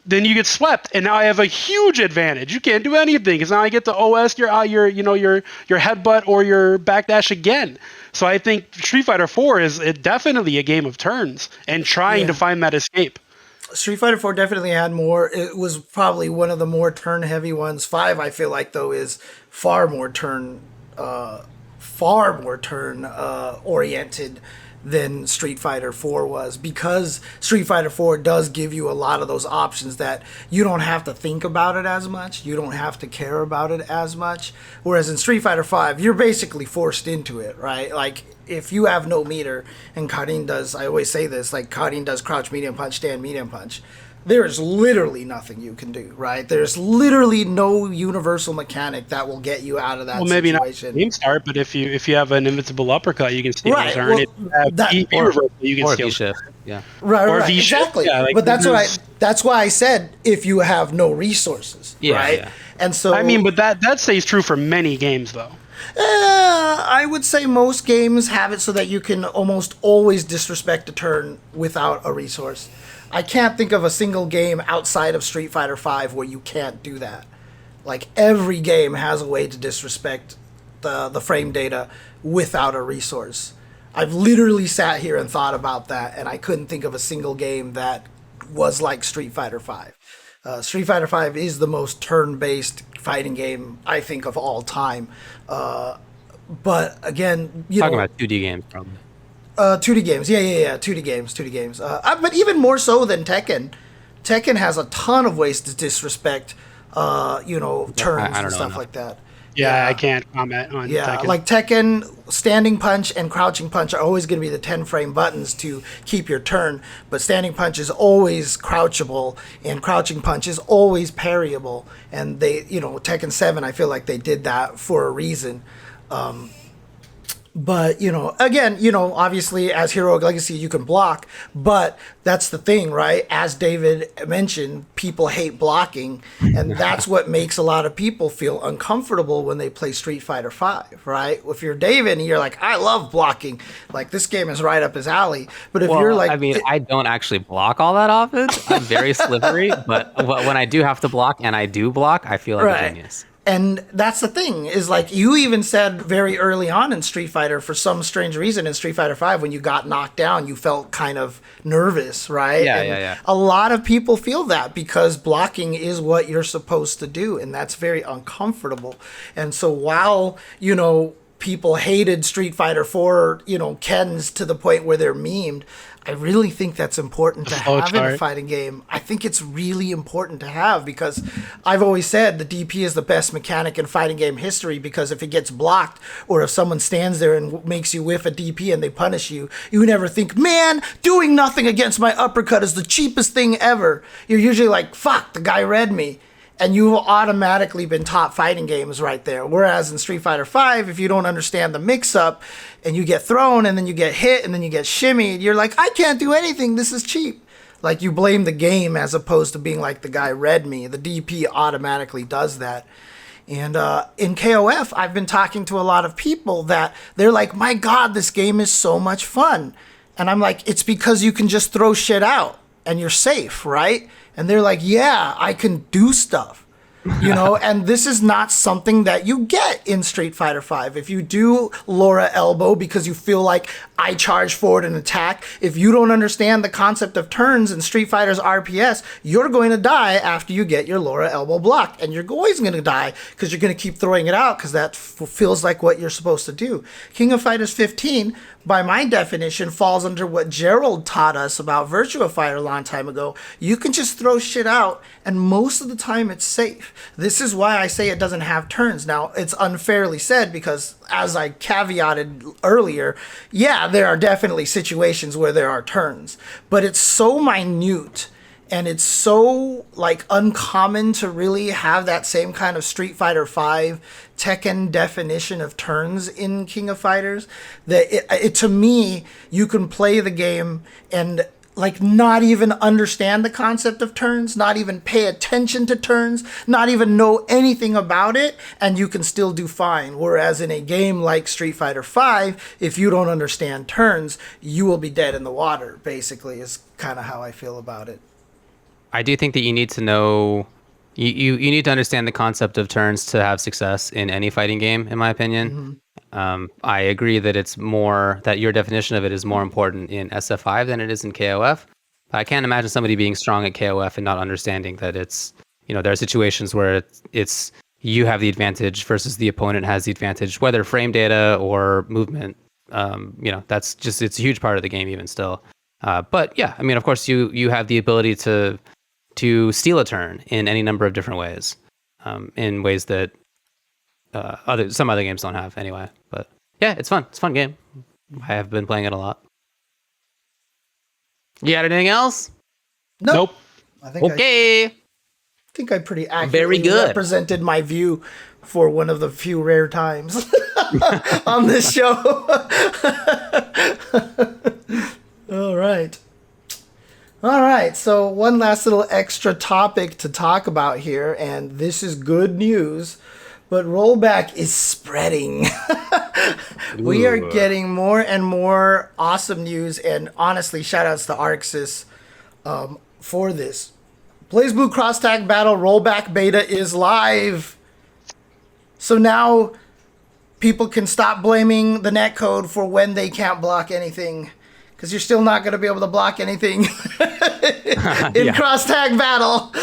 Then you get swept, and now I have a huge advantage. You can't do anything because now I get to OS your headbutt or your backdash again. So I think Street Fighter 4 is definitely a game of turns and trying to find that escape. Street Fighter 4 definitely had more. It was probably one of the more turn-heavy ones. 5, I feel like, though, is far more turn oriented than Street Fighter 4 was, because Street Fighter 4 does give you a lot of those options that you don't have to think about it as much. You don't have to care about it as much. Whereas in Street Fighter 5, you're basically forced into it, right? Like, if you have no meter, and Karin does, I always say this, like Karin does crouch medium punch, stand medium punch, there is literally nothing you can do, right? There's literally no universal mechanic that will get you out of that situation. Maybe not game start, but if you have an invincible uppercut, you can steal a turn. You can steal V-shift. Yeah. Right, exactly. Yeah, but that's why I said if you have no resources, right? Yeah. And so I mean, but that stays true for many games, though. I would say most games have it so that you can almost always disrespect a turn without a resource. I can't think of a single game outside of Street Fighter V where you can't do that. Like every game has a way to disrespect the frame data without a resource. I've literally sat here and thought about that, and I couldn't think of a single game that was like Street Fighter V. Street Fighter V is the most turn-based fighting game, I think, of all time. But again, talking about 2D games, probably. 2D games, yeah, 2D games. But even more so than Tekken. Tekken has a ton of ways to disrespect, turns and stuff like that. Yeah, I can't comment on Tekken. Like Tekken, standing punch and crouching punch are always going to be the 10-frame buttons to keep your turn, but standing punch is always crouchable, and crouching punch is always parryable. And they, Tekken 7, I feel like they did that for a reason. But, again, obviously as Heroic Legacy, you can block, but that's the thing, right? As David mentioned, people hate blocking, and that's what makes a lot of people feel uncomfortable when they play Street Fighter V, right? If you're David and you're like, I love blocking, like this game is right up his alley. But if you're like... I don't actually block all that often. I'm very slippery, but when I do have to block, and I do block, I feel like a genius. And that's the thing, is like you even said very early on in Street Fighter, for some strange reason in Street Fighter V, when you got knocked down, you felt kind of nervous, right? Yeah. A lot of people feel that because blocking is what you're supposed to do, and that's very uncomfortable. And so while, people hated Street Fighter 4, Kens to the point where they're memed, I really think that's important to have in a fighting game. I think it's really important to have because I've always said the DP is the best mechanic in fighting game history, because if it gets blocked or if someone stands there and makes you whiff a DP and they punish you, you never think, man, doing nothing against my uppercut is the cheapest thing ever. You're usually like, fuck, the guy read me. And you've automatically been top fighting games right there. Whereas in Street Fighter V, if you don't understand the mix-up and you get thrown and then you get hit and then you get shimmied, you're like, I can't do anything. This is cheap. Like you blame the game as opposed to being like, the guy read me. The DP automatically does that. And in KOF, I've been talking to a lot of people that they're like, my God, this game is so much fun. And I'm like, it's because you can just throw shit out and you're safe, right? And they're like, yeah, I can do stuff, and this is not something that you get in Street Fighter V. If you do Laura elbow because you feel like I charge forward and attack, if you don't understand the concept of turns in Street Fighter's RPS, you're going to die after you get your Laura elbow blocked. And you're always going to die because you're going to keep throwing it out because that feels like what you're supposed to do. King of Fighters 15, by my definition, falls under what Gerald taught us about Virtua Fighter a long time ago. You can just throw shit out, and most of the time it's safe. This is why I say it doesn't have turns. Now, it's unfairly said because, as I caveated earlier, yeah, there are definitely situations where there are turns, but it's so minute and it's so uncommon to really have that same kind of Street Fighter V Tekken definition of turns in King of Fighters that it to me, you can play the game and not even understand the concept of turns, not even pay attention to turns, not even know anything about it, and you can still do fine. Whereas in a game like Street Fighter V, if you don't understand turns, you will be dead in the water, basically, is kind of how I feel about it. I do think that you need to know, you need to understand the concept of turns to have success in any fighting game, in my opinion. Mm-hmm. I agree that it's more, that your definition of it is more important in SF5 than it is in KOF. But I can't imagine somebody being strong at KOF and not understanding that it's, there are situations where it's you have the advantage versus the opponent has the advantage, whether frame data or movement. That's just, it's a huge part of the game even still. But yeah, I mean, of course, you have the ability to steal a turn in any number of different ways, in ways that some other games don't have anyway. But yeah, it's fun. It's a fun game. I have been playing it a lot. You got anything else? Nope. I think I pretty accurately represented my view for one of the few rare times on this show. All right, so one last little extra topic to talk about here, and this is good news, but rollback is spreading. We are getting more and more awesome news, and honestly, shout outs to Arxis for this. BlazBlue CrossTag Battle rollback beta is live. So now people can stop blaming the netcode for when they can't block anything, because you're still not going to be able to block anything in CrossTag Battle.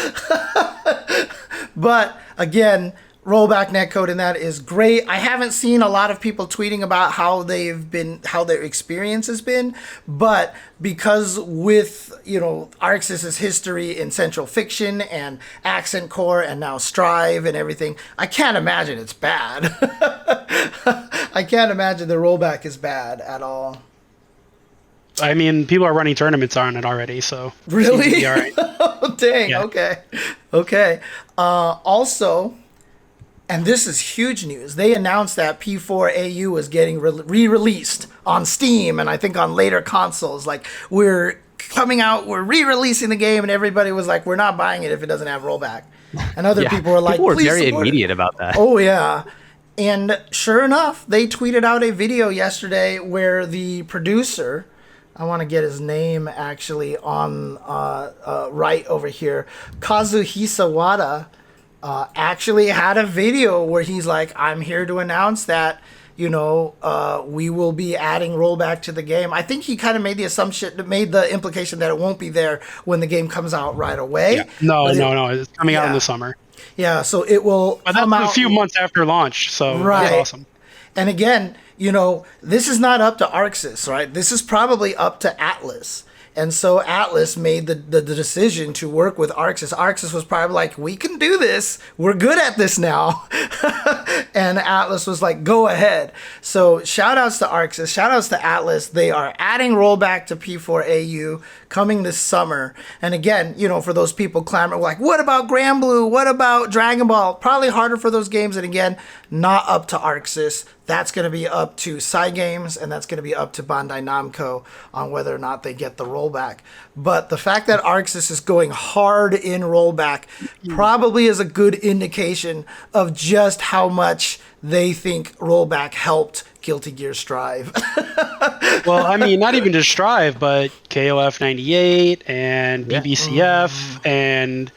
But again, rollback netcode in that is great. I haven't seen a lot of people tweeting about how their experience has been, but because with, Arxis' history in Central Fiction and Accent Core and now Strive and everything, I can't imagine it's bad. I can't imagine the rollback is bad at all. I mean, people are running tournaments on it already, so really, all right. Oh, dang. Yeah. Okay. Also, and this is huge news, they announced that P4AU was getting re-released on Steam and I think on later consoles. Like, we're re-releasing the game, and everybody was like, we're not buying it if it doesn't have rollback. And other people were like, people were please very support immediate it. about that. Oh yeah. And sure enough, they tweeted out a video yesterday where the producer, I want to get his name actually on right over here, Kazuhisa Wada, actually had a video where he's like, I'm here to announce that, we will be adding rollback to the game. I think he kind of made the implication that it won't be there when the game comes out right away. Yeah. No. It's coming out in the summer. Yeah, so it will come out a few months after launch, so right. That's awesome. And again, this is not up to Arxis, right? This is probably up to Atlas. And so Atlas made the decision to work with Arxis. Arxis was probably like, we can do this. We're good at this now. And Atlas was like, go ahead. So shout outs to Arxis. Shout outs to Atlas. They are adding rollback to P4AU coming this summer. And again, for those people clamoring like, what about Granblue? What about Dragon Ball? Probably harder for those games. And again, not up to Arxis. That's going to be up to Cygames, and that's going to be up to Bandai Namco on whether or not they get the rollback. But the fact that Arxis is going hard in rollback probably is a good indication of just how much they think rollback helped Guilty Gear Strive. Well, I mean, not even just Strive, but KOF 98 and BBCF and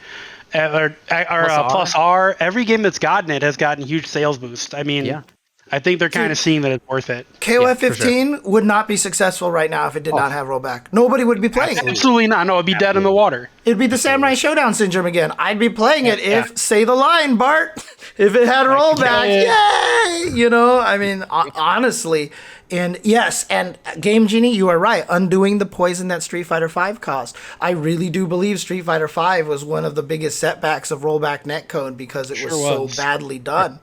Plus R. Every game that's gotten it has gotten huge sales boost. I mean, I think they're kind of seeing that it's worth it. KOF 15 would not be successful right now if it did not have rollback. Nobody would be playing it. Absolutely not. No, it'd be dead in the water. It'd be the Samurai Showdown syndrome again. I'd be playing it if, say the line, Bart, if it had rollback. Yay! I mean, honestly. And yes, and Game Genie, you are right. Undoing the poison that Street Fighter V caused. I really do believe Street Fighter V was one of the biggest setbacks of rollback netcode because it was so badly done.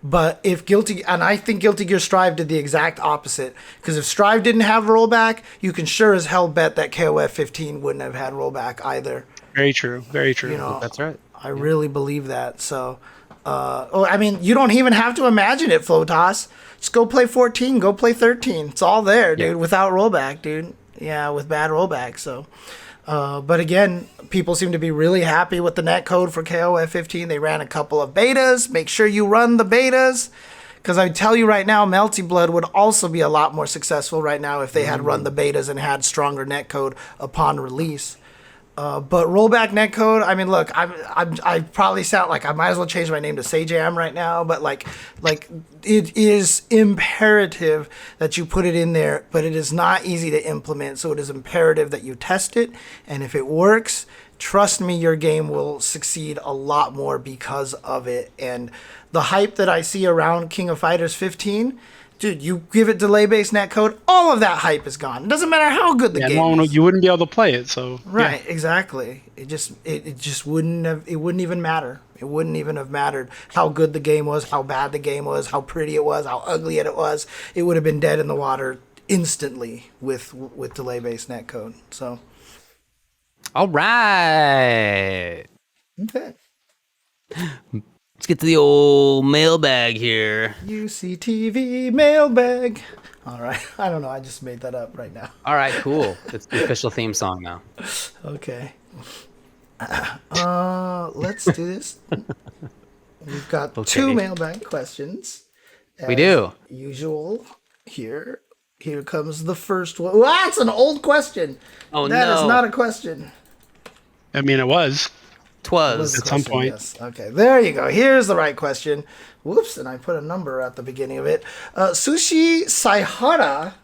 But I think Guilty Gear Strive did the exact opposite. Because if Strive didn't have rollback, you can sure as hell bet that KOF 15 wouldn't have had rollback either. Very true. Very true. That's right. I really believe that. So, I mean, you don't even have to imagine it, Flotas. Just go play 14, go play 13. It's all there, dude, without rollback, dude. Yeah, with bad rollback, so... but again, people seem to be really happy with the netcode for KOF 15. They ran a couple of betas. Make sure you run the betas. Because I tell you right now, Melty Blood would also be a lot more successful right now if they had run the betas and had stronger netcode upon release. But rollback netcode, I mean, look, I probably sound like I might as well change my name to Sajam right now, but like it is imperative that you put it in there, but it is not easy to implement. So it is imperative that you test it, and if it works, trust me, your game will succeed a lot more because of it. And the hype that I see around King of Fighters 15. Dude, you give it delay-based netcode, all of that hype is gone. It doesn't matter how good the game is. You wouldn't be able to play it, so... Right, exactly. It just wouldn't even matter. It wouldn't even have mattered how good the game was, how bad the game was, how pretty it was, how ugly it was. It would have been dead in the water instantly with delay-based netcode, so... All right. Okay. Let's get to the old mailbag here. UCTV Mailbag. All right. I don't know. I just made that up right now. All right, cool. It's the official theme song now. Okay. Let's do this. We've got 2 mailbag questions. We do. Usual. Here comes the first one. That's an old question. Oh, That is not a question. I mean, it was. 'Twas. At some point. Yes. Okay, there you go. Here's the right question. Whoops, and I put a number at the beginning of it. Sushi Saihara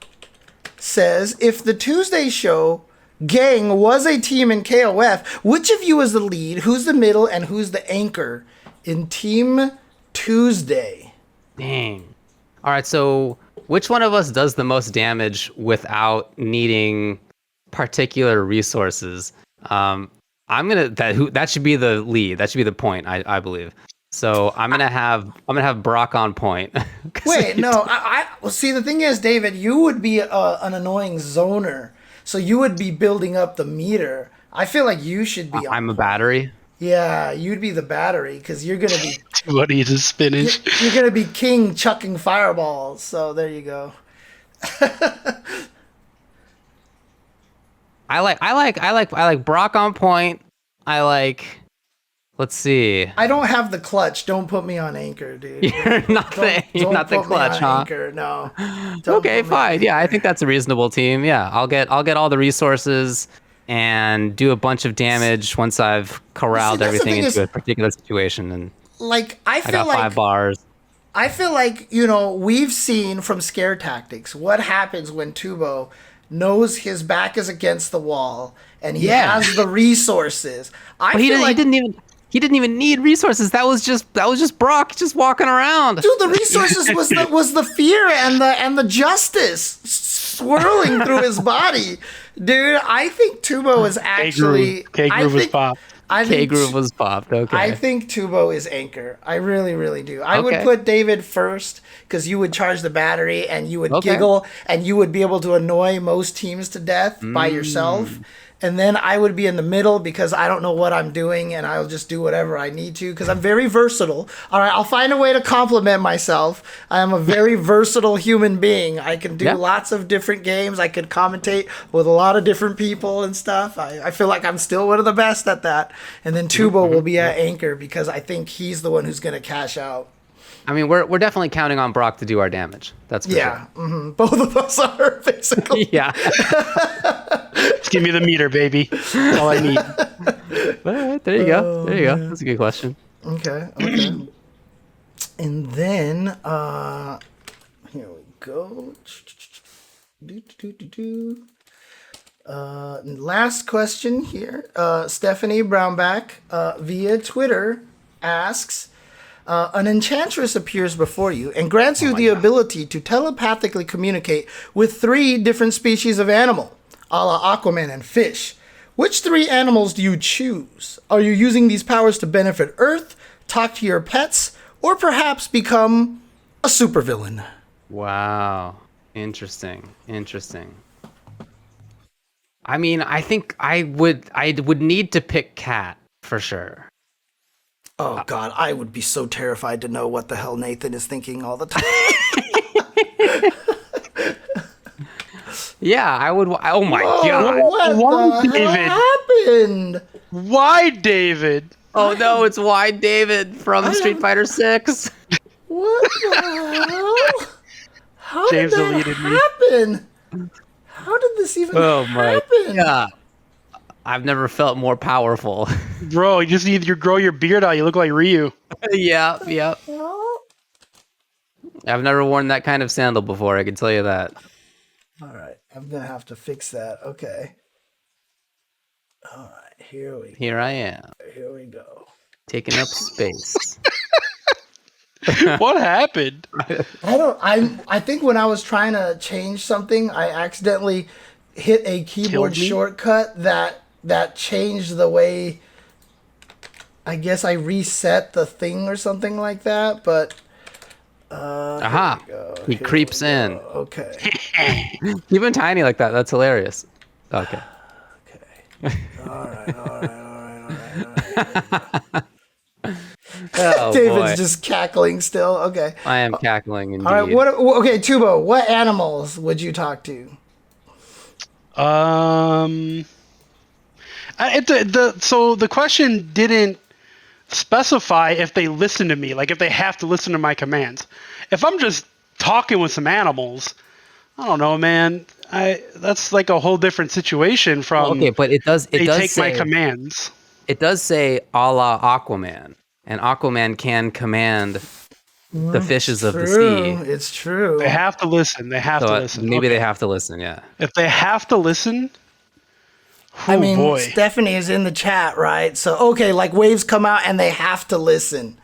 says, if the Tuesday show gang was a team in KOF, which of you is the lead, who's the middle, and who's the anchor in Team Tuesday? Dang. All right, so which one of us does the most damage without needing particular resources? That should be the lead. That should be the point, I believe. So I'm gonna have Brock on point. Wait, no, well, see, the thing is, David, you would be an annoying zoner, so you would be building up the meter. I feel like you should be. I'm a battery. Yeah, you'd be the battery because you're gonna be. What eats spinach? You're gonna be king chucking fireballs. So there you go. I like Brock on point. Let's see. I don't have the clutch. Don't put me on anchor, dude. You're not the clutch, huh? Anchor, no. Okay, fine. Yeah, I think that's a reasonable team. Yeah, I'll get all the resources and do a bunch of damage once I've corralled everything into a particular situation. And like I got 5 bars. I feel like, you know, we've seen from Scare Tactics what happens when Tubo knows his back is against the wall and he has the resources. He didn't even need resources. That was just Brock just walking around. Dude, the resources was the fear and the justice swirling through his body. Dude, I think Tubo is actually K-Groove was popped. K-Groove was popped. Okay. I think Tubo is anchor. I really, really do. I would put David first because you would charge the battery and you would giggle and you would be able to annoy most teams to death by yourself. And then I would be in the middle because I don't know what I'm doing and I'll just do whatever I need to because I'm very versatile. All right, I'll find a way to compliment myself. I am a very versatile human being. I can do lots of different games. I could commentate with a lot of different people and stuff. I feel like I'm still one of the best at that. And then Tubo will be at anchor because I think he's the one who's going to cash out. I mean, we're definitely counting on Brock to do our damage. That's for sure. Both of us are basically. Yeah. Just give me the meter, baby. That's all I need. All right, there you go. There you go. That's a good question. Okay. And then here we go. Last question here. Stephanie Brownback via Twitter asks. An enchantress appears before you and grants you the ability to telepathically communicate with 3 different species of animal, a la Aquaman and fish. Which 3 animals do you choose? Are you using these powers to benefit Earth, talk to your pets, or perhaps become a supervillain? Wow. Interesting. I mean, I think I would need to pick cat for sure. Oh, God, I would be so terrified to know what the hell Nathan is thinking all the time. Yeah, I would. Oh, my God. What the hell happened? Why, David? Oh, no, it's Wide David from Street Fighter 6. What the hell? How James did that happen? How did this even happen? God. I've never felt more powerful. Bro, you just need to grow your beard out. You look like Ryu. Yeah. I've never worn that kind of sandal before, I can tell you that. All right, I'm going to have to fix that. Okay. All right, here we go. Here I am. Here we go. Taking up space. What happened? I think when I was trying to change something, I accidentally hit a keyboard shortcut that changed the way, I guess I reset the thing or something like that, but aha, he creeps in. Okay. Even tiny like that, that's hilarious. Okay. All right. Oh, David's boy. just cackling still. Okay. I am cackling indeed. All right. Okay, Tubo, what animals would you talk to? So the question didn't specify if they listen to me, like if they have to listen to my commands. If I'm just talking with some animals, I don't know, man. That's like a whole different situation from. Okay, but it does take say, my commands. it does say a la Aquaman, and Aquaman can command the fishes of the sea. It's true. They have to listen. They have to listen. Maybe they have to listen. Yeah. If they have to listen. I mean, boy. Stephanie is in the chat, right? So, okay, like waves come out and they have to listen.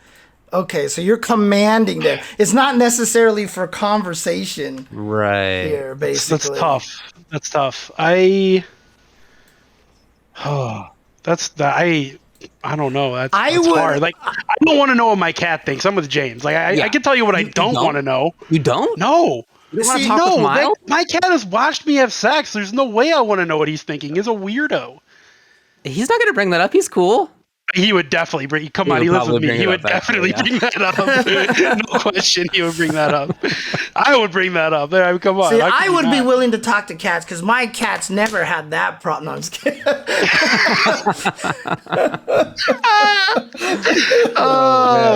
Okay, so you're commanding them. It's not necessarily for conversation. Right. Here, basically. That's tough. I don't know. That's hard. Like, I don't want to know what my cat thinks. I'm with James. Like, I can tell you what I don't want to know. You don't? No. You don't want to talk with Miles? My cat has watched me have sex. There's no way I want to know what he's thinking. He's a weirdo. He's not going to bring that up. He's cool. He would definitely bring. Come on, he lives with me. He would definitely bring that up. No question, he would bring that up. I would bring that up. There, come on. See, I would be willing to talk to cats because my cats never had that problem. No, I'm just kidding. That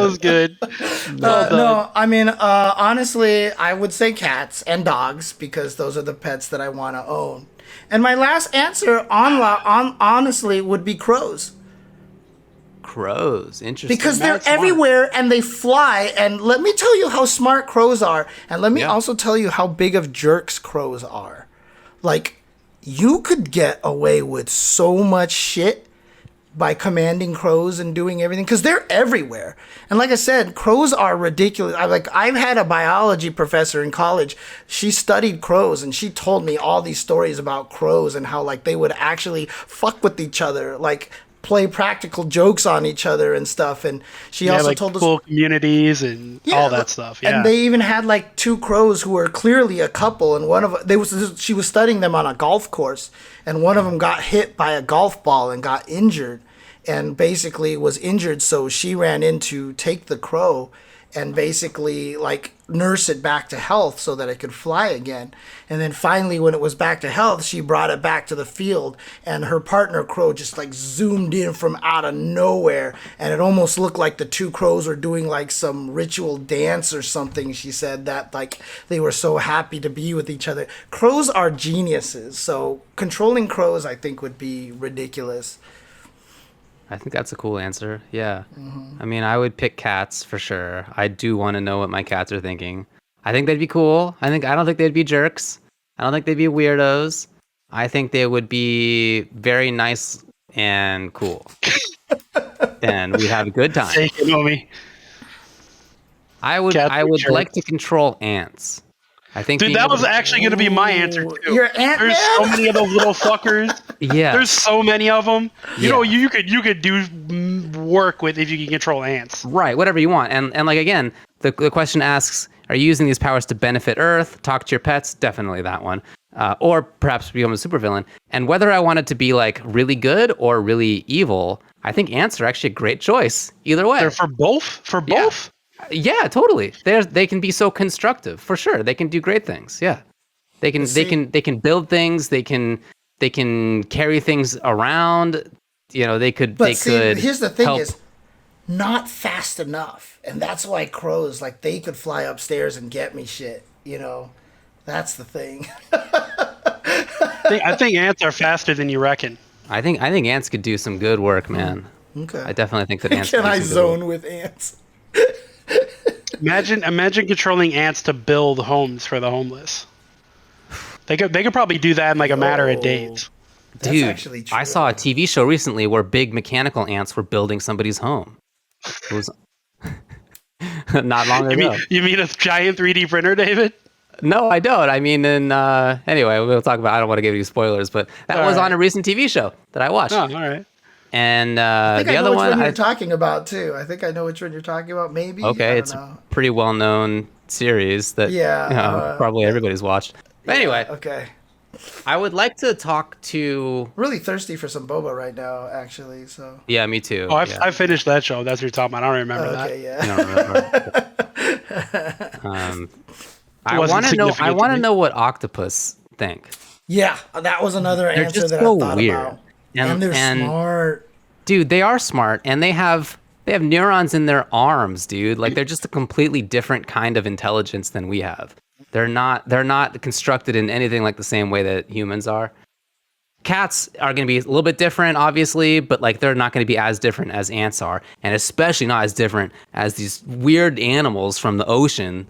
was good. No, I mean, honestly, I would say cats and dogs because those are the pets that I want to own. And my last answer, honestly, would be crows. Crows, interesting. Because they're everywhere and they fly. And let me tell you how smart crows are. And let me also tell you how big of jerks crows are. Like, you could get away with so much shit by commanding crows and doing everything because they're everywhere. And like I said, crows are ridiculous. I've had a biology professor in college. She studied crows and she told me all these stories about crows and how like they would actually fuck with each other. Like, play practical jokes on each other and stuff. And she also told us cool communities and all that stuff. Yeah. And they even had like two crows who were clearly a couple, and one of she was studying them on a golf course, and one of them got hit by a golf ball and got injured, and basically was injured. So she ran in to take the crow and basically like nurse it back to health so that it could fly again. And then finally, when it was back to health, she brought it back to the field, and her partner crow just like zoomed in from out of nowhere, and it almost looked like the two crows were doing like some ritual dance or something. She said that like they were so happy to be with each other. Crows are geniuses, so controlling crows I think would be ridiculous. I think that's a cool answer. Yeah. Mm-hmm. I mean, I would pick cats for sure. I do want to know what my cats are thinking. I think they'd be cool. I don't think they'd be jerks. I don't think they'd be weirdos. I think they would be very nice and cool. And we'd have a good time. Take it, homie. I would like to control ants. I think, dude, that was actually going to be my answer too. You're Ant-Man? There's so many of those little fuckers. Yeah, there's so many of them. You know, you could do work with if you can control ants. Right, whatever you want. And like again, the question asks, are you using these powers to benefit Earth? Talk to your pets? Definitely that one. Or perhaps become a supervillain. And whether I want it to be like really good or really evil, I think ants are actually a great choice. Either way. They're for both. For both. Yeah, totally. They can be so constructive for sure. They can do great things. Yeah, they can build things. They can carry things around. You know, they could. Here's the thing: is not fast enough, and that's why crows like they could fly upstairs and get me shit. You know, that's the thing. I think ants are faster than you reckon. I think ants could do some good work, man. Okay. I definitely think that ants. Can I zone with ants? Imagine controlling ants to build homes for the homeless. They could probably do that in like a matter of days. Dude, actually true. I saw a TV show recently where big mechanical ants were building somebody's home. It was not long ago. You mean a giant 3D printer, David? No, I don't. I mean, anyway, we'll talk about. I don't want to give you spoilers, but that was on a recent TV show that I watched. Oh, all right. And I think the I know other which one you're talking about too. I think I know which one you're talking about. Maybe. Okay, it's a pretty well-known series that probably everybody's watched. But anyway, okay. I would like to talk to. Really thirsty for some boba right now, actually. So. Yeah, me too. Oh, I finished that show. That's what you're talking about. I don't remember that. Okay, yeah. I don't remember. I want to know what octopus think. Yeah, that was another answer that I thought about. And they're smart. Dude, they are smart, and they have neurons in their arms, dude. Like, they're just a completely different kind of intelligence than we have. They're not constructed in anything like the same way that humans are. cats are going to be a little bit different, obviously, but like they're not going to be as different as ants are, and especially not as different as these weird animals from the ocean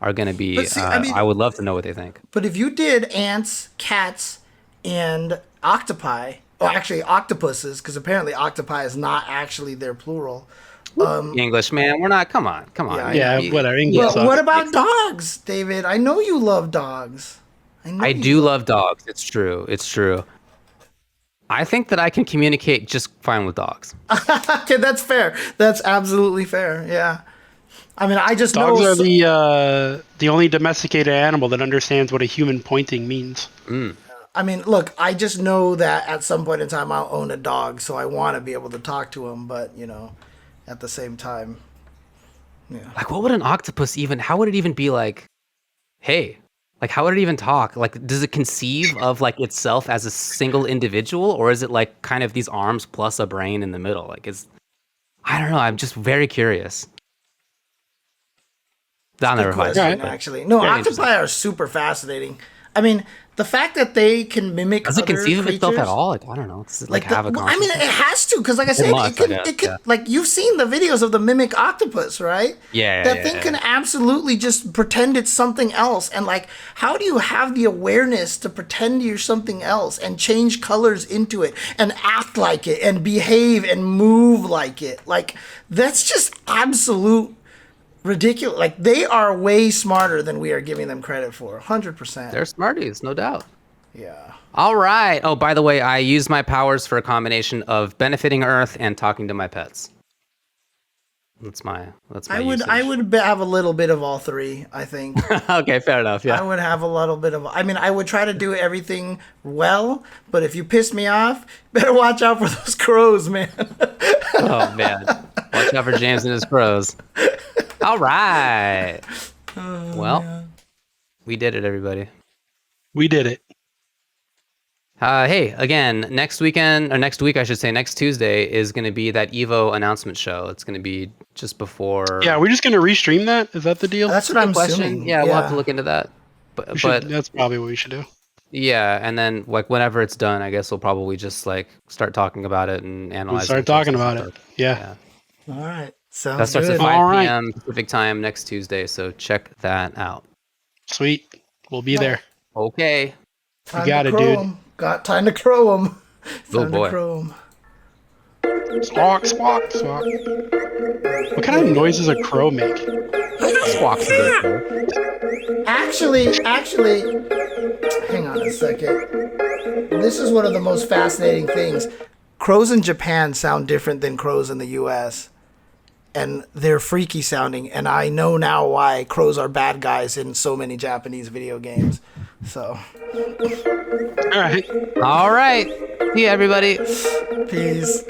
are going to be. See, I would love to know what they think. But if you did ants, cats, and octopi, or actually octopuses, because apparently octopi is not actually their plural. English, man, we're not. Come on. Yeah, whatever. English. But what about dogs, David? I know you love dogs. I do love dogs. It's true. I think that I can communicate just fine with dogs. Okay, that's fair. That's absolutely fair. Yeah. I mean, I just dogs know are the only domesticated animal that understands what a human pointing means. I mean, look, I just know that at some point in time I'll own a dog, so I want to be able to talk to him, but at the same time, yeah. Like, what would an octopus even? How would it even be like? Hey. Like, how would it even talk? Like, does it conceive of like itself as a single individual, or is it like kind of these arms plus a brain in the middle? Like, I don't know. I'm just very curious. That never mind. Actually, no, octopi are super fascinating. I mean, the fact that they can mimic does it conceive of itself at all? Like, I don't know. Does it like have a consciousness? I mean, it has to, because like I said, it could like you've seen the videos of the mimic octopus, right? Yeah. That thing can absolutely just pretend it's something else, and like, how do you have the awareness to pretend you're something else and change colors into it and act like it and behave and move like it? Like, that's just absolute ridiculous. Like, they are way smarter than we are giving them credit for. 100%. They're smarties, no doubt. Yeah. All right. Oh, by the way, I use my powers for a combination of benefiting Earth and talking to my pets. That's my I would have a little bit of all three, I think. Okay, fair enough. Yeah. I would have a little bit of. I mean, I would try to do everything well, but if you piss me off, better watch out for those crows, man. Oh man, watch out for James and his crows. All right. Well, we did it, everybody. We did it. Hey, again, next week, I should say, next Tuesday is going to be that EVO announcement show. It's going to be just before. Yeah, we're just going to restream that. Is that the deal? That's what I'm assuming. Yeah, we'll have to look into that. But that's probably what we should do. Yeah, and then like whenever it's done, I guess we'll probably just like start talking about it and analyze. We'll start talking about it. Yeah. All right. So that starts at 5 p.m. Pacific time next Tuesday. So check that out. Sweet. We'll be there. Okay. You got it, dude. Got time to crow him. Oh boy. To crow him. Squawk, squawk, squawk. What kind of noises a crow make? Squawks a bit. Actually, hang on a second. This is one of the most fascinating things. Crows in Japan sound different than crows in the U.S. And they're freaky sounding. And I know now why crows are bad guys in so many Japanese video games. So. All right. See you, everybody. Peace.